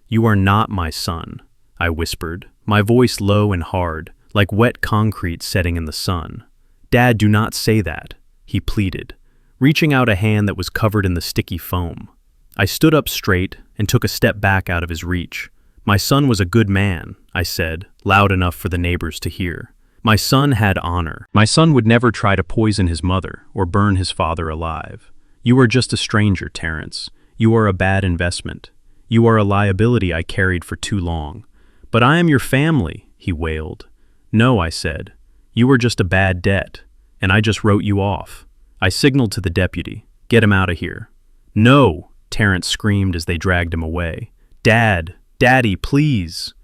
"You are not my son," I whispered, my voice low and hard, like wet concrete setting in the sun. "Dad, do not say that," he pleaded, reaching out a hand that was covered in the sticky foam. I stood up straight and took a step back out of his reach. "My son was a good man," I said, loud enough for the neighbors to hear. "My son had honor. My son would never try to poison his mother or burn his father alive. You are just a stranger, Terrence. You are a bad investment. You are a liability I carried for too long." "But I am your family," he wailed. "No," I said. "You were just a bad debt, and I just wrote you off." I signaled to the deputy. "Get him out of here." "No!" Terrence screamed as they dragged him away. "Dad! Daddy, please!"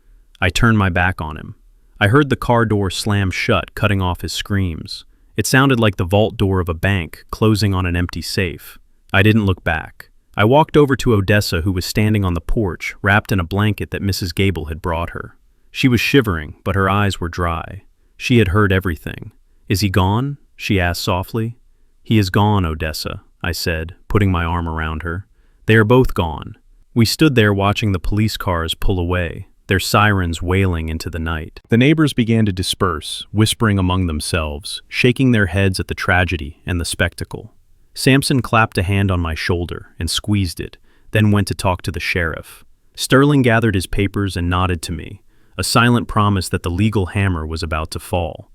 I turned my back on him. I heard the car door slam shut, cutting off his screams. It sounded like the vault door of a bank closing on an empty safe. I didn't look back. I walked over to Odessa, who was standing on the porch, wrapped in a blanket that Mrs. Gable had brought her. She was shivering, but her eyes were dry. She had heard everything. "Is he gone?" she asked softly. "He is gone, Odessa," I said, putting my arm around her. "They are both gone." We stood there watching the police cars pull away, their sirens wailing into the night. The neighbors began to disperse, whispering among themselves, shaking their heads at the tragedy and the spectacle. Samson clapped a hand on my shoulder and squeezed it, then went to talk to the sheriff. Sterling gathered his papers and nodded to me, a silent promise that the legal hammer was about to fall.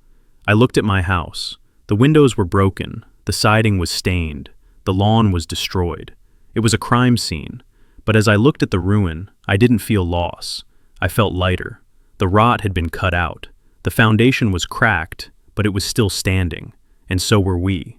I looked at my house. The windows were broken, the siding was stained, the lawn was destroyed. It was a crime scene, but as I looked at the ruin, I didn't feel loss. I felt lighter. The rot had been cut out. The foundation was cracked, but it was still standing, and so were we.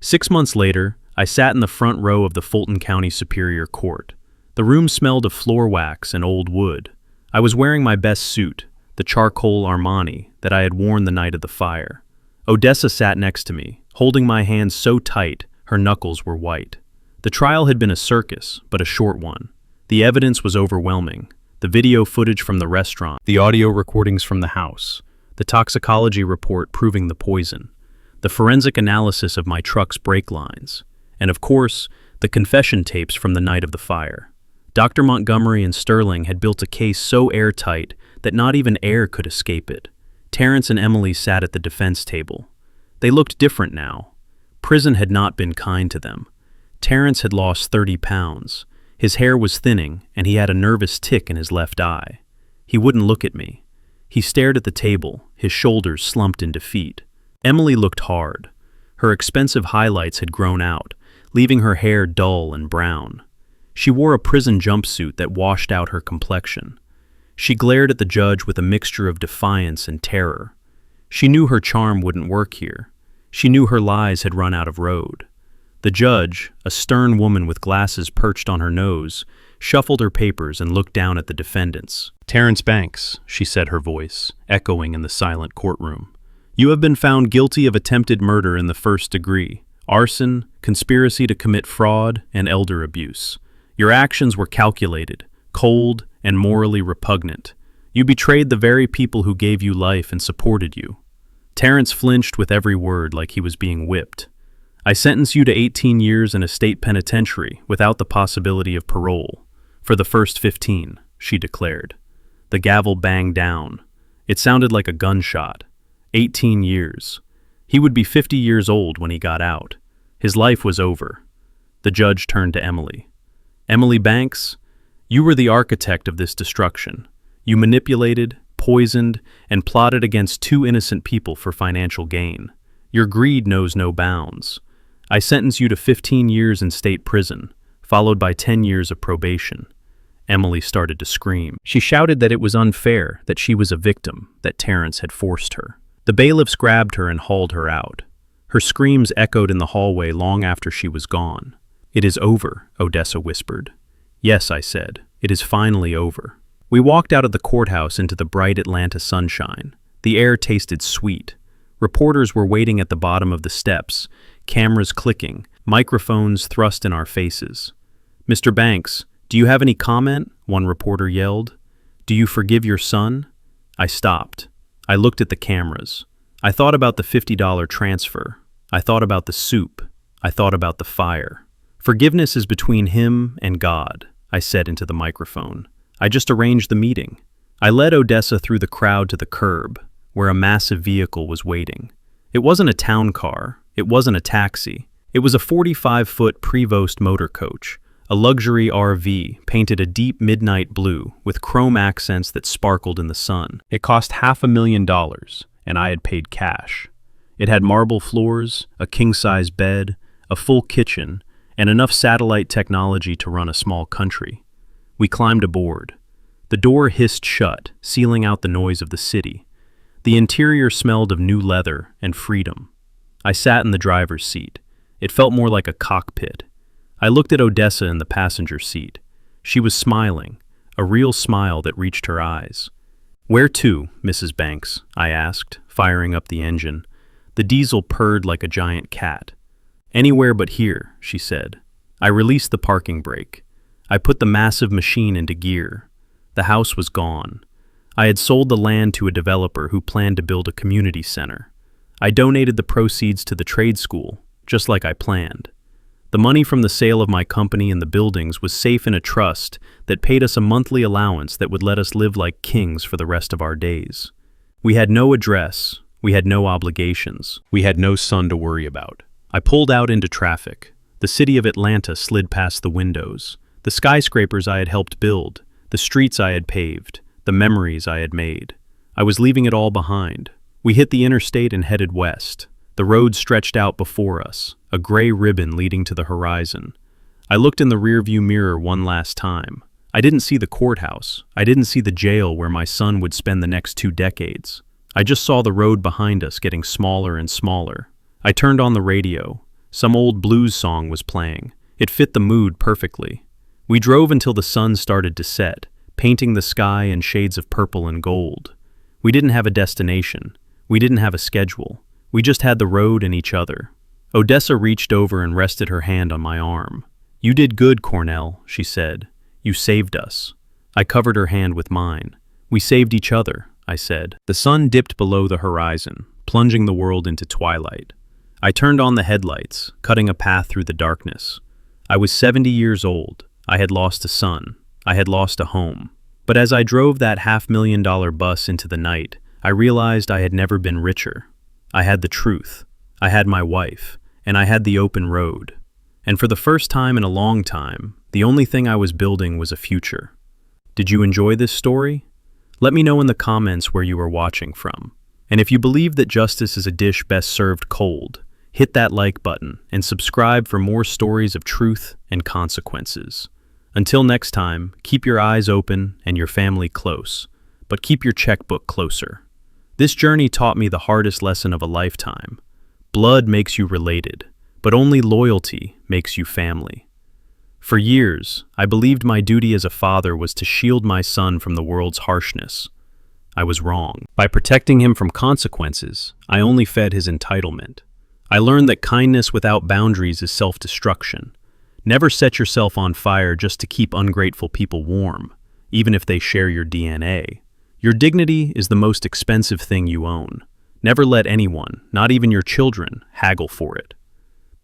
6 months later, I sat in the front row of the Fulton County Superior Court. The room smelled of floor wax and old wood. I was wearing my best suit, the charcoal Armani that I had worn the night of the fire. Odessa sat next to me, holding my hand so tight her knuckles were white. The trial had been a circus, but a short one. The evidence was overwhelming. The video footage from the restaurant, the audio recordings from the house, the toxicology report proving the poison, the forensic analysis of my truck's brake lines, and of course, the confession tapes from the night of the fire. Dr. Montgomery and Sterling had built a case so airtight that not even air could escape it. Terrence and Emily sat at the defense table. They looked different now. Prison had not been kind to them. Terrence had lost 30 pounds. His hair was thinning, and he had a nervous tic in his left eye. He wouldn't look at me. He stared at the table, his shoulders slumped in defeat. Emily looked hard. Her expensive highlights had grown out, leaving her hair dull and brown. She wore a prison jumpsuit that washed out her complexion. She glared at the judge with a mixture of defiance and terror. She knew her charm wouldn't work here. She knew her lies had run out of road. The judge, a stern woman with glasses perched on her nose, shuffled her papers and looked down at the defendants. "Terrence Banks," she said, her voice echoing in the silent courtroom. "You have been found guilty of attempted murder in the first degree, arson, conspiracy to commit fraud, and elder abuse. Your actions were calculated, cold, and morally repugnant. You betrayed the very people who gave you life and supported you." Terrence flinched with every word like he was being whipped. "I sentence you to 18 years in a state penitentiary without the possibility of parole. For the first 15, she declared. The gavel banged down. It sounded like a gunshot. 18 years. He would be 50 years old when he got out. His life was over. The judge turned to Emily. "Emily Banks, you were the architect of this destruction. You manipulated, poisoned, and plotted against 2 innocent people for financial gain. Your greed knows no bounds. I sentence you to 15 years in state prison, followed by 10 years of probation." Emily started to scream. She shouted that it was unfair, that she was a victim, that Terrence had forced her. The bailiffs grabbed her and hauled her out. Her screams echoed in the hallway long after she was gone. "It is over," Odessa whispered. "Yes," I said, "it is finally over." We walked out of the courthouse into the bright Atlanta sunshine. The air tasted sweet. Reporters were waiting at the bottom of the steps, cameras clicking, microphones thrust in our faces. "Mr. Banks, do you have any comment?" one reporter yelled. "Do you forgive your son?" I stopped. I looked at the cameras. I thought about the $50 transfer. I thought about the soup. I thought about the fire. "Forgiveness is between him and God," I said into the microphone. "I just arranged the meeting." I led Odessa through the crowd to the curb, where a massive vehicle was waiting. It wasn't a town car. It wasn't a taxi. It was a 45-foot Prevost motor coach, a luxury RV painted a deep midnight blue with chrome accents that sparkled in the sun. It cost $500,000, and I had paid cash. It had marble floors, a king-size bed, a full kitchen, and enough satellite technology to run a small country. We climbed aboard. The door hissed shut, sealing out the noise of the city. The interior smelled of new leather and freedom. I sat in the driver's seat. It felt more like a cockpit. I looked at Odessa in the passenger seat. She was smiling, a real smile that reached her eyes. "Where to, Mrs. Banks?" I asked, firing up the engine. The diesel purred like a giant cat. "Anywhere but here," she said. I released the parking brake. I put the massive machine into gear. The house was gone. I had sold the land to a developer who planned to build a community center. I donated the proceeds to the trade school, just like I planned. The money from the sale of my company and the buildings was safe in a trust that paid us a monthly allowance that would let us live like kings for the rest of our days. We had no address. We had no obligations. We had no son to worry about. I pulled out into traffic. The city of Atlanta slid past the windows. The skyscrapers I had helped build, the streets I had paved, the memories I had made. I was leaving it all behind. We hit the interstate and headed west. The road stretched out before us, a gray ribbon leading to the horizon. I looked in the rearview mirror one last time. I didn't see the courthouse. I didn't see the jail where my son would spend the next 2 decades. I just saw the road behind us getting smaller and smaller. I turned on the radio. Some old blues song was playing. It fit the mood perfectly. We drove until the sun started to set, painting the sky in shades of purple and gold. We didn't have a destination. We didn't have a schedule. We just had the road and each other. Odessa reached over and rested her hand on my arm. "You did good, Cornell," she said. "You saved us." I covered her hand with mine. "We saved each other," I said. The sun dipped below the horizon, plunging the world into twilight. I turned on the headlights, cutting a path through the darkness. I was 70 years old. I had lost a son. I had lost a home. But as I drove that $500,000 bus into the night, I realized I had never been richer. I had the truth. I had my wife. And I had the open road. And for the first time in a long time, the only thing I was building was a future. Did you enjoy this story? Let me know in the comments where you are watching from. And if you believe that justice is a dish best served cold, hit that like button and subscribe for more stories of truth and consequences. Until next time, keep your eyes open and your family close, but keep your checkbook closer. This journey taught me the hardest lesson of a lifetime. Blood makes you related, but only loyalty makes you family. For years, I believed my duty as a father was to shield my son from the world's harshness. I was wrong. By protecting him from consequences, I only fed his entitlement. I learned that kindness without boundaries is self-destruction. Never set yourself on fire just to keep ungrateful people warm, even if they share your DNA. Your dignity is the most expensive thing you own. Never let anyone, not even your children, haggle for it.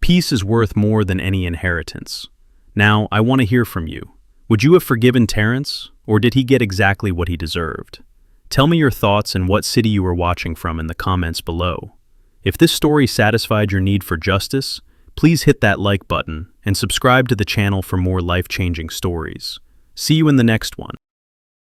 Peace is worth more than any inheritance. Now, I want to hear from you. Would you have forgiven Terrence, or did he get exactly what he deserved? Tell me your thoughts and what city you are watching from in the comments below. If this story satisfied your need for justice, please hit that like button and subscribe to the channel for more life-changing stories. See you in the next one.